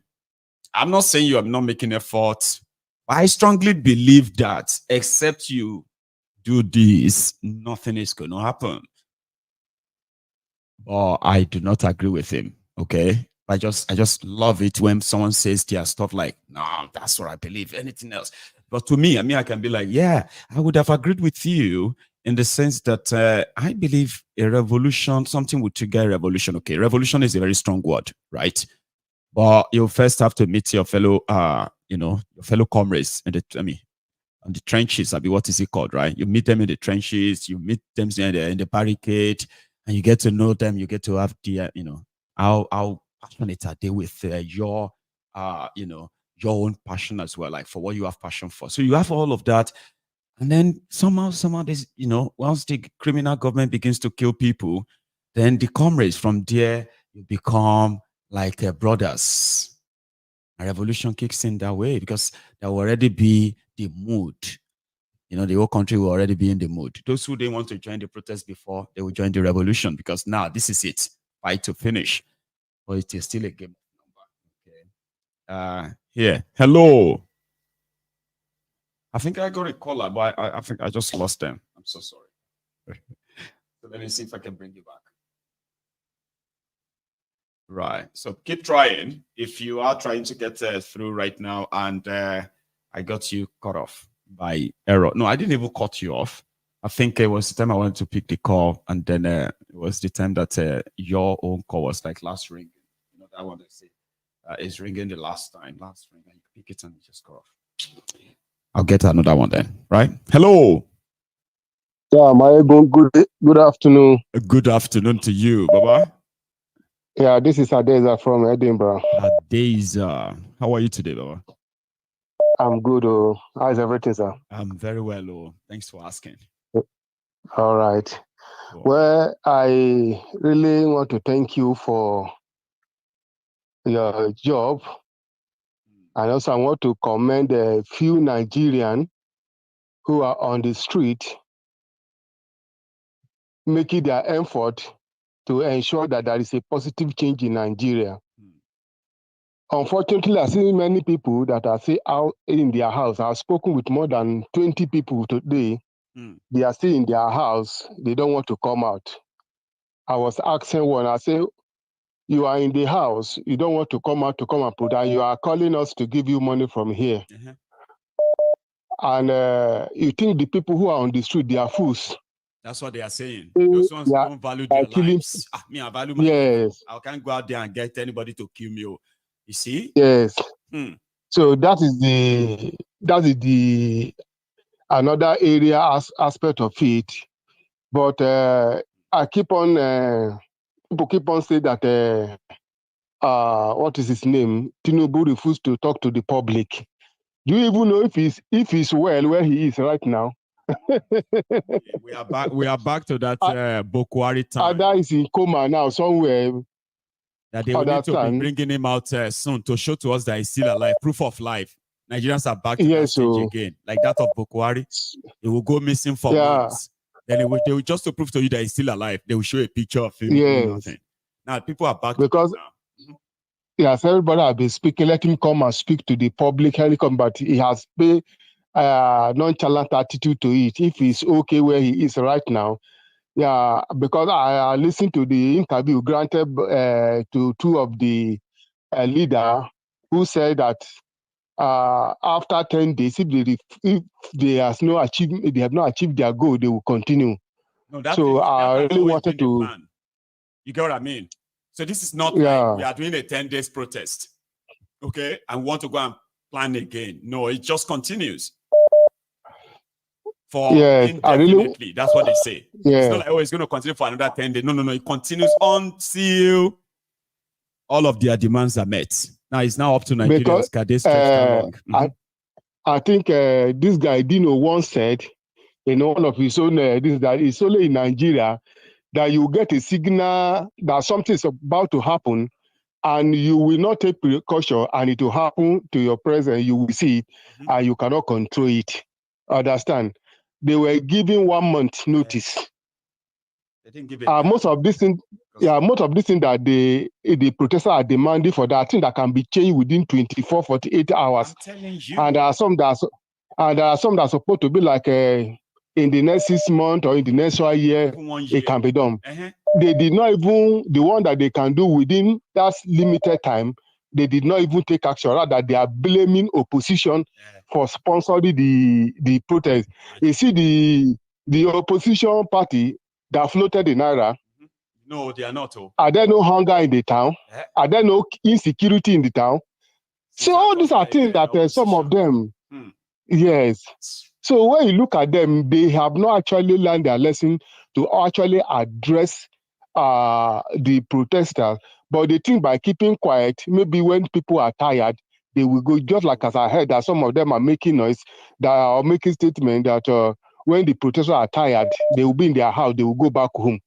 I'm not saying you are not making effort. But I strongly believe that except you do this, nothing is going to happen. But I do not agree with him, okay? I just love it when someone says their stuff like, no, that's what I believe, anything else. But to me, I can be like, yeah, I would have agreed with you in the sense that I believe a revolution, something would trigger a revolution. Okay, revolution is a very strong word, right? But you first have to meet your fellow, your fellow comrades in on the trenches. What is it called, right? You meet them in the trenches, you meet them in the barricade, and you get to know them. You get to have the, how passionate are they with your own passion as well, like for what you have passion for. So you have all of that. And then somehow this, once the criminal government begins to kill people, then the comrades from there, you become like brothers. A revolution kicks in that way because there will already be the mood. The whole country will already be in the mood. Those who didn't want to join the protest before, they will join the revolution because now this is it, fight to finish. But it is still a game. Here. Hello. I think I got a caller, but I think I just lost them. I'm so sorry. So let me see if I can bring you back. Right. So keep trying. If you are trying to get through right now, and I got you cut off by error. No, I didn't even cut you off. I think it was the time I wanted to pick the call, and then it was the time that your own call was like last ring. That one I say is ringing the last ring, and you pick it and you just cut off. I'll get another one then, right? Hello. Yeah, Maiyegun, good afternoon. Good afternoon to you, Baba. Yeah, this is Adeza from Edinburgh. Adeza. How are you today, Baba? I'm good. Oh, how's everything, sir? I'm very well. Oh, thanks for asking. All right. Well, I really want to thank you for your job. And also, I want to commend a few Nigerians who are on the street making their effort to ensure that there is a positive change in Nigeria. Unfortunately, I've seen many people that are still out in their house. I've spoken with more than 20 people today. They are still in their house. They don't want to come out. I was asking one, I said, you are in the house. You don't want to come out to come and put down. You are calling us to give you money from here. And you think the people who are on the street, they are fools. That's what they are saying. Those ones don't value their lives. Me, I value my life. I can't go out there and get anybody to kill me. You see? Yes. So that is the another area aspect of it. But I keep on people keep on saying that what is his name? Tinubu refused to talk to the public. Do you even know if he's well where he is right now? We are back to that Bokwari time. Ada is in coma now somewhere. That they will need to be bringing him out soon to show to us that he's still alive. Proof of life. Nigerians are back to that stage again. Like that of Bokwari. He will go missing for months. Then they will just to prove to you that he's still alive. They will show a picture of him. Nothing. Now people are back because to that now. Yes, everybody has been speaking. Let him come and speak to the public. But he has paid nonchalant attitude to it. If he's okay where he is right now, yeah, because I listened to the interview granted to two of the leaders who said that after 10 days, if they have not achieved their goal, they will continue. No, that so I really wanted to. Plan. You get what I mean? So this is not like we are doing a 10 days protest, okay? And want to go and plan again. No, it just continues. For indefinitely. That's what they say. It's not like, oh, it's going to continue for another 10 days. No. It continues until all of their demands are met. Now it's now up to Nigerians. I think this guy, Dino, once said, one of his own, that it's only in Nigeria that you get a signal that something is about to happen and you will not take precaution and it will happen to your presence, you will see it and you cannot control it. Understand? They were giving 1 month notice. They didn't give it most of these things that the protesters are demanding for that thing that can be changed within 24, 48 hours. I'm telling you. And there are some that are supposed to be like in the next 6 months or in the next 1 year, it can be done. They did not even, the one that they can do within that limited time, they did not even take action. Rather, they are blaming opposition for sponsoring the protest. You see, the opposition party that floated the Naira. No, they are not. Are there no hunger in the town? Are there no insecurity in the town? So all these are things that some of them, yes. So when you look at them, they have not actually learned their lesson to actually address the protesters. But they think by keeping quiet, maybe when people are tired, they will go, just like as I heard that some of them are making noise, that are making statement that when the protesters are tired, they will be in their house, they will go back home.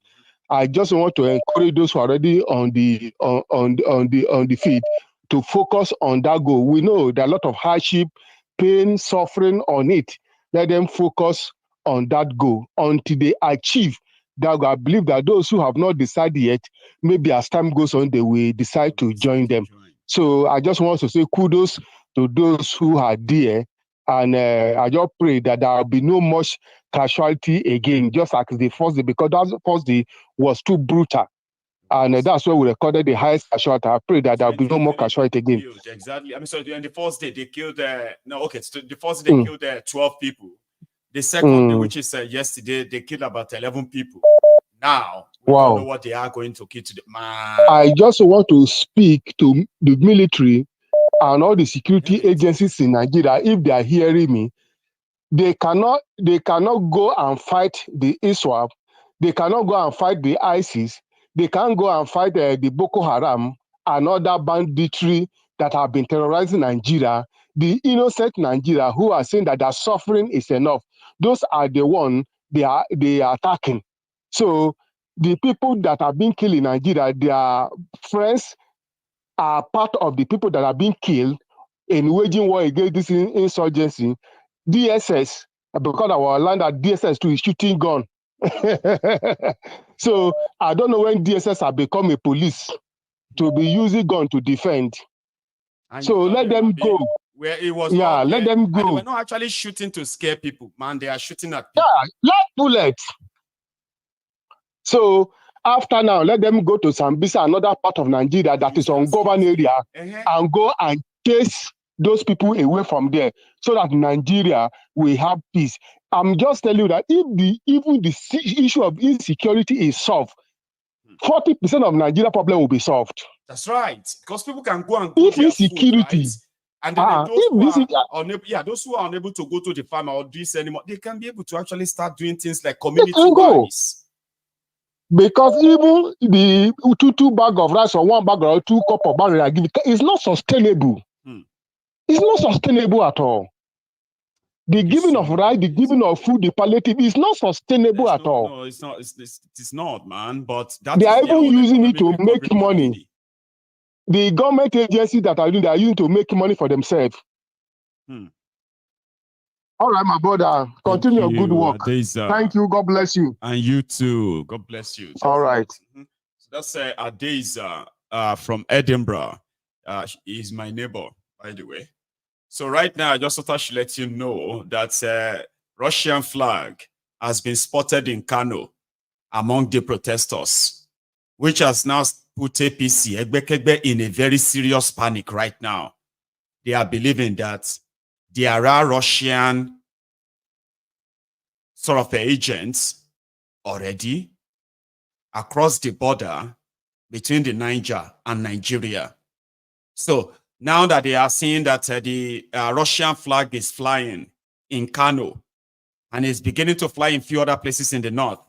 I just want to encourage those who are already on the feed to focus on that goal. We know there are a lot of hardship, pain, suffering on it. Let them focus on that goal until they achieve that goal. I believe that those who have not decided yet, maybe as time goes on, they will decide to join them. So I just want to say kudos to those who are there. And I just pray that there will be no much casualty again, just like the first day, because that first day was too brutal. And that's why we recorded the highest casualty. I pray that there will be no more casualty again. Exactly. I mean, so on the first day, they killed, so the first day they killed 12 people. The second day, which is yesterday, they killed about 11 people. Now, we don't know what they are going to kill today. Man. I just want to speak to the military and all the security agencies in Nigeria, if they are hearing me, they cannot go and fight the ISWAP. They cannot go and fight the ISIS. They can't go and fight the Boko Haram and other banditry that have been terrorizing Nigeria. The innocent Nigeria who are saying that their suffering is enough. Those are the ones they are attacking. So the people that are being killed in Nigeria, their friends are part of the people that are being killed in waging war against this insurgency. DSS, because our land at DSS too is shooting gun. So I don't know when DSS have become a police to be using gun to defend. And so let them go. Where it was let them go. And they were not actually shooting to scare people, man. They are shooting at people. Yeah, like bullets. So after now, let them go to Sambisa, another part of Nigeria that is ungoverned area, and go and chase those people away from there so that Nigeria will have peace. I'm just telling you that even the issue of insecurity is solved, 40% of Nigeria problem will be solved. That's right. Because people can go and go if insecurity, food, right? And then those who are unable to go to the farm or do this anymore, they can be able to actually start doing things like community wise. Because even the two bag of rice or one bag or 2 cup of barrel I give it's not sustainable. It's not sustainable at all. The giving of rice, the giving of food, the palliative is not sustainable at all. No, it's not. It's not, man. But they are even using it to make money. The government agencies that are doing, they are using to make money for themselves. All right, my brother. Continue your good work. Thank you. God bless you. And you too. God bless you. All right. So that's Adeza from Edinburgh. He's my neighbor, by the way. So right now, I just thought I should let you know that Russian flag has been spotted in Kano among the protesters, which has now put APC Egbekegbe in a very serious panic right now. They are believing that there are Russian sort of agents already across the border between the Niger and Nigeria. So now that they are seeing that the Russian flag is flying in Kano and is beginning to fly in few other places in the north,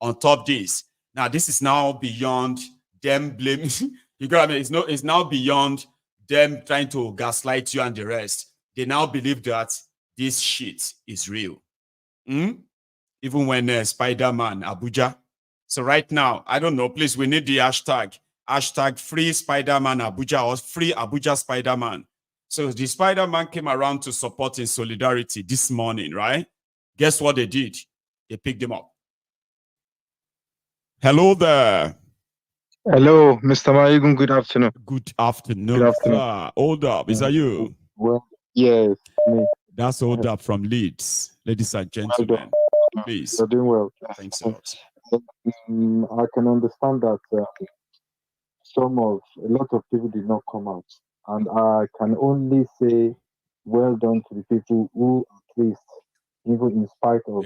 on top of this, now this is now beyond them blaming. You got what I mean? It's now beyond them trying to gaslight you and the rest. They now believe that this shit is real. Even when Spider-Man, Abuja. So right now, I don't know, please, we need the hashtag free Spider-Man Abuja or free Abuja Spider-Man. So the Spider-Man came around to support in solidarity this morning, right? Guess what they did? They picked him up. Hello there. Hello, Mr. Maiyegun. Good afternoon. Good afternoon. Hold up. Is that you? Well, yes, me. That's Hold Up from Leeds. Ladies and gentlemen, please. You're doing well. Thanks a lot. I can understand that a lot of people did not come out. And I can only say well done to the people who, at least, even in spite of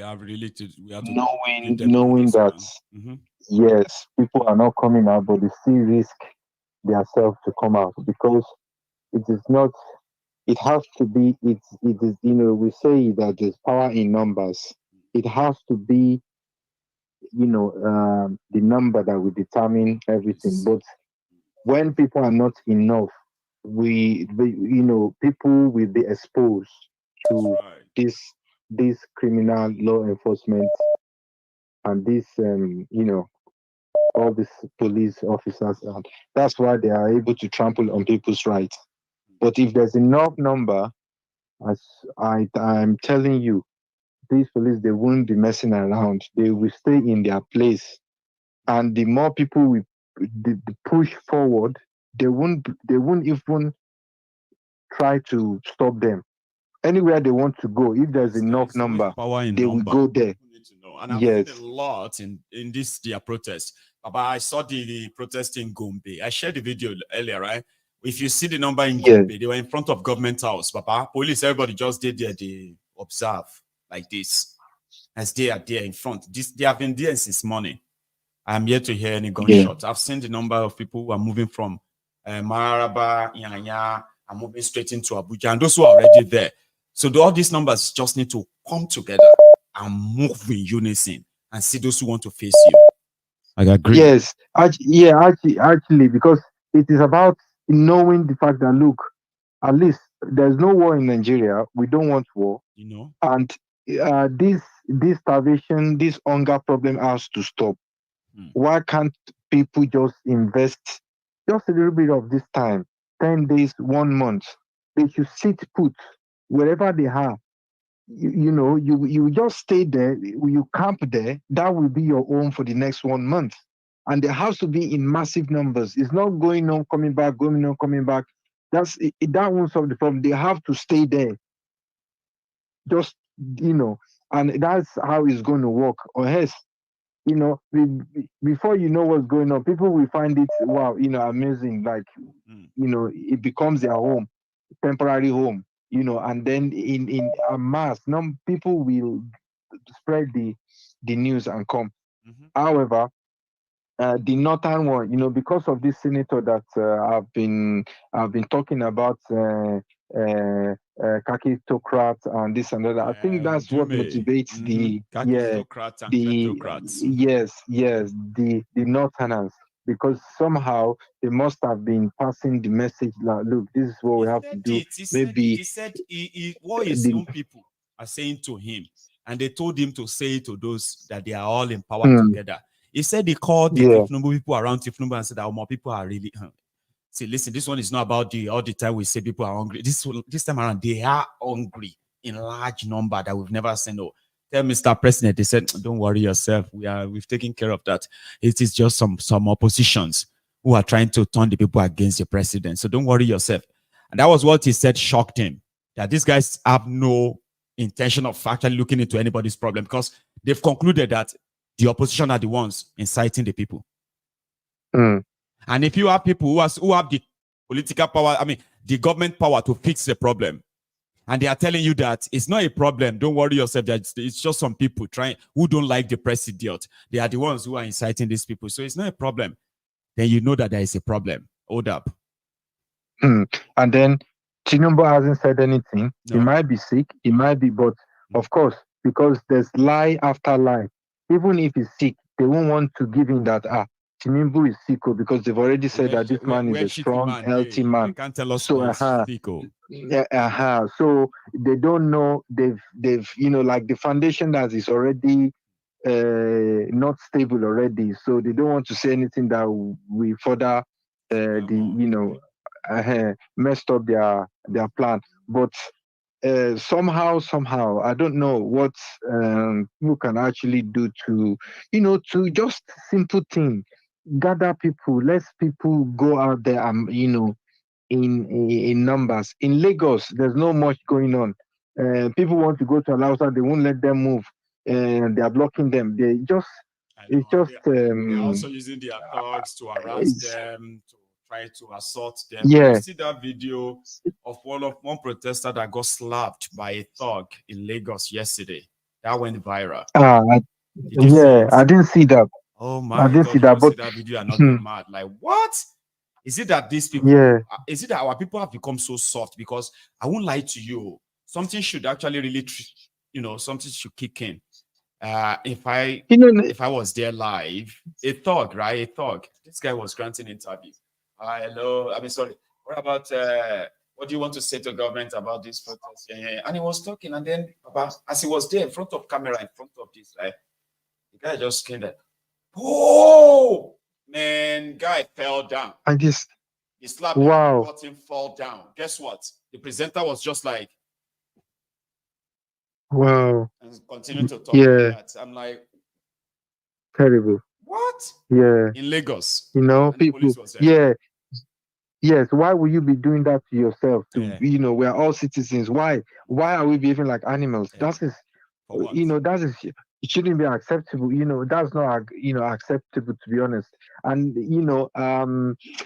knowing that, yes, people are not coming out, but they still risk themselves to come out because it is not, it has to be, it is, we say that there's power in numbers. It has to be, the number that will determine everything. But when people are not enough, people will be exposed to this criminal law enforcement and this, all these police officers. And that's why they are able to trample on people's rights. But if there's enough number, as I'm telling you, these police, they won't be messing around. They will stay in their place. And the more people we push forward, they won't even try to stop them. Anywhere they want to go, if there's enough number, they will go there. And I've seen a lot in this their protest. But I saw the protest in Gombe. I shared the video earlier, right? If you see the number in Gombe, they were in front of government house. Papa, police, everybody just did there. They observe like this, as they are there in front. They have been there since morning. I'm yet to hear any gunshots. I've seen the number of people who are moving from Maraba, Yanya, are moving straight into Abuja, and those who are already there. So all these numbers just need to come together and move in unison and see those who want to face you. I agree. Yes, actually, because it is about knowing the fact that, look, at least there's no war in Nigeria. We don't want war. And this starvation, this hunger problem has to stop. Why can't people just invest just a little bit of this time, 10 days, 1 month? They should sit put wherever they are. You just stay there, you camp there. That will be your home for the next 1 month. And there has to be in massive numbers. It's not going on, coming back, going on, coming back. That won't solve the problem. They have to stay there. Just, and that's how it's going to work. Or else, before you know what's going on, people will find it, wow, amazing. Like, it becomes their home, temporary home, and then in a mass, people will spread the news and come. However, the northern one, because of this senator that I've been talking about, kakistocrats and this and that. I think that's what motivates the northerners, because somehow they must have been passing the message that, look, this is what we have to do. He said what his young people are saying to him, and they told him to say it to those that they are all in power together. He said he called the thiefnubu people around thiefnubu and said that more people are really see, listen, this one is not about all the time we say people are hungry. This time around, they are hungry in large number that we've never seen. No, tell Mr. President, they said, don't worry yourself. We've taken care of that. It is just some oppositions who are trying to turn the people against the president. So don't worry yourself. And that was what he said shocked him, that these guys have no intention of actually looking into anybody's problem, because they've concluded that the opposition are the ones inciting the people. And if you have people who have the political power, the government power to fix the problem, and they are telling you that it's not a problem, don't worry yourself, that it's just some people who don't like the president. They are the ones who are inciting these people. So it's not a problem. Then you know that there is a problem. Hold up. And then Tinubu hasn't said anything. No. He might be sick. He might be, but of course, because there's lie after lie. Even if he's sick, they won't want to give him that, Tinubu is sick, because they've already said that this man is a strong, healthy man. You can't tell us so, sick. So they don't know, they've like the foundation that is already not stable already. So they don't want to say anything that will further messed up their plan. But somehow, I don't know what people can actually do to just simple thing. Gather people, let people go out there and in numbers. In Lagos, there's not much going on. People want to go to Alausa, they won't let them move, and they are blocking them. They're also using their thugs to harass them, to try to assault them. Yeah. You see that video of one protester that got slapped by a thug in Lagos yesterday? That went viral. I didn't see that. Oh my I didn't God, see that, but see that video and not get mad. Like, what? Is it that these people, is it that our people have become so soft? Because I won't lie to you, something should actually really, something should kick in. If I was there live, a thug, right? A thug. This guy was granting interview. Hello, sorry. What about, what do you want to say to government about this protest? Yeah. And he was talking, and then as he was there in front of camera, in front of this, right? The guy just came there. Oh man, guy fell down. He slapped him, got him fall down. Guess what? The presenter was just like, wow, and continued to talk like that. I'm like, terrible. What? Yeah. In Lagos. People. Yeah. Yes. Why would you be doing that to yourself? We are all citizens. Why are we behaving like animals? That is, it shouldn't be acceptable. That's not, acceptable, to be honest. And,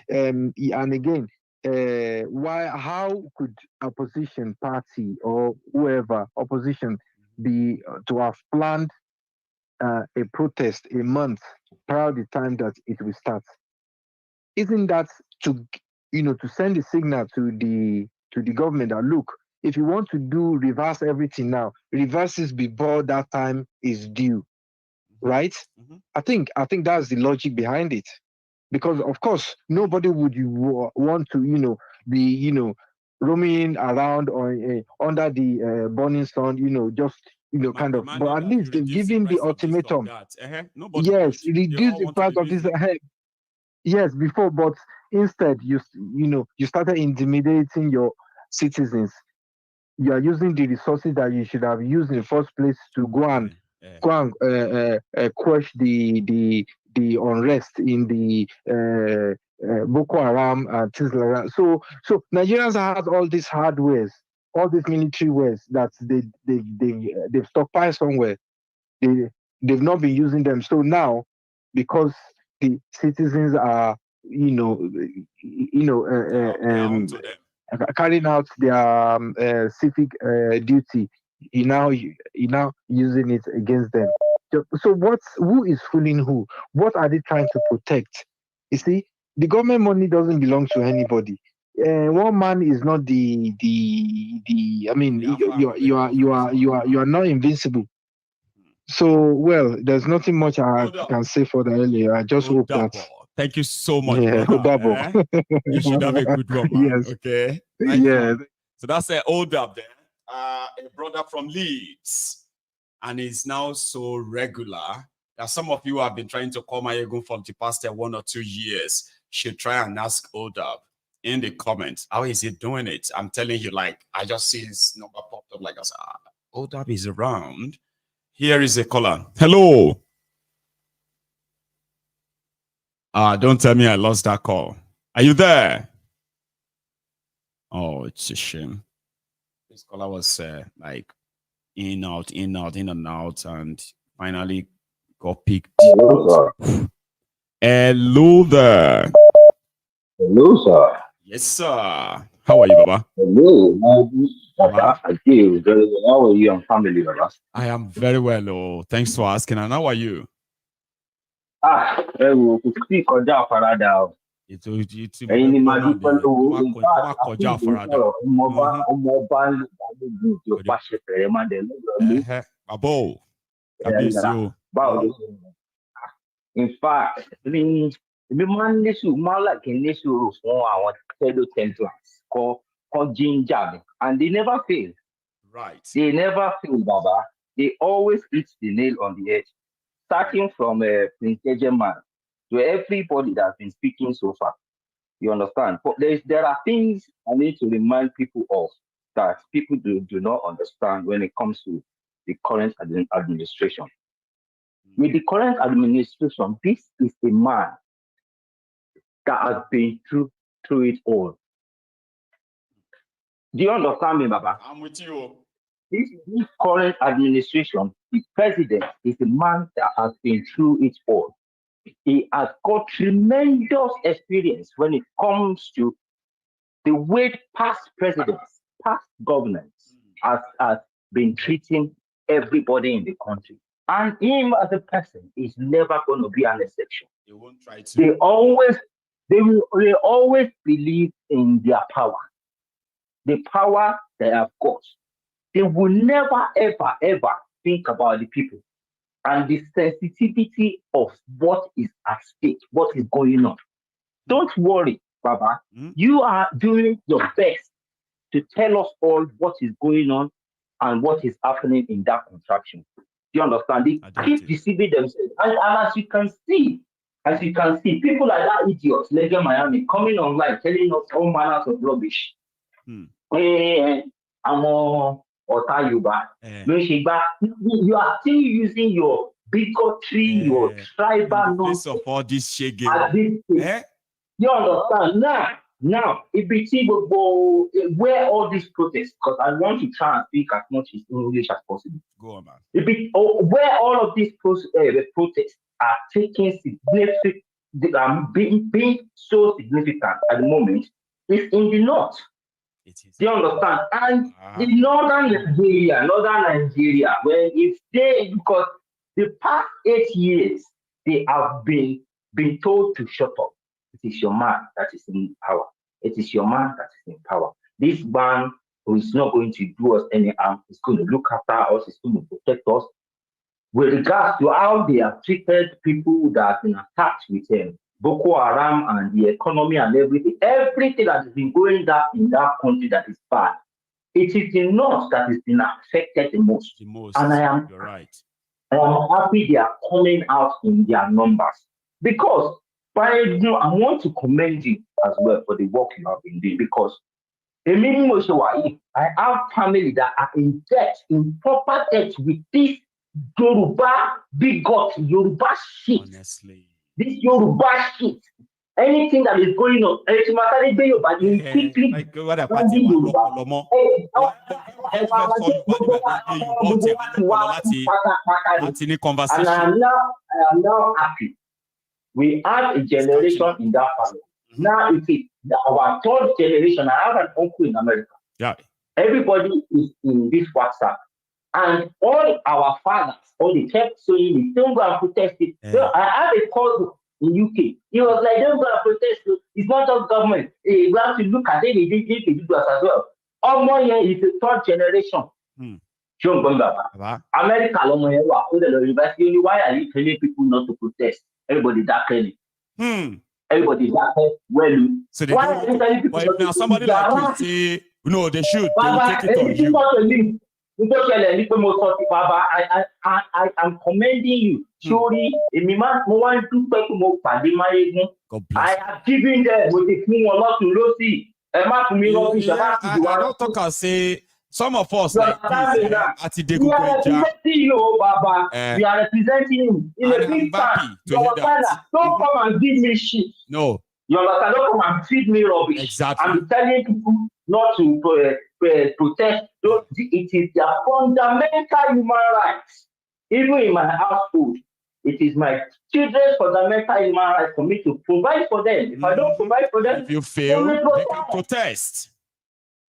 and again, how could opposition party or whoever opposition be to have planned a protest a month prior to the time that it will start? Isn't that to send a signal to the to the government that look, if you want to do reverse everything now, reverses before that time is due, right? I think that's the logic behind it, because of course nobody would want to be roaming around or under the burning sun, just kind of. But at least they've given the ultimatum. Yes, reduce the price of this. Yes, before, but instead you started intimidating your citizens. You are using the resources that you should have used in the first place to go and quash the unrest in the Boko Haram and things like that. So Nigerians have all these hardwares, all these military wares that they've stockpiled somewhere. They've not been using them. So now, because the citizens are carrying out their civic duty, you now using it against them. So who is fooling who? What are they trying to protect? You see, the government money doesn't belong to anybody. One man is not the. I mean, you are not invincible. So, well, there's nothing much I can say for the earlier. I just hope that. Thank you so much. Yeah, you should have a good one, man. Yes. Okay. Yeah. So that's an old up there. A brother from Leeds, and he's now so regular that some of you have been trying to call Maiyegun for the past 1 or 2 years. Should try and ask Old Up in the comments. How is he doing it? I'm telling you, like, I just see his number popped up. Like I said, Old Up is around. Here is a caller. Hello. Don't tell me I lost that call. Are you there? Oh, it's a shame. This caller was like in and out, and finally got picked. Hello, sir. Hello there. Hello, sir. Yes, sir. How are you, Baba? Hello. How are you and family, Baba? I am very well. Oh, thanks for asking. And how are you? Speak on that Farada. It's ẹ̀yin ni màá dúpẹ́ lọ́wọ́ nípa àkókò ọmọ ọba yóò pàṣẹ fẹ̀rẹ̀ máa dẹ̀ lọ́wọ́ Abo. Báwo ló ṣe ń bọ̀? In fact, èmi máa ń máa like ní sùúrù fún àwọn fellow Templars kọ́ ginger mi, and they never fail. Right. They never fail, Baba. They always hit the nail on the head. Starting from Prince man to everybody that's been speaking so far. You understand? But there are things I need to remind people of that people do not understand when it comes to the current administration. With the current administration, this is a man that has been through it all. Do you understand me, Baba? I'm with you. This current administration, the president is a man that has been through it all. He has got tremendous experience when it comes to the way past presidents, past governments has been treating everybody in the country. And him as a person is never going to be an exception. They won't try to. They always believe in their power. The power they have got. They will never, ever, ever think about the people and the sensitivity of what is at stake, what is going on. Don't worry, Baba. You are doing your best to tell us all what is going on and what is happening in that contraction. Do you understand? They keep deceiving themselves. And as you can see, people like that idiots, Lega Miami, coming online telling us all manners of rubbish. You are still using your bigotry, your tribal nonsense. Of all this shit. You understand? Now, if we see where all these protests, because I want to try and speak as much in English as possible. Go on, man. Where all of these protests are taking significant, being so significant at the moment, is in the north. Do you understand? And the northern Nigeria, where if they, because the past 8 years, they have been told to shut up. It is your man that is in power. It is your man that is in power. This man who is not going to do us any harm, is going to look after us, is going to protect us. With regards to how they have treated people that have been attacked with Boko Haram and the economy and everything that has been going down in that country that is bad, it is the north that has been affected the most. And You're right. I am happy they are coming out in their numbers. Because I want to commend you as well for the work you have been doing. Because I have family that are in debt, in proper debt with this Yoruba bigot, Yoruba shit. Honestly. This Yoruba shit. Anything that is going on, quickly. Like what a and I am now happy. We have a generation in that family. Now it is our third generation. I have an uncle in America. Yeah. Everybody is in this WhatsApp. And all our fathers, all the kept saying it, don't go and protest it. Yeah. So I have a cousin in UK. He was like, don't go and protest it. It's not just government. We have to look at it individuals as well. Almost here is the third generation. America, why are you telling people not to protest? Everybody that clearly. Everybody that well. So they why are you telling people now somebody like you say, no, they should. They will take it on you. I am commending you. Surely, I have given them with the king or not to see. I don't talk and say some of us like this at Adegoruwa. We are representing him in a big time. Don't come and give me shit. No. You understand? Don't come and feed me rubbish. Exactly. I'm telling people not to protest. It is their fundamental human rights. Even in my household, it is my children's fundamental human rights for me to provide for them. If I don't provide for them, if you fail, they can protest.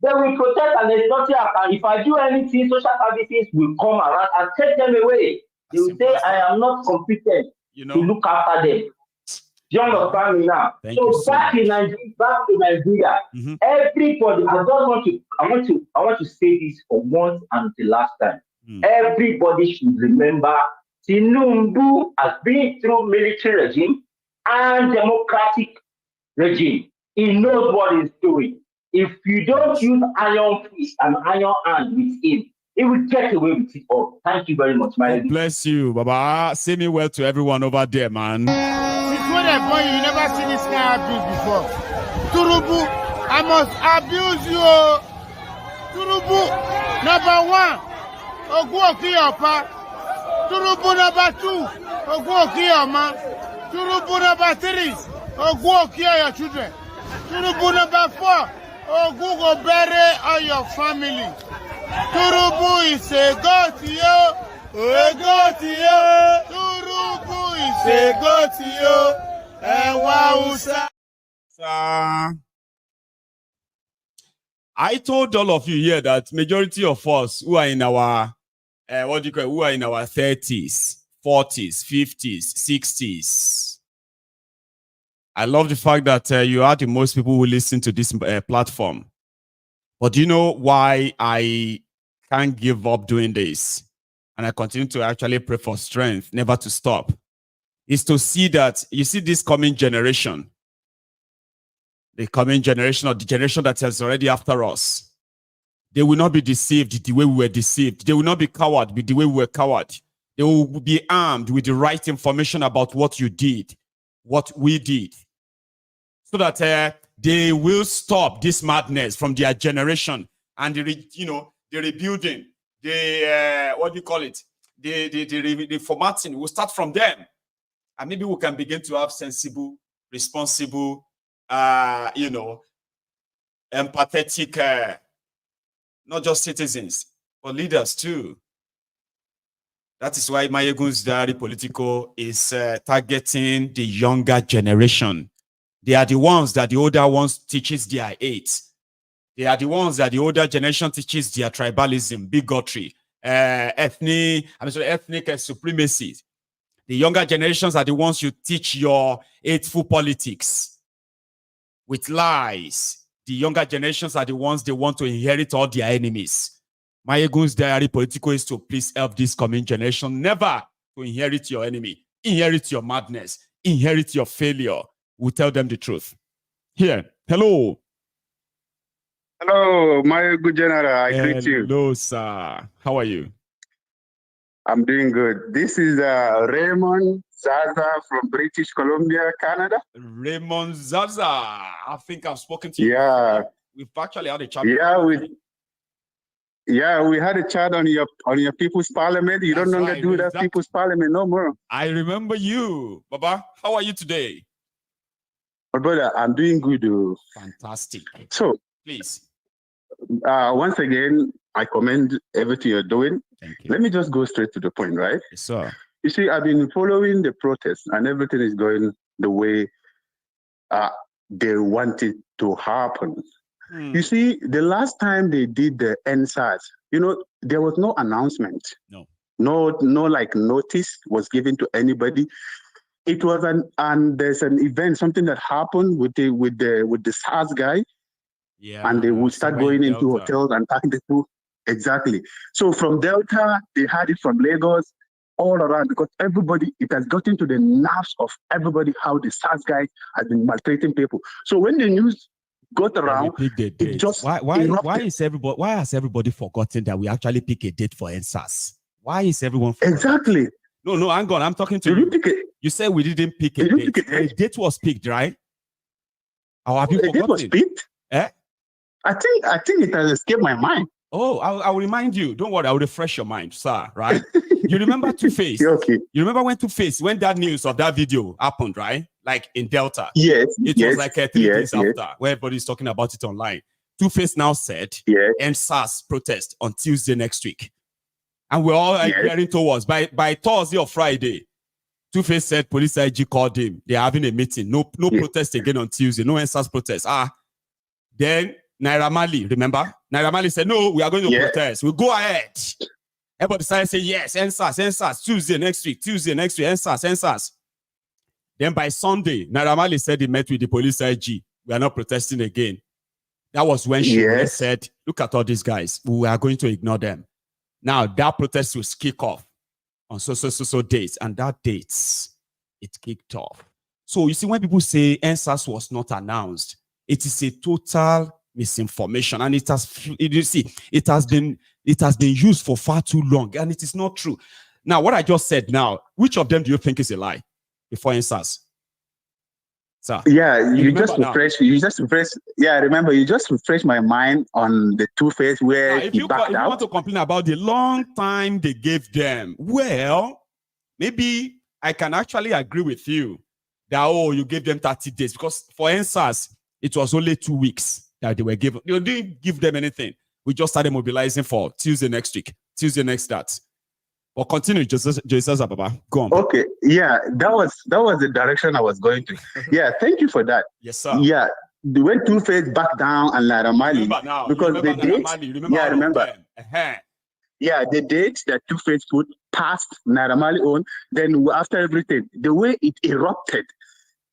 They will protest and there's nothing I can. If I do anything, social services will come around and take them away. They will say I am not competent to look after them. Do you understand me now? Back to Nigeria, everybody. I want to say this for once and the last time. Everybody should remember Tinubu has been through military regime and democratic regime. He knows what he's doing. If you don't use iron fist and iron hand with him, he will get away with it all. Thank you very much, my God bless you, Baba. Say me well to everyone over there, man. Since when I born, you never seen this kind of abuse before. Turubu, I must abuse you. Turubu, number one, Oguokiyapa. Turubu number two, Oguokiyama. Turubu number three, Oguokiya your children. Turubu number four, Ogu bury all your family. Turubu is a goat, yo. A goat, yo. Turubu is a goat, yo. And Wausa. I told all of you here that majority of us who are in our who are in our 30s, 40s, 50s, 60s. I love the fact that you are the most people who listen to this platform. But do you know why I can't give up doing this? And I continue to actually pray for strength, never to stop. Is to see that, you see this coming generation, the coming generation or the generation that is already after us, they will not be deceived the way we were deceived. They will not be coward the way we were coward. They will be armed with the right information about what you did, what we did. So that they will stop this madness from their generation and the rebuilding, the formatting will start from them, and maybe we can begin to have sensible, responsible, empathetic, not just citizens but leaders too. That is why Maiyegun's Diary Political is targeting the younger generation. They are the ones that the older ones teaches their hate. They are the ones that the older generation teaches their tribalism, bigotry, ethnic supremacy. The younger generations are the ones you teach your hateful politics with lies, the younger generations are the ones they want to inherit all their enemies. Maiyegun's diary political is to please help this coming generation never to inherit your enemy, inherit your madness, inherit your failure. We tell them the truth. Here, hello. Hello, Maiyegun General. I greet you. Hello, sir. How are you? I'm doing good. This is Raymond Zaza from British Columbia, Canada. Raymond Zaza. I think I've spoken to you. Yeah. We've actually had a chat. Yeah, we had a chat on your People's Parliament. You don't longer do that People's Parliament no more. I remember you, Baba. How are you today? My brother, I'm doing good. Fantastic. So, please. Once again, I commend everything you're doing. Thank you. Let me just go straight to the point, right? Yes, sir. You see, I've been following the protests, and everything is going the way they want it to happen. You see, the last time they did the NSAS, there was no announcement. No like notice was given to anybody. It was there's an event, something that happened with the SARS guy. Yeah. And they would start going into hotels and packing the food. Exactly. So from Delta, they had it from Lagos, all around, because it has gotten to the nerves of everybody how the SARS guy has been maltreating people. So when the news got around, it just why has everybody forgotten that we actually pick a date for NSAS? Why is everyone forgotten? Exactly. No, hang on. I'm talking to you. You said we didn't pick a date. A date was picked, right? Or have you forgotten? Date was picked? Eh? I think it has escaped my mind. Oh, I'll remind you. Don't worry, I'll refresh your mind, sir. Right? You remember Two-Face? Okay. You remember when Two-Face, when that news of that video happened, right? Like in Delta. Yes. It was like 3 days after, where everybody's talking about it online. Two-Face now said, end SARS protest on Tuesday next week. And we're all gearing towards by Thursday or Friday. Two-Face said police IG called him. They're having a meeting. No protest again on Tuesday. No NSAS protest. Then Naira Marley, remember? Naira Marley said, no, we are going to protest. We'll go ahead. Everybody started saying, yes, NSAS, Tuesday next week, NSAS. Then by Sunday, Naira Marley said he met with the police IG. We are not protesting again. That was when she said, look at all these guys. We are going to ignore them. Now, that protest will kick off on so dates. And that dates, it kicked off. So you see, when people say NSAS was not announced, it is a total misinformation, and it has been used for far too long, and it is not true. Now, what I just said now, which of them do you think is a lie before NSAS? Sir, you just refreshed my mind on the Two-Face where if you want to complain about the long time they gave them, well, maybe I can actually agree with you that you gave them 30 days, because for NSAS it was only 2 weeks that they were given. You didn't give them anything. We just started mobilizing for Tuesday next week, Tuesday next start. Or continue, Jesus Ababa. Go on. Okay, that was the direction I was going to. Thank you for that. Yes, sir. Yeah, they went Two-Face back down and Naira Marley because the date that Two-Face put past Naira Marley on. Then after everything, the way it erupted,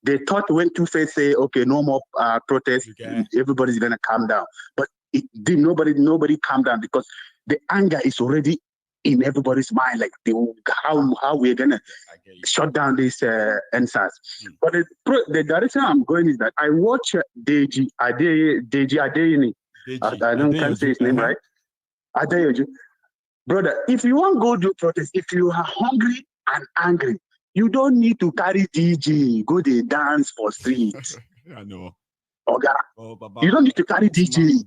they thought when Two-Face say, okay, no more protests, everybody's gonna calm down. But it did nobody calm down, because the anger is already in everybody's mind, like how we're gonna shut down this NSAS. But the direction I'm going is that I watch Deji Adeyini. I can't say his name right. Adegoruwa. Brother, if you want to go do protest, if you are hungry and angry, you don't need to carry DJ, go dey dance for streets. I know. Okay. You don't need to carry DJ.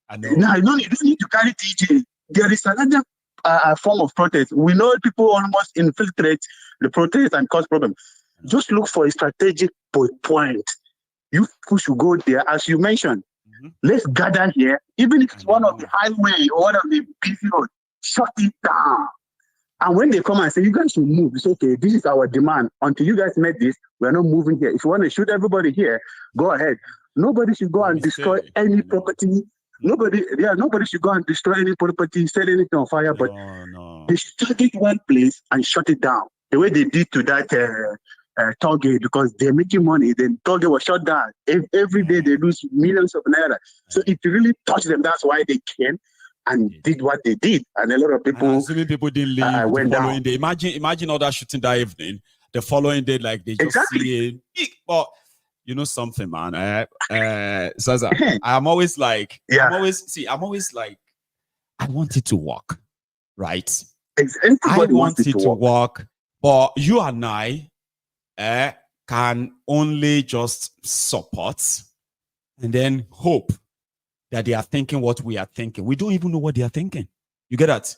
I know. No, you don't need to carry DJ. There is another form of protest. We know people almost infiltrate the protest and cause problems. Just look for a strategic point. You should go there, as you mentioned. Let's gather here, even if it's one of the highway or one of the busy roads, shut it down. And when they come and say, you guys should move, it's okay, this is our demand. Until you guys met this, we're not moving here. If you want to shoot everybody here, go ahead. Nobody should go and destroy any property. Nobody should go and destroy any property, set anything on fire, but they should target one place and shut it down. The way they did to that Tollgate because they're making money. Then Tollgate was shut down. Every day they lose millions of naira. So it really touched them. That's why they came and did what they did. And a lot of people, assuming people didn't leave the following day. Imagine all that shooting that evening. The following day, like they just see it. But you know something, man. Zaza, I'm always like, I want it to work, right? I want it to work, but you and I can only just support and then hope that they are thinking what we are thinking. We don't even know what they are thinking. You get that?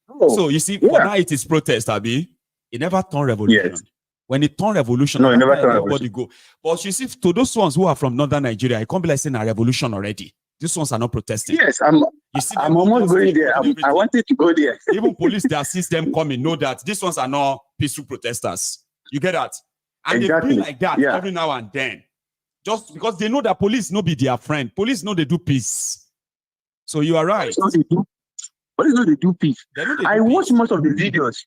Oh, so you see, for now it is protest, Abi. It never turned revolution. Yes. When it turned revolution, no, it never turned everybody go. But you see, to those ones who are from northern Nigeria, it can't be like saying a revolution already. These ones are not protesting. Yes, I'm almost going there. I wanted to go there. Even police that sees them coming know that these ones are not peaceful protesters. You get that? And they feel like that every now and then. Just because they know that police no be their friend. Police know they do peace. So you are right. Police know they do peace. I watch most of the videos.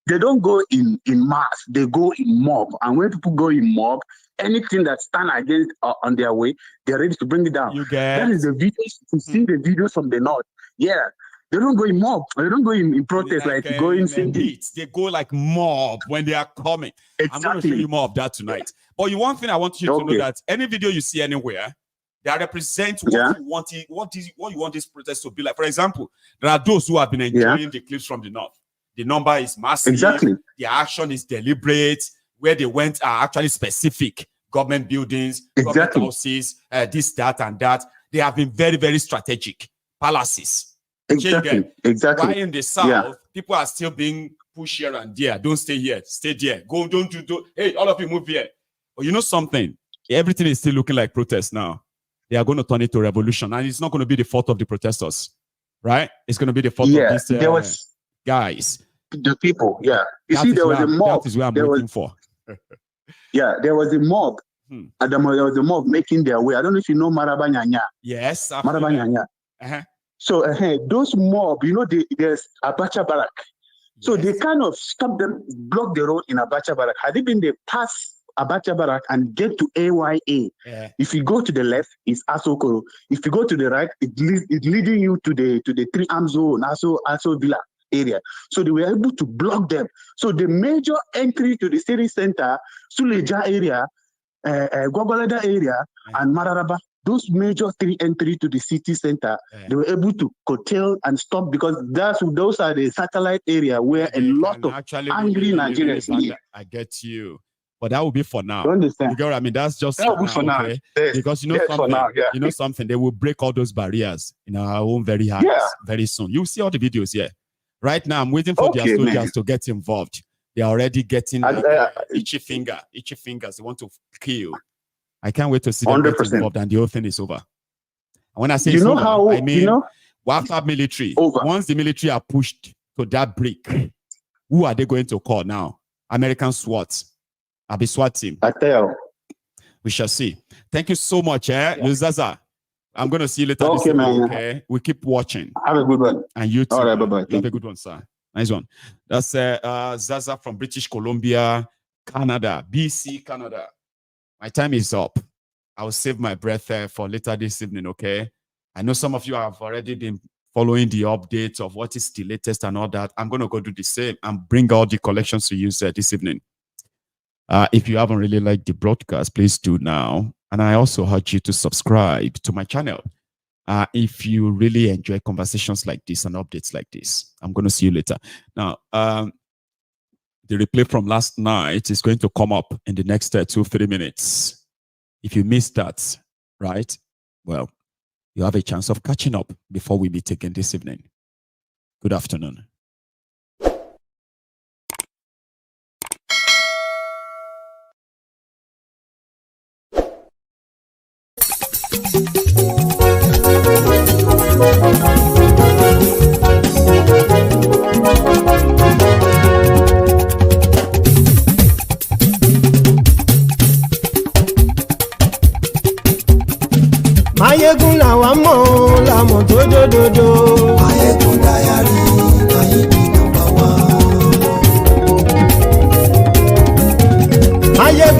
They don't go in mass. They go in mob. And when people go in mob, anything that stand against on their way, they're ready to bring it down. That is the videos. You see the videos from the north. Yeah. They don't go in mob. They don't go in protest like going beats. They go like mob when they are coming. Exactly. I'm going to show you more of that tonight. But one thing I want you to know that any video you see anywhere, they represent what you want this protest to be like. For example, there are those who have been enjoying the clips from the north. The number is massive. Exactly. The action is deliberate. Where they went are actually specific. Government buildings, government houses, this, that, and that. They have been very, very strategic. Palaces. Exactly. Why in the south, people are still being pushed here and there. Don't stay here. Stay there. Go, don't. Hey, all of you move here. But you know something? Everything is still looking like protest now. They are going to turn it to revolution. And it's not going to be the fault of the protesters. Right? It's going to be the fault of these guys. The people, You see, there was a mob. That is where I'm waiting for. There was a mob. And there was a mob making their way. I don't know if you know Marabanyanya. Yes. Marabanyanya. So those mob, there's Abacha Barrack. So they kind of stop them, block the road in Abacha Barrack. Had it been they pass Abacha Barrack and get to AYA, if you go to the left, it's Asokoro. If you go to the right, it's leading you to the 3 Arms Zone, Aso Villa area. So they were able to block them. So the major entry to the city center, Suleja area, Gwagwalada area, and Mararaba, those major 3 entry to the city center, they were able to curtail and stop because those are the satellite area where a lot of angry Nigerians live. I get you. But that will be for now. You understand? You get what I mean? That's just that will be for now. Okay? Because you know something, they will break all those barriers in our own very hands very soon. You'll see all the videos here. Right now, I'm waiting for their soldiers to get involved. They're already getting itchy fingers. They want to kill. I can't wait to see them get involved and the whole thing is over. And when I say it's over, I mean, after military, once the military are pushed to that break, who are they going to call now? American SWAT. I'll be SWAT team. I tell. We shall see. Thank you so much, Zaza. I'm going to see you later this evening, okay? We keep watching. Have a good one. And you too. All right, bye-bye. Have a good one, sir. Nice one. That's Zaza from British Columbia, Canada, BC, Canada. My time is up. I will save my breath for later this evening, okay? I know some of you have already been following the updates of what is the latest and all that. I'm going to go do the same and bring all the collections to you this evening. If you haven't really liked the broadcast, please do now. And I also urge you to subscribe to my channel. If you really enjoy conversations like this and updates like this. I'm going to see you later. Now, the replay from last night is going to come up in the next 2-3 minutes. If you missed that, right? Well, you have a chance of catching up before we meet again this evening. Good afternoon. Maiyegun làwa mọ̀ làmọ̀ tó dòdòdò. Maiyegun Diary, Maiyegun number 1.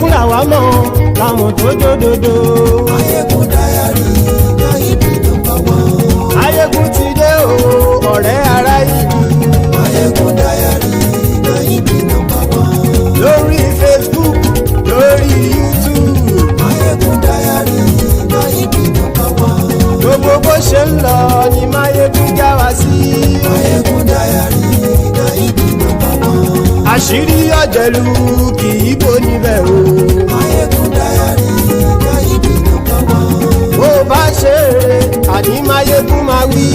Máyégún làwa mọ̀ láwọn tó dódòdó. Maiyegun Diary na ibi number one. Maiyegun ti dé o ọ̀rẹ́ ará ìlú. Maiyegun Diary na ibi number one. Lórí Facebook lórí YouTube. Maiyegun Diary na ibi number one. Gbogbo bó ṣe ń lọ ni Maiyegun já wa sí. Maiyegun Diary na ibi number one. Àṣírí ọ̀jẹ̀lú kì í bò níbẹ̀ o. Maiyegun Diary na ibi number one. Bó bá ṣe eré àní Maiyegun máa wí.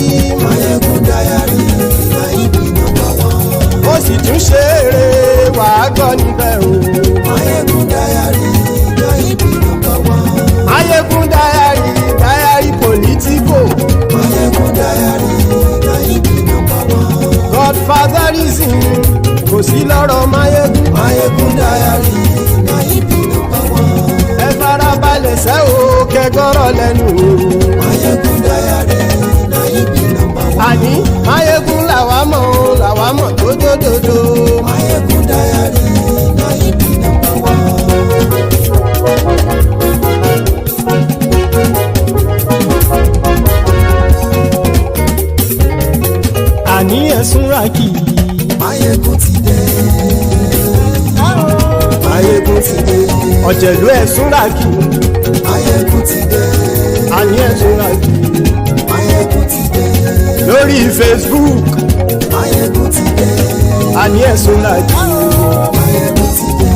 Maiyegun Diary na ibi number one. Ó sì tún ṣe eré wàá gbọ́ níbẹ̀ o. Maiyegun Diary na ibi number one. Maiyegun Diary Diary politico. Maiyegun Diary na ibi number one. Godfatherism kò sí lọ́rọ̀ Maiyegun. Maiyegun Diary na ibi number one. Ẹ farabalẹ̀ sẹ́ o kẹgọ́rọ̀ lẹ́nu o. Maiyegun Diary na ibi number one. Àní Maiyegun làwa mọ̀ tó dódòdó. Maiyegun Diary na ibi number one. Àní ẹ̀sùn ràkì. Maiyegun ti dé. Maiyegun ti dé. Ọ̀jẹ̀lú ẹ̀sùn ràkì. Maiyegun ti dé. Àní ẹ̀sùn ràkì. Maiyegun ti dé. Lórí Facebook. Maiyegun ti dé. Àní ẹ̀sùn ràkì. Maiyegun ti dé.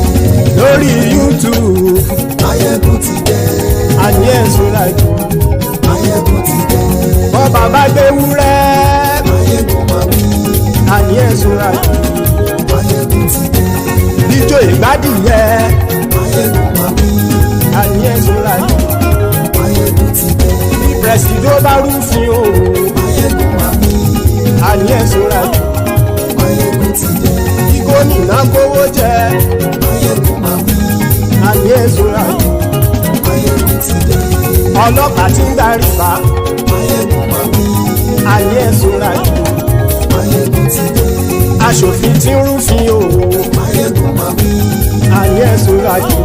Lórí YouTube. Maiyegun ti dé. Àní ẹ̀sùn ràkì. Maiyegun ti dé. Bọ́ bàbá gbé wúrẹ́. Maiyegun máa wí. Àní ẹ̀sùn ràkì. Maiyegun ti dé. Ijó ìgbádìyẹ. Maiyegun máa wí. Àní ẹ̀sùn ràkì. Maiyegun ti dé. Pẹ̀sìdó bá rúfin o. Maiyegun máa wí. Àní ẹ̀sùn ràkì. Maiyegun ti dé. Gómìnà kówó jẹ. Maiyegun máa wí. Àní ẹ̀sùn ràkì. Maiyegun ti dé. Ọlọ́pàá ti ń darí bá. Maiyegun máa wí. Àní ẹ̀sùn ràkì. Maiyegun ti dé. Aṣòfin ti ń rúfin o. Maiyegun máa wí. Àní ẹ̀sùn ràkì.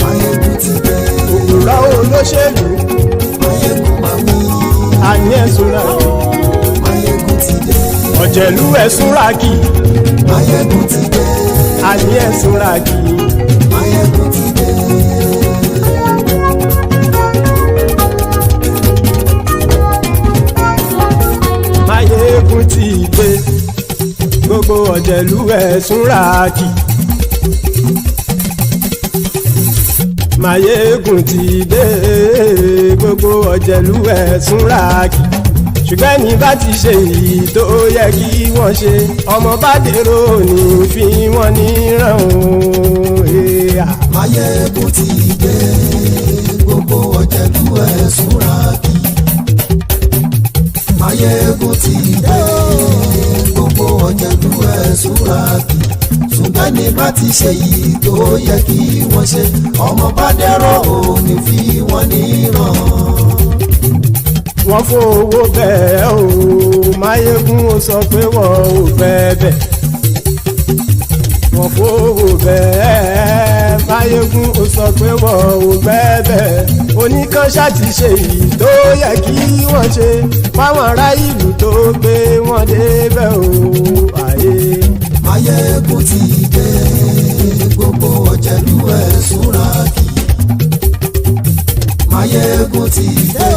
Maiyegun ti dé. Òpùrọ́ olóṣèlú. Maiyegun máa wí. Àní ẹ̀sùn ràkì. Maiyegun ti dé. Ọ̀jẹ̀lú ẹ̀sùn ràkì. Maiyegun ti dé. Àní ẹ̀sùn ràkì. Maiyegun ti dé. Maiyegun ti dé. Gbogbo ọ̀jẹ̀lú ẹ̀sùn ràkì. Maiyegun ti dé. Gbogbo ọ̀jẹ̀lú ẹ̀sùn ràkì. Ṣùgbọ́n ní bá ti ṣe èyí tó yẹ kí wọ́n ṣe ọmọ bá dèrò ní fi wọ́n níran o. Maiyegun ti dé. Gbogbo ọ̀jẹ̀lú ẹ̀sùn ràkì. Maiyegun ti dé. Gbogbo ọ̀jẹ̀lú ẹ̀sùn ràkì. Ṣùgbọ́n ní bá ti ṣe èyí tó yẹ kí wọ́n ṣe ọmọ bá dèrò ní fi wọ́n níran. Wọ́n fowó bẹ́ẹ̀ o. Maiyegun ó sọ pé wọ́n ò fẹ́ bẹ̀. Wọ́n fowó bẹ́ẹ̀. Maiyegun ó sọ pé wọ́n ò fẹ́ bẹ̀. Oníkan ṣáàtì ṣe èyí tó yẹ kí wọ́n ṣe fáwọn ará ìlú tó gbé wọn débẹ̀ o. Maiyegun ti dé. Gbogbo ọ̀jẹ̀lú ẹ̀sùn ràkì. Maiyegun ti dé.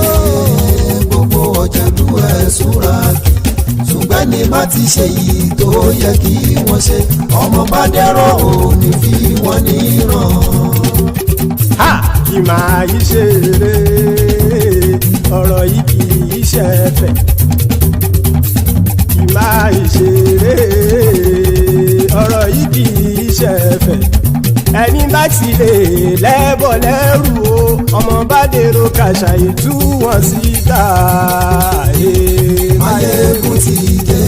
Gbogbo ọ̀jẹ̀lú ẹ̀sùn ràkì. Ṣùgbọ́n ní bá ti ṣe yìí tó yẹ kí wọ́n ṣe ọmọ bá dẹ́rọ̀ ò ní fi wọ́n níran. Kì máa yí ṣe eré ọ̀rọ̀ yìí kì í ṣe ẹ̀fẹ̀. Kì máa yí ṣe eré ọ̀rọ̀ yìí kì í ṣe ẹ̀fẹ̀. Ẹni bá ti lè lẹ́bọ̀ lẹ́rù o ọmọ bá dèrò kàṣàyè tú wọn síta. Maiyegun ti dé.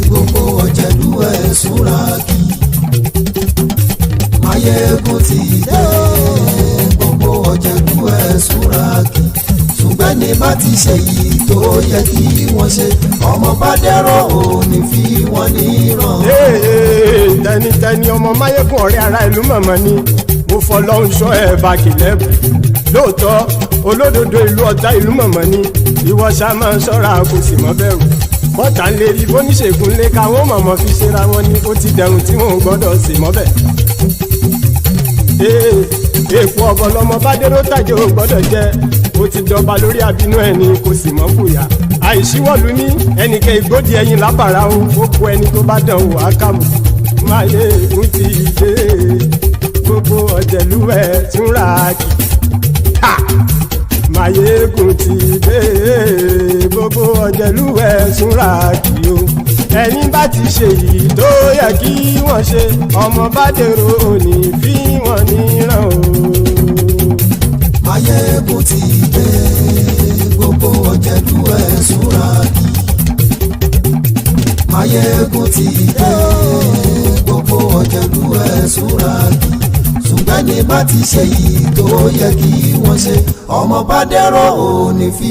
Gbogbo ọ̀jẹ̀lú ẹ̀sùn ràkì. Maiyegun ti dé. Gbogbo ọ̀jẹ̀lú ẹ̀sùn ràkì. Ṣùgbọ́n ní bá ti ṣe yìí tó yẹ kí wọ́n ṣe ọmọ bá dẹ́rọ̀ ò ní fi wọ́n níran. Tẹnitẹni ọmọ Maiyegun ọ̀rẹ́ ara ìlú mọ̀mọ́ ni mo fọlọ́run ṣọ́ ẹ̀ bá kìlẹ́bù lóòótọ́ olódodo ìlú ọ̀tá ìlú mọ̀mọ́ ni ìwọ ṣá máa ń ṣọ́ra kò sì mọ́ bẹ̀rù bọ́tà ń lè rí bóníṣègùn lé káwọn mọ̀mọ́ fi ṣera wọn ni ó ti dẹrùn tí wọn ò gbọ́dọ̀ sì mọ́ bẹ̀. èèpo ọ̀bọ lọmọ bá dérò tàjẹ́ ò gbọ́dọ̀ jẹ́ ó ti jọba lórí àbínú ẹni kò sì mọ́ fòyà àìsíwọ́lu ní ẹnìkẹ́ ìgbódì ẹyin lábàrá o ó kó ẹni tó bá dán wò á kàmù Maiyegun ti dé gbogbo ọ̀jẹ̀lú ẹ̀ tún ra kì Maiyegun ti dé gbogbo ọ̀jẹ̀lú ẹ̀ tún ra kì o ẹni bá ti ṣe yìí tó yẹ kí wọ́n ṣe ọmọ bá dèrò òní fi wọ́n níran o. Maiyegun ti dé gbogbo ọ̀jẹ̀lú ẹ̀ tún ra kì Maiyegun ti dé gbogbo ọ̀jẹ̀lú ẹ̀ tún ra kì ṣùgbọ́n ní bá ti ṣe yìí tó yẹ kí wọ́n ṣe ọmọ bá dẹ̀rọ̀ òní fi